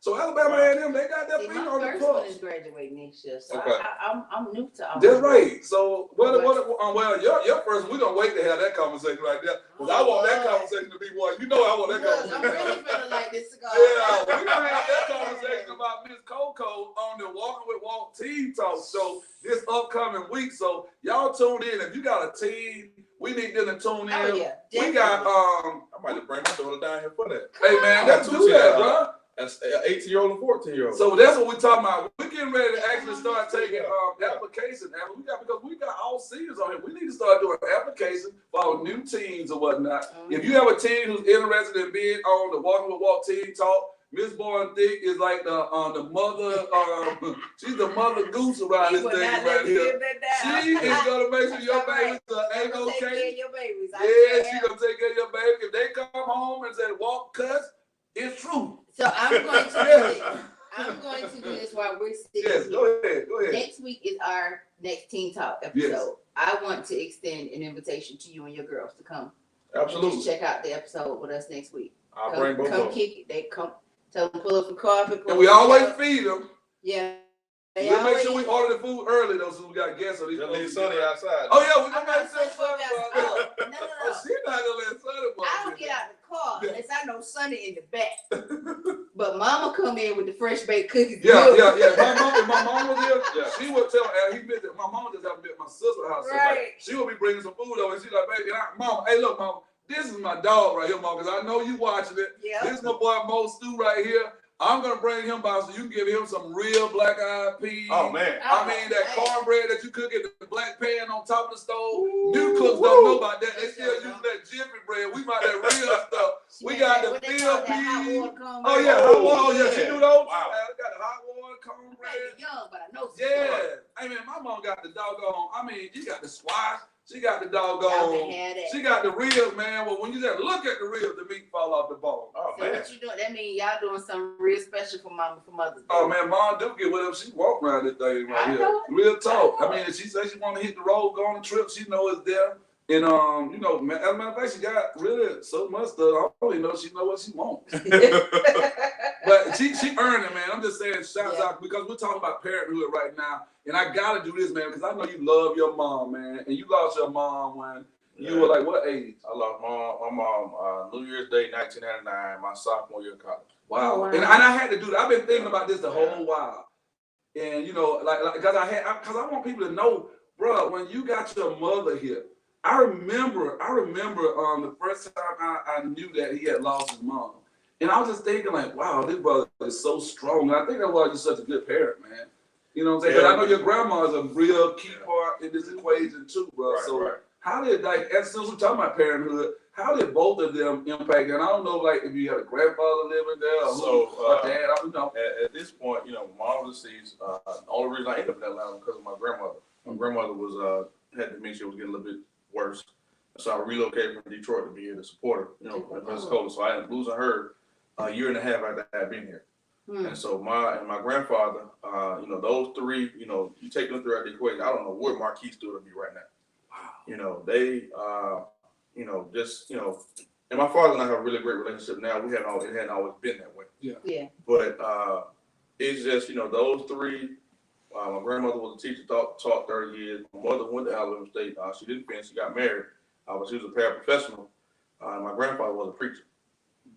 So Alabama A&M, they got that finger on the My first one is pulse. graduating next year, so Okay. I'm new to all That's of right. So your first, we're gonna wait to have that conversation right there. Because I want that conversation to be one. You know I want that Look, I'm conversation. really feeling like this cigar. Yeah, we're gonna have that conversation about Miss Coco on the Walking with Walt Team Talk show this upcoming week. So y'all tune in. If you got a team, we need them to tune in. Oh, yeah, We got I might have bring my daughter down here for that. hey man, let's do that, bro. That's 18-year-old and 14-year-old. So that's what we're talking about. We're getting ready to actually start taking applications. Because we got all seniors on here. We need to start doing applications for our new teams or whatnot. If you have a team who's interested in being on the Walking with Walt Team Talk, Miss Bourne Thick is like the mother. She's the mother goose around this thing right here. She is gonna make sure your babies ain't okay. Take care of your babies. Yeah, she gonna take care of your baby. If they come home and say Walt cuss, it's true. So I'm going to do this. I'm going to do this while we're sitting Yes, here. go ahead. Next week is our next Teen Talk episode. Yes. I want to extend an invitation to you and your girls to come. Absolutely. Just check out the episode with us next week. I'll bring both of Come them. kick it. They come. Tell them pull up some coffee. And we always feed them. Yeah. We'll make sure we order the food early though, so we got guests. So Just leave Sonny outside. Oh yeah, we're I'm gonna not let so Sonny. No. Oh, she's not gonna let Sonny. I don't get out the car unless I know Sonny in the back. But Mama come in with the fresh baked cookies. Yeah. My mom was here. She would tell. He visit. My mama just happened to be at my sister's house. So Right. like, she would be bringing some food over, and she's like, "Baby, Mama, hey, look, Mama, this is my dog right here, Mama, because I know you watching it. Yeah. This is my boy Mo Stu right here. I'm gonna bring him by so you can give him some real black-eyed peas. Oh man. I mean that cornbread that you cook in the black pan on top of the stove. New cooks don't know about that. They still use that jiffy bread. We about that real stuff. We got the field peas. Oh yeah, hot water. Yeah, she do those. Wow. I got the hot water cornbread. Young, but I know. Yeah. I mean, my mom got the doggone. I mean, you got the squash. She got the Y'all doggone. can have that. She got the ribs, man. Well, when you just look at the ribs, the meat fall off the bone. Oh So man. what you doing? That means y'all doing something real special for Mama for Mother's Day. Oh man, Mom do get whatever she want around this thing right I here. know. Real talk. I know. I mean, if she says she want to hit the road, go on a trip, she know it's there. And as a matter of fact, she got really so much stuff. I don't even know she know what she wants. But she earned it, man. I'm just saying, shouts out because we're talking about parenthood right now, and I gotta do this, man, because I know you love your mom, man, and you lost your mom when you were like what age? I lost my mom New Year's Day 1999, my sophomore year of college. Wow. Oh, wow. And I had to do that. I've been thinking about this the whole while, and because I want people to know, bro, when you got your mother here. I remember the first time I knew that he had lost his mom. And I was just thinking like, wow, this brother is so strong. And I think that's why you're such a good parent, man. You know what I'm saying? Yeah. But I know your grandma is a real key part in this equation too, bro. Right, so right. how did, as soon as we're talking about parenthood, how did both of them impact? And I don't know, like, if you had a grandfather living there or a dad, I don't know. At this point, mom was deceased. The only reason I ended up in Atlanta was because of my grandmother. My grandmother was had dementia, was getting a little bit worse. So I relocated from Detroit to be here to support her, in Pensacola. So I ended up losing her a year and a half after I had been here. And so my grandfather, those three, you take them throughout the equation. I don't know where Laquinn Stewart would be right now. Wow. They, and my father and I have a really great relationship now. It hadn't always been that way. Yeah. But it's just, those three. My grandmother was a teacher, taught 30 years. My mother went to Alabama State. She didn't finish. She got married. But she was a paraprofessional. My grandfather was a preacher.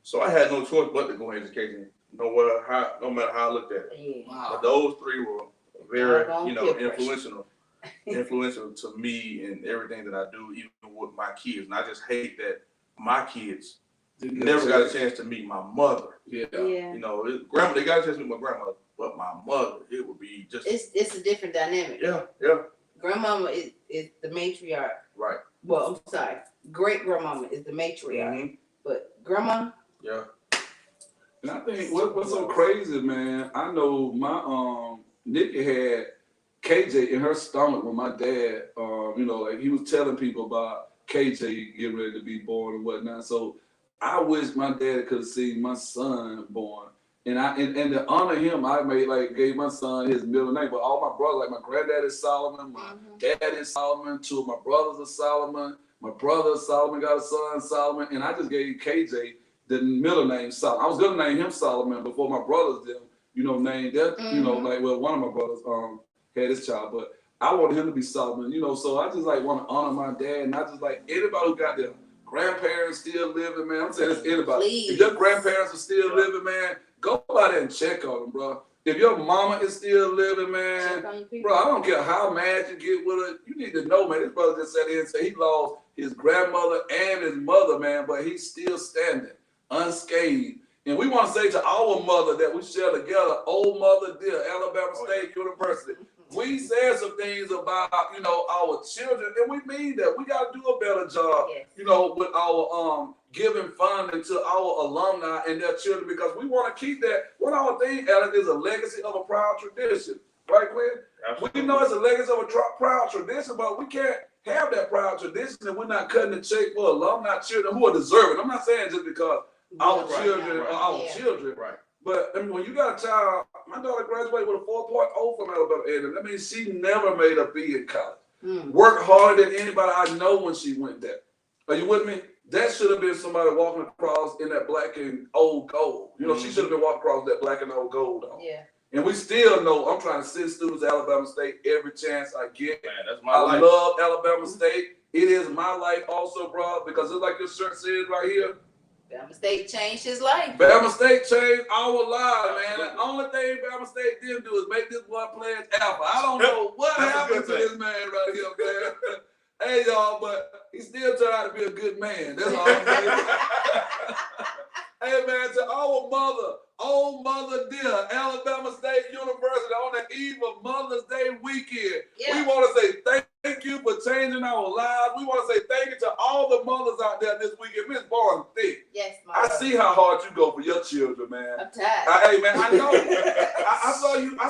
So I had no choice but to go in education, no matter how I looked at it. Yeah. Wow. But those three were very, Doggone peer pressure. influential influential to me in everything that I do, even with my kids. And I just hate that my kids never got a chance to meet my mother. Yeah. You know, grandma, they got a chance to meet my grandmother, but my mother, it would be just. It's a different dynamic. Yeah. Grandmama is the matriarch. Right. Well, I'm sorry. Great grandmama is the matriarch, but grandma. Yeah. And I think what's so crazy, man, I know my Nikki had KJ in her stomach when my dad, like he was telling people about KJ getting ready to be born and whatnot. So I wish my dad could have seen my son born. And to honor him, I gave my son his middle name. But all my brothers, like my granddad is Solomon, my dad is Solomon, two of my brothers are Solomon. My brother Solomon got a son, Solomon, and I just gave KJ the middle name Solomon. I was gonna name him Solomon before my brothers did, named that, one of my brothers had his child, but I wanted him to be Solomon, so I just want to honor my dad, and I just anybody who got their grandparents still living, man. I'm saying it's anybody. Please. If your grandparents are still living, man, go by there and check on them, bro. If your mama is still living, man, bro, I don't care how mad you get with her. You need to know, man. This brother just sat here and said he lost his grandmother and his mother, man, but he's still standing unscathed. And we want to say to our mother that we share together, old mother dear, Alabama State University. We said some things about, our children, and we mean that. We got to do a better job, with our giving funding to our alumni and their children, because we want to keep that. What our thing, Alex, is a legacy of a proud tradition. Right, Quinn? Absolutely. We know it's a legacy of a proud tradition, but we can't have that proud tradition and we're not cutting the check for alumni children who are deserving. I'm not saying just because our children are our children. Right. But I mean, when you got a child, my daughter graduated with a 4.0 from Alabama A&M. That means she never made a B in college. Worked harder than anybody I know when she went there. Are you with me? That should have been somebody walking across in that black and old gold. She should have been walking across that black and old gold. Yeah. And we still know I'm trying to send students to Alabama State every chance I get. Man, that's my life. I love Alabama State. It is my life also, bro, because it's like this shirt says right here. Bama State changed his life. Bama State changed our lives, man. The only thing Bama State didn't do is make this boy play as alpha. I don't know what happened to this man right here, man. Hey, y'all, but he still turned out to be a good man. That's all I'm saying. Hey, man, to our mother, old mother dear, Alabama State University on the eve of Mother's Day weekend. We want to say thank you for changing our lives. We want to say thank you to all the mothers out there this weekend. Miss Barnes Thick. Yes, Mom. I see how hard you go for your children, man. I'm tired. Hey, man, I know. I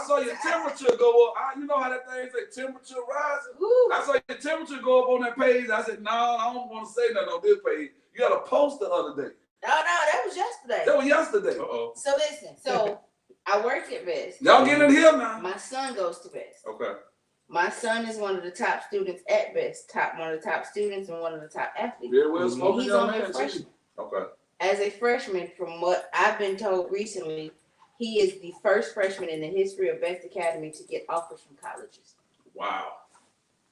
saw your temperature go up. You know how that thing say temperature rising? Woo. I saw your temperature go up on that page. I said, no, I don't want to say nothing on this page. You got a post the other day. No, that was yesterday. That was yesterday. Uh-oh. So listen, I work at Best. Y'all get in here now. My son goes to Best. Okay. My son is one of the top students at Best, one of the top students and one of the top athletes. Very well spoken. He's only a freshman. Okay. As a freshman, from what I've been told recently, he is the first freshman in the history of Best Academy to get offers from colleges. Wow.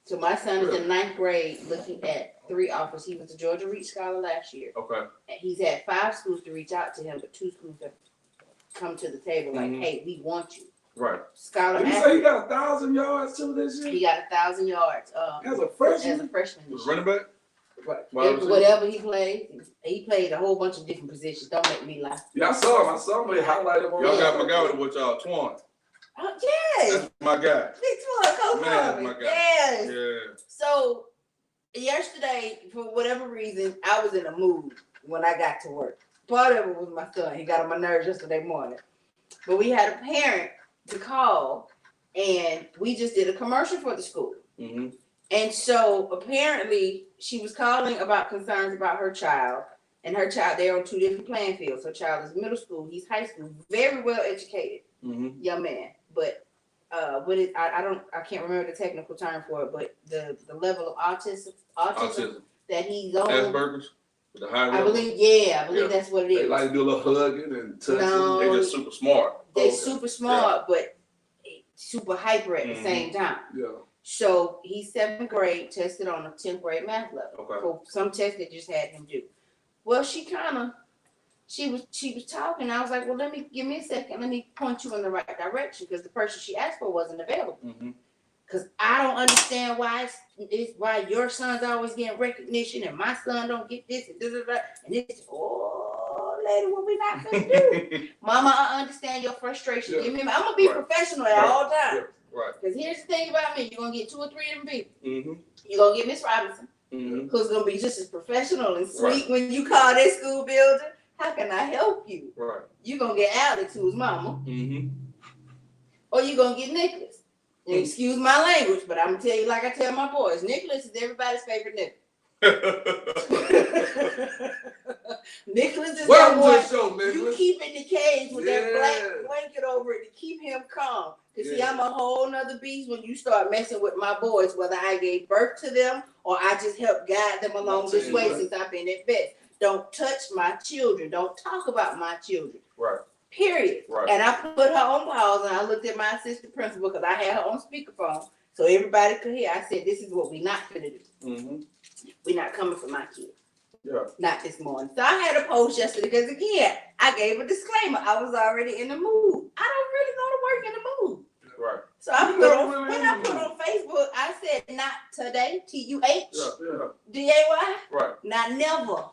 So my son is in 9th grade looking at 3 offers. He was a Georgia Reach Scholar last year. Okay. And he's had 5 schools to reach out to him, but 2 schools have come to the table like, hey, we want you. Right. Scholar. Did you say he got 1,000 yards too this year? He got 1,000 yards. As a freshman? As a freshman. Was running back? Right. Whatever he played a whole bunch of different positions. Don't make me lie. Yeah, I saw him. He highlighted him. Y'all got my guy with y'all, Twan. Oh, yes. That's my guy. Big Twan, Coach Man, my guy. Yes. Yeah. So yesterday, for whatever reason, I was in a mood when I got to work. Part of it was my son. He got on my nerves yesterday morning. But we had a parent to call, and we just did a commercial for the school. Mm-hmm. And so apparently she was calling about concerns about her child, and her child, they're on 2 different playing fields. Her child is middle school, he's high school, very well educated young man. But I can't remember the technical term for it, but the level of autism that he's on. Asperger's, the high level. I believe that's what it is. They like to do a little hugging and touching. No, they're just super smart. They're super smart, but super hyper at the same time. Yeah. So he's 7th grade, tested on a 10th grade math level. Okay. For some test they just had him do. Well, she was talking. I was like, well, give me a second. Let me point you in the right direction, because the person she asked for wasn't available. Cause I don't understand why it's why your son's always getting recognition and my son don't get this and this and this. Oh, lady, what we not gonna do? Mama, I understand your frustration. Yeah. Give me, I'm gonna be professional at all times. Yeah. Right. Cause here's the thing about me: you're gonna get 2 or 3 of them people. Mm-hmm. You're gonna get Miss Robinson, who's gonna be just as professional and sweet when you call that school building. How can I help you? Right. You're gonna get Alex, who's mama, or you're gonna get Nicholas. And excuse my language, but I'm gonna tell you like I tell my boys, Nicholas is everybody's favorite nigga. Nicholas is Welcome that to the show, boy Nicholas. you keep in the cage with that Yeah. black blanket over it to keep him calm. Cause see, Yeah. I'm a whole nother beast when you start messing with my boys, whether I gave birth to them or I just help guide them along this way since I've been at best. Don't touch my children. Don't talk about my children. Right. Period. Right. And I put her on pause and I looked at my assistant principal because I had her on speakerphone so everybody could hear. I said, this is what we're not gonna do. We're not coming for my kids. Yeah. Not this morning. So I had a post yesterday because again, I gave a disclaimer. I was already in the mood. I don't really go to work in the mood. Right. So I You put don't on, really when in I the put mood. on Facebook, I said not today, TUH, Yeah. DAY, Right. not never.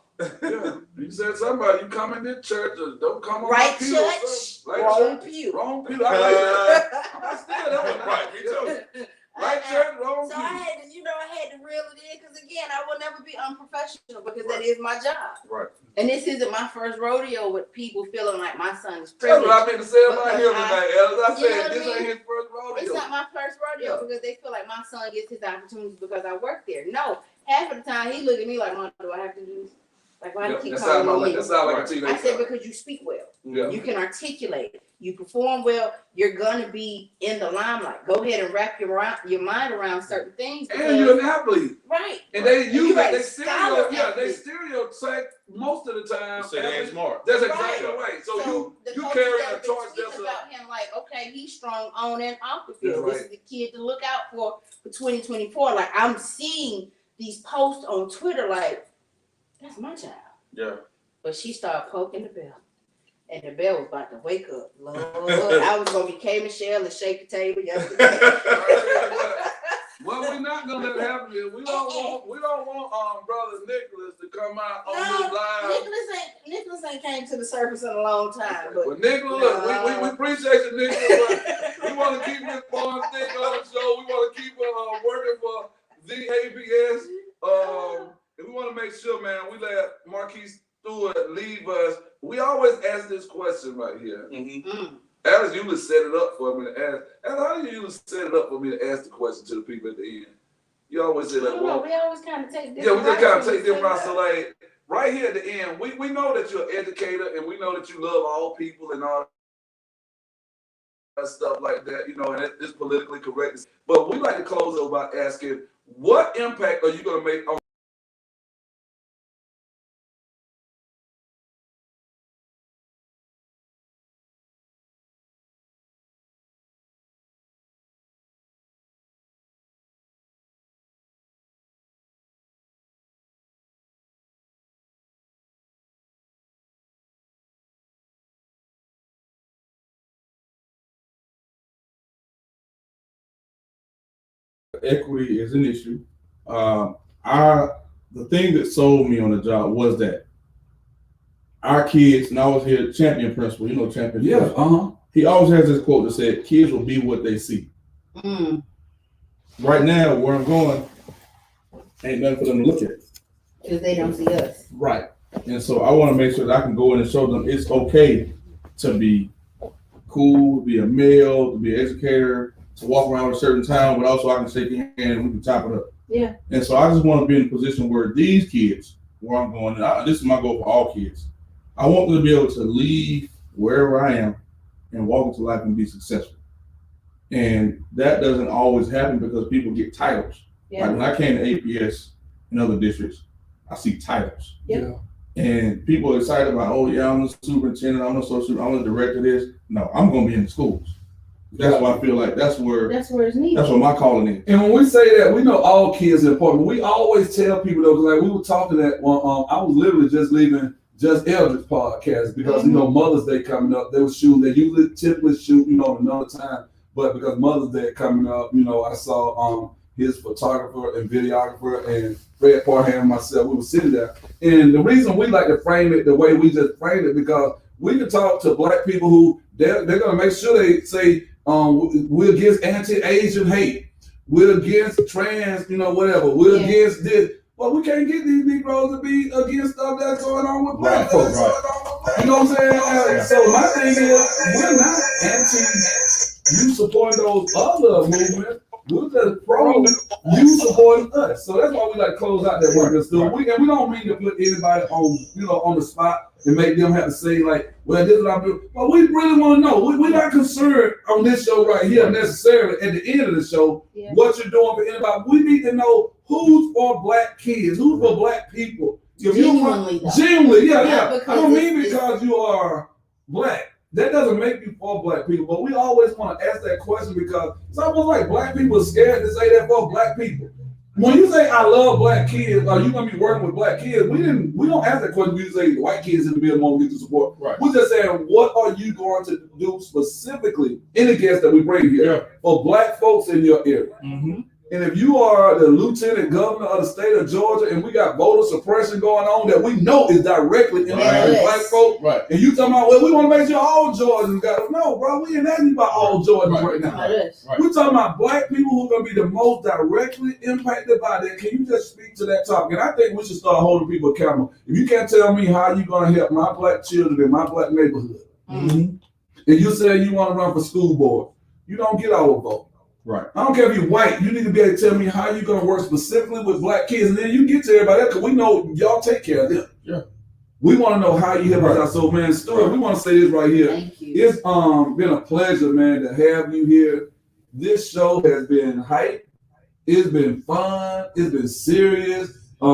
Yeah. You said somebody, you come in this church or don't come on Right my pew. church, Right wrong church. pew. Wrong pew. I like that. I still that one. Right, me too. Right church, wrong So pew. I had to, I had to reel it in because again, I will never be unprofessional because that is my job. Right. And this isn't my first rodeo with people feeling like my son is That's privileged. what I've been to say about Because him tonight, Ellis. I you know said what I this mean? ain't his first rodeo. It's not my first rodeo because they feel like my son gets his opportunities because I work there. No, half of the time he look at me like, Mom, do I have to do this? Like, why do you keep calling me? That sound like a I teenager. said, because you speak well. Yeah. You can articulate. You perform well. You're gonna be in the limelight. Go ahead and wrap your mind around certain things. And you're an athlete. Right. And they use Right. they Scholar stereotype most of the time. You said they ain't smart. That's exactly right. So the you coaches carry that a have been torch speaking that's about him like, okay, he's strong on and off the field. That's This is the kid to look out for 2024. Like I'm seeing these posts on Twitter like, that's my child. Yeah. But she started poking the bell. And the bell was about to wake up. Lord, I was gonna be K Michelle and shake the table yesterday. Well, we're not gonna let it happen. We don't want brother Nicholas to come out on this live. Nicholas ain't came to the surface in a long time. But Well, Nicholas, look, we appreciate you, Nicholas, but we want to keep this fun thing on the show. We want to keep working for VABS. And we want to make sure, man, we let Laquinn Stewart leave us. We always ask this question right here. Alice usually set it up for me to ask. Alice, how do you usually set it up for me to ask the question to the people at the end? You always say that. Well, we always kind of take different. Yeah, we just kind of take different routes. So like right here at the end, we know that you're an educator and we know that you love all people and all that stuff like that, and it's politically correct. But we like to close it by asking, what impact are you going to make on equity is an issue. The thing that sold me on the job was that our kids, and I was here, Champion Principal, Champion. Yeah, He always has this quote that said, "Kids will be what they see." Right now, where I'm going, ain't nothing for them to look at. Because they don't see us. Right. And so I want to make sure that I can go in and show them it's okay to be cool, to be a male, to be an educator, to walk around with a certain time, but also I can shake your hand and we can top it up. Yeah. And so I just want to be in a position where these kids, where I'm going, this is my goal for all kids. I want them to be able to leave wherever I am and walk into life and be successful. And that doesn't always happen because people get titles. Yeah. Like when I came to APS and other districts, I see titles. Yeah. And people are excited about, oh yeah, I'm the superintendent, I'm the associate, I'm the director of this. No, I'm going to be in the schools. That's why I feel like that's where it's needed. That's what my calling is. and when we say that, we know all kids are important. We always tell people though, like we were talking at one. I was literally just leaving Just Eldridge podcast because Mother's Day coming up. They were shooting. They usually typically shoot, another time. but because Mother's Day coming up, I saw his photographer and videographer and Fred Parham and myself, we were sitting there. And the reason we like to frame it the way we just framed it, because we can talk to Black people who they're going to make sure they say, we're against anti-Asian hate. We're against trans, whatever. We're against this. But we can't get these Negroes to be against stuff that's going on with Black folks. You know what I'm saying? So my thing is, we're not anti you supporting those other movements. We're just pro you supporting us. So that's why we like to close out that work and stuff. We don't mean to put anybody on the spot and make them have to say like, well, this is what I'm doing. But we really want to know. We're not concerned on this show right here necessarily at the end of the show what you're doing for anybody. We need to know who's for Black kids, who's for Black people. Genuinely, yeah. I don't mean because you are Black. That doesn't make you for Black people, but we always want to ask that question because it's almost like Black people are scared to say that for Black people. When you say I love Black kids, are you gonna be working with Black kids? We don't ask that question. We say white kids in the bill won't get the support. Right. We're just saying, what are you going to do specifically, any guest that we bring here, for Black folks in your area? Mm-hmm. And if you are the lieutenant governor of the state of Georgia and we got voter suppression going on that we know is directly impacting Black folk, and you talking about, well, we want to make sure all Georgians got it. No, bro, we ain't asking about all Georgians right now. We're talking about Black people who are going to be the most directly impacted by that. Can you just speak to that topic? And I think we should start holding people accountable. If you can't tell me how you're going to help my Black children in my Black neighborhood, and you say you want to run for school board, you don't get our vote. Right. I don't care if you're white. You need to be able to tell me how you're going to work specifically with Black kids, and then you get to everybody else because we know y'all take care of them. Yeah. We want to know how you help us out. So, man, Stewart, we want to say this right here. Thank you. It's been a pleasure, man, to have you here. This show has been hype. It's been fun. It's been serious. I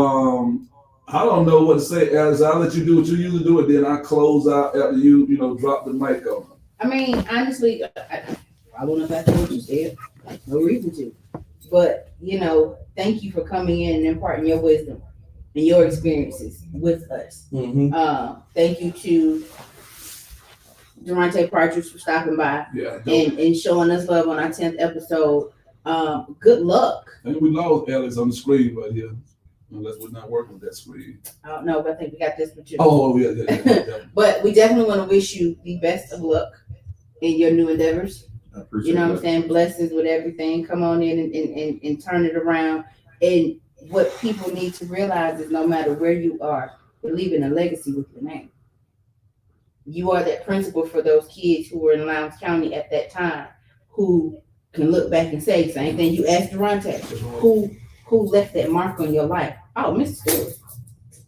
don't know what to say, Alice. I'll let you do what you usually do, and then I close out after you drop the mic on. I mean, honestly, I don't know if that's what you said. No reason to. But, thank you for coming in and imparting your wisdom and your experiences with us. Mm-hmm. Thank you to Durante Partridge for stopping by and showing us love on our 10th episode. Good luck. I think we lost Alex on the screen right here. Unless we're not working with that screen. I don't know, but I think we got this with you. Oh, yeah. But we definitely want to wish you the best of luck in your new endeavors. I appreciate what I'm saying? Blessings with everything. Come on in and turn it around. And what people need to realize is no matter where you are, you're leaving a legacy with your name. You are that principal for those kids who were in Lowndes County at that time who can look back and say, same thing you asked Durante, who left that mark on your life. Oh, Mr. Stewart.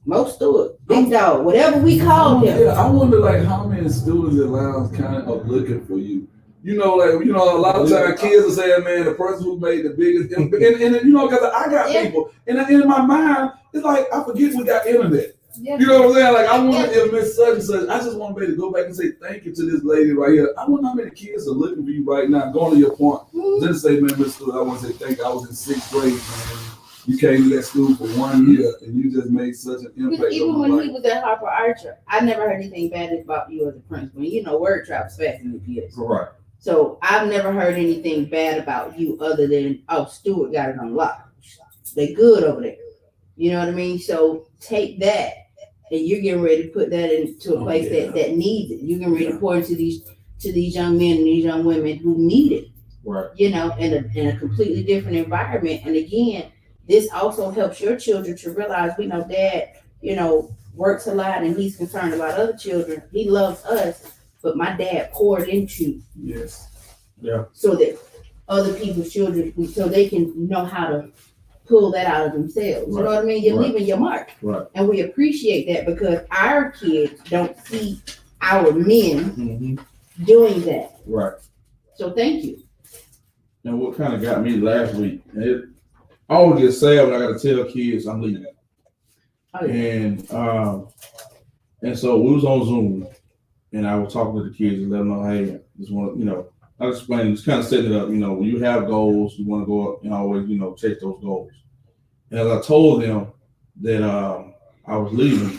Mo Stewart, Big Dog, whatever we call him. Yeah, I wonder how many students in Lowndes County are looking for you. A lot of times kids are saying, man, the person who made the biggest and because I got people, and in my mind, it's like I forget we got internet. Yeah. You know what I'm saying? Like I wonder if Miss Such and Such, I just want to be able to go back and say thank you to this lady right here. I wonder how many kids are looking for you right now. Going to your point, just say, man, Miss Stewart, I want to say thank you. I was in 6th grade, man. You came to that school for 1 year and you just made such an impact. Even when he was at Harper Archer, I never heard anything bad about you as a principal. Word travels fast in the kids. Right. So I've never heard anything bad about you other than, Stewart got it on lock. They good over there. You know what I mean? So take that and you're getting ready to put that into a place that needs it. You're getting ready to pour into these young men and these young women who need it. Right. In a completely different environment. And again, this also helps your children to realize we know Dad, works a lot and he's concerned about other children. He loves us. But my dad poured into so that other people's children, so they can know how to pull that out of themselves. Right. You know what I mean? You're leaving your mark. Right. And we appreciate that because our kids don't see our men doing that. Right. So thank you. And what kind of got me last week, I always get sad when I got to tell kids I'm leaving. Oh, yeah. And so we was on Zoom. And I was talking to the kids and let them know, hey, just want I was explaining, just kind of setting it up, when you have goals, you want to go up and always, chase those goals. And as I told them that I was leaving,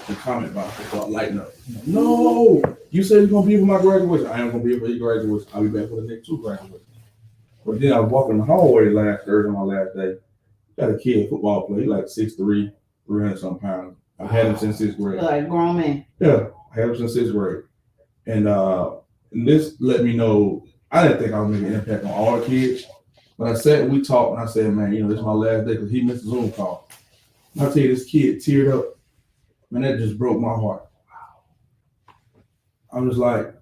the comment box start lighting up. No, you said you're gonna be for my graduation. I am gonna be for your graduation. I'll be back for the next 2 graduations. But then I was walking the hallway last Thursday, my last day. Got a kid, football player, he like 6'3", 300 some pounds. I had him since 6th grade. Like grown man. Yeah, I had him since 6th grade. And this let me know, I didn't think I was making an impact on all the kids. But I sat and we talked, and I said, man, this is my last day because he missed a Zoom call. And I tell you, this kid teared up. Man, that just broke my heart. I'm just like,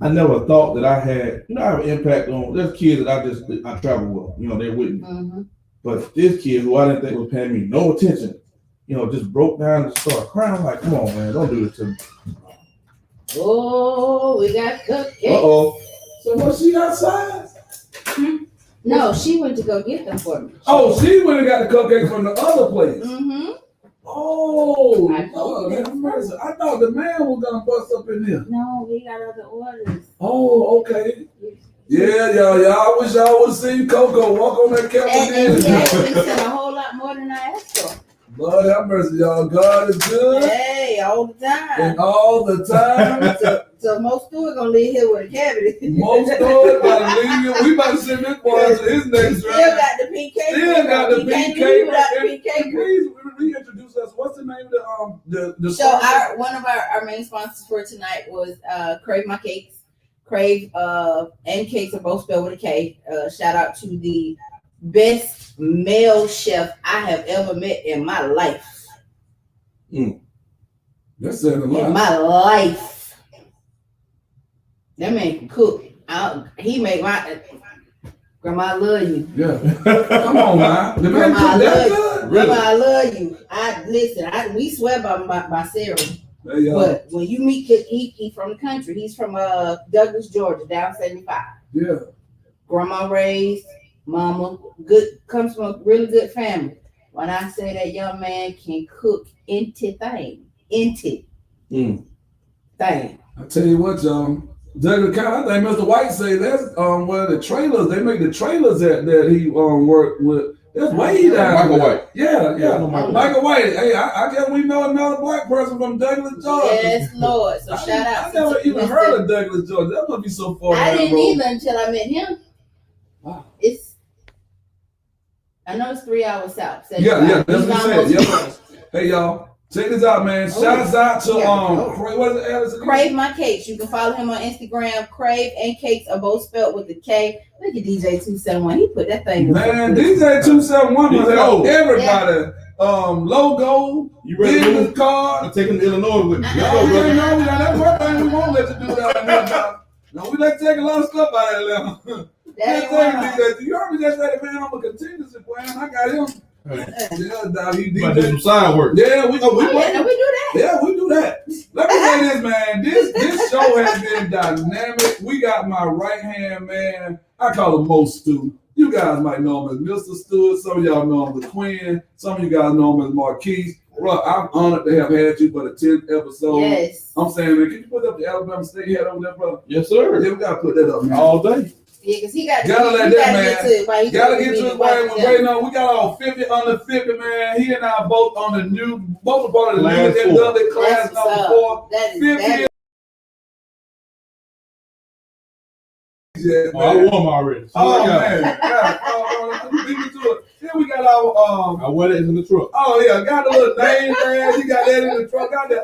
I never thought that I had, I have an impact on, there's kids that I travel with, they're with me. Mm-hmm. But this kid who I didn't think was paying me no attention, just broke down and started crying. I'm like, come on, man, don't do this to me. Oh, we got cupcakes. Uh-oh. So was she outside? No, she went to go get them for me. Oh, she went and got the cupcakes from the other place. Mm-hmm. Oh, I told Lord, have mercy. I thought the man was gonna bust up in here. No, we got other orders. Oh, okay. Yeah, y'all. I wish y'all would have seen Coco walk on that couch. And he actually sent a whole lot more than I asked for. Lord have mercy, y'all. God is good. Hey, all the time. And all the time. So most stores gonna leave here with a cavity. Most stores gotta leave you. We about to send this boy to his next Still round. got the PK. Still got the PK. Without the PK. Please reintroduce us. What's the name of the So one of our main sponsors for tonight was Crave My Cakes. Crave and Cakes are both spelled with a K. Shout out to the best male chef I have ever met in my life. That's saying a lot. In my life. That man can cook. He make my grandma, I love you. Yeah. Come on, man. The man Grandma, I cook that love good. you. Grandma, I love you. We swear by Sarah. Hey, But when you meet, he from the country. He's from Douglas, Georgia, down 75. Yeah. Grandma raised, mama comes from a really good family. When I say that young man can cook thing. I tell you what, y'all. Douglas County, I think Mr. White say that's where the trailers, they make the trailers that he worked with. That's way down. Michael White. Yeah. I know Michael White. Hey, I guess we know another black person from Douglas, Georgia. Yes, Lord. So shout out. I never even heard of Douglas, Georgia. That must be so far. I didn't road. either until I met him. Wow. I know it's 3 hours south. Yeah, that's He's what he almost said. close. Hey, y'all. Check this out, man. Shouts out to what is it, Alice? Crave My Cakes. You can follow him on Instagram. Crave and Cakes are both spelled with a K. Look at DJ 271. He put that thing. Man, DJ 271 must have everybody. Logo, business card. I'm taking Illinois with me. That's one thing we won't let you do down here. No, we let you take a lot of stuff out of Atlanta. You heard me just say, man, I'm a contingency plan. I got him. Yeah, dog, he did some side work. Yeah, we do that. Yeah, we do that. Let me say this, man. This show has been dynamic. We got my right hand man. I call him Mo Stu. You guys might know him as Mr. Stewart. Some of y'all know him as Laquinn. Some of you guys know him as Marquise. Bro, I'm honored to have had you for the 10th episode. Yes. I'm saying, man, can you put up the Alabama State head over there, brother? Yes, sir. Yeah, we gotta put that up, man. All day. Yeah, because he got gotta let that man. Gotta get to his way. We're Waiting on. We got all 50 under 50, man. He and I both on the new, both part of the Class new four. class number 4. That is 50. Yeah, Oh, I won already. So Oh, I got man. it. Yeah. Beat me to it. Then we got our I wear it in the truck. Oh yeah, got the little name badge. You got that in the truck. Got the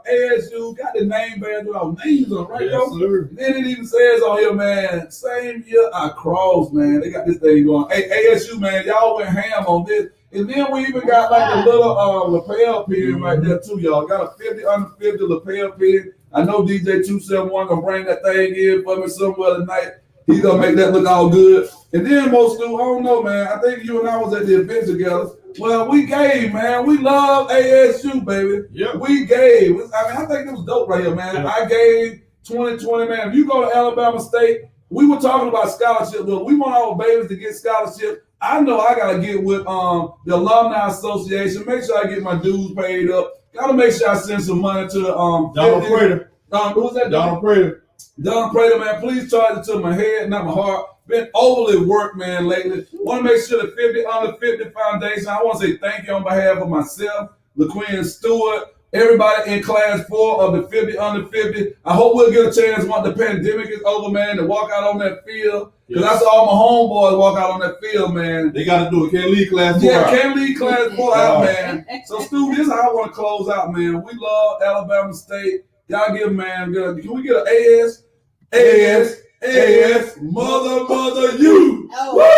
ASU. Got the name badge with our names on, right? Yes, sir. Then it even says on here, man. Same year I crossed, man. They got this thing going. Hey, ASU, man, y'all went ham on this. And then we even got like the little lapel pin right there too, y'all. Got a 50 under 50 lapel pin. I know DJ 271 gonna bring that thing in for me somewhere tonight. He's gonna make that look all good. And then most of, I don't know, man. I think you and I was at the event together. Well, we gave, man. We love ASU, baby. Yeah. We gave. I think it was dope right here, man. Yeah. I gave 2020, man. If you go to Alabama State, we were talking about scholarship, but we want our babies to get scholarships. I know I gotta get with the Alumni Association. Make sure I get my dues paid up. Gotta make sure I send some money to the Donald Prater. Who's that? Donald Prater. Don Prater, man, please charge it to my head, not my heart. Been overly worked, man, lately. Want to make sure the 50 Under 50 Foundation, I want to say thank you on behalf of myself, Laquinn Stewart, everybody in class 4 of the 50 under 50. I hope we'll get a chance once the pandemic is over, man, to walk out on that field. Because I saw all my homeboys walk out on that field, man. They got to do it. Can't leave class 4 out. Can't leave class 4 out, man. So, Stu, this is how I want to close out, man. We love Alabama State. Y'all give, man, can we get an AS? AS, mother, you. Oh. Woo!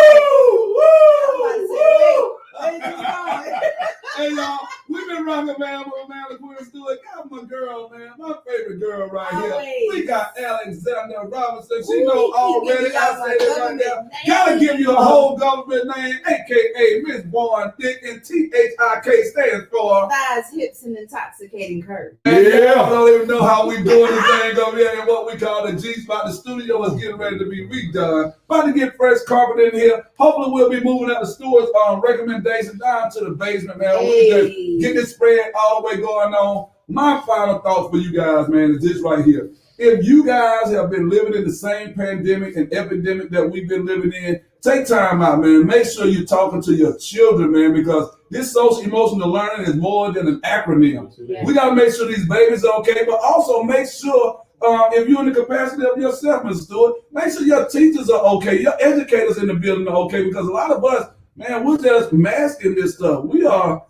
Hey, y'all, we've been rocking, man, with Laquinn Stewart. Got my girl, man, my favorite girl right here. We got Alexander Robinson. She know already. I say that right now. Gotta give you a whole government name, a.k.a. Miss Born Thick, and THIK stands for Thighs, hips, and intoxicating curve. Yeah, I don't even know how we doing this thing over here in what we call the G-Spot. The studio is getting ready to be redone. About to get fresh carpet in here. Hopefully we'll be moving out the Stewart's recommendation down to the basement, man. We just get this spread all the way going on. My final thought for you guys, man, is this right here. If you guys have been living in the same pandemic and epidemic that we've been living in, take time out, man. Make sure you're talking to your children, man, because this social emotional learning is more than an acronym. Yeah. We got to make sure these babies are okay, but also make sure if you're in the capacity of yourself, Mr. Stewart, make sure your teachers are okay, your educators in the building are okay, because a lot of us, man, we're just masking this stuff. We are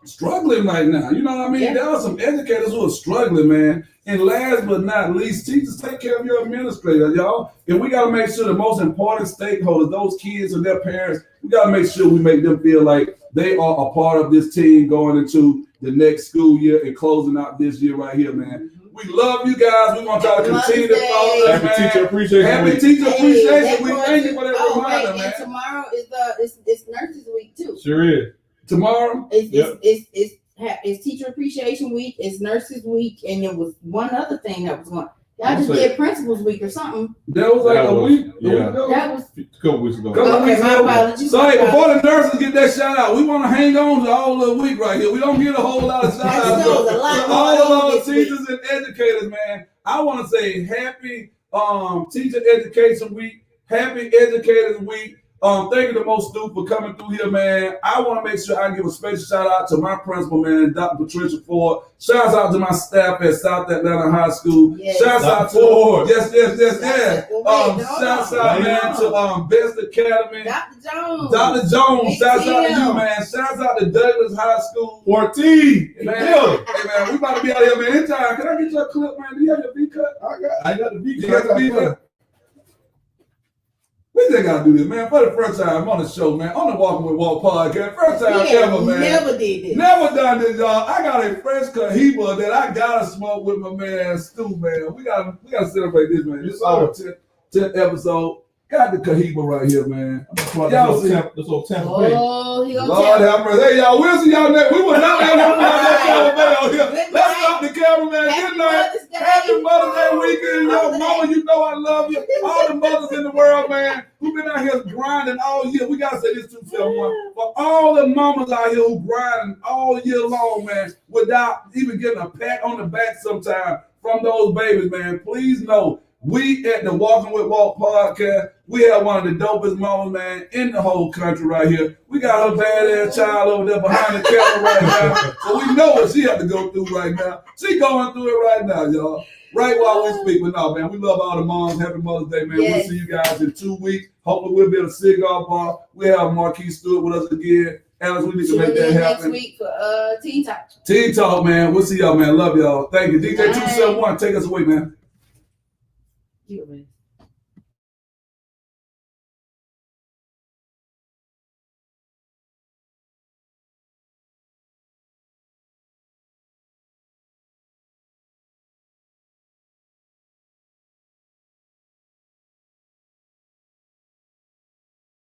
struggling right now. You know what I mean? Yeah. There are some educators who are struggling, man. And last but not least, teachers, take care of your administrators, y'all. And we got to make sure the most important stakeholders, those kids and their parents, we got to make sure we make them feel like they are a part of this team going into the next school year and closing out this year right here, man. We love you guys. We want y'all to continue to follow us, man. Happy Teacher Appreciation Week. Happy Teacher Appreciation Week. Thank you for that reminder, man. And tomorrow is it's Nurses Week too. Sure is. Tomorrow? It's Teacher Appreciation Week, it's Nurses Week, and there was one other thing that was going. Y'all just did Principals Week or something. That was like a week ago. That was a couple weeks ago. Okay, my apologies. So hey, before the nurses get that shout out, we want to hang on to all the week right here. We don't get a whole lot of shout outs. So all of our teachers and educators, man, I want to say happy Teacher Education Week, happy Educators Week. Thank you to Most Stu for coming through here, man. I want to make sure I give a special shout out to my principal, man, Dr. Patricia Ford. Shouts out to my staff at South Atlanta High School. Yes. Shouts out to Ford. Yes. Shouts out, man, to Best Academy. Dr. Jones. Shouts out to you, man. Shouts out to Douglas High School. 14. Man, hey, man, we about to be out here, man. Anytime. Can I get your clip, man? Do you have your V cut? I got the V cut. You got the V cut? We just gotta do this, man. For the first time on the show, man, on the Walking with Walt podcast. First time ever, man. Never did this. Never done this, y'all. I got a fresh Cohiba that I gotta smoke with my man Stu, man. We gotta celebrate this, man. This is our 10th episode. Got the Cohiba right here, man. Y'all see this old Tampa Bay. Oh, he gonna Lord have mercy. Hey, y'all, we'll see y'all next. We will not have no Tampa Bay out here. Let's stop the cameraman. Good night. Happy Mother's Day weekend, yo. Mama, you know I love you. All the mothers in the world, man, who've been out here grinding all year. We gotta say this too, someone. For all the mamas out here who grinding all year long, man, without even getting a pat on the back sometime from those babies, man, please know we at the Walking with Walt podcast, we have one of the dopest mamas, man, in the whole country right here. We got her badass child over there behind the camera right now. So we know what she have to go through right now. She going through it right now, y'all. Right while we speak. But no, man, we love all the moms. Happy Mother's Day, man. Yes. We'll see you guys in 2 weeks. Hopefully we'll be at a cigar bar. We have Laquinn Stewart with us again. Alice, we need to make that happen. Next week for Teen Talk. Teen Talk, man. We'll see y'all, man. Love y'all. Thank you. DJ 271, take us away, man. You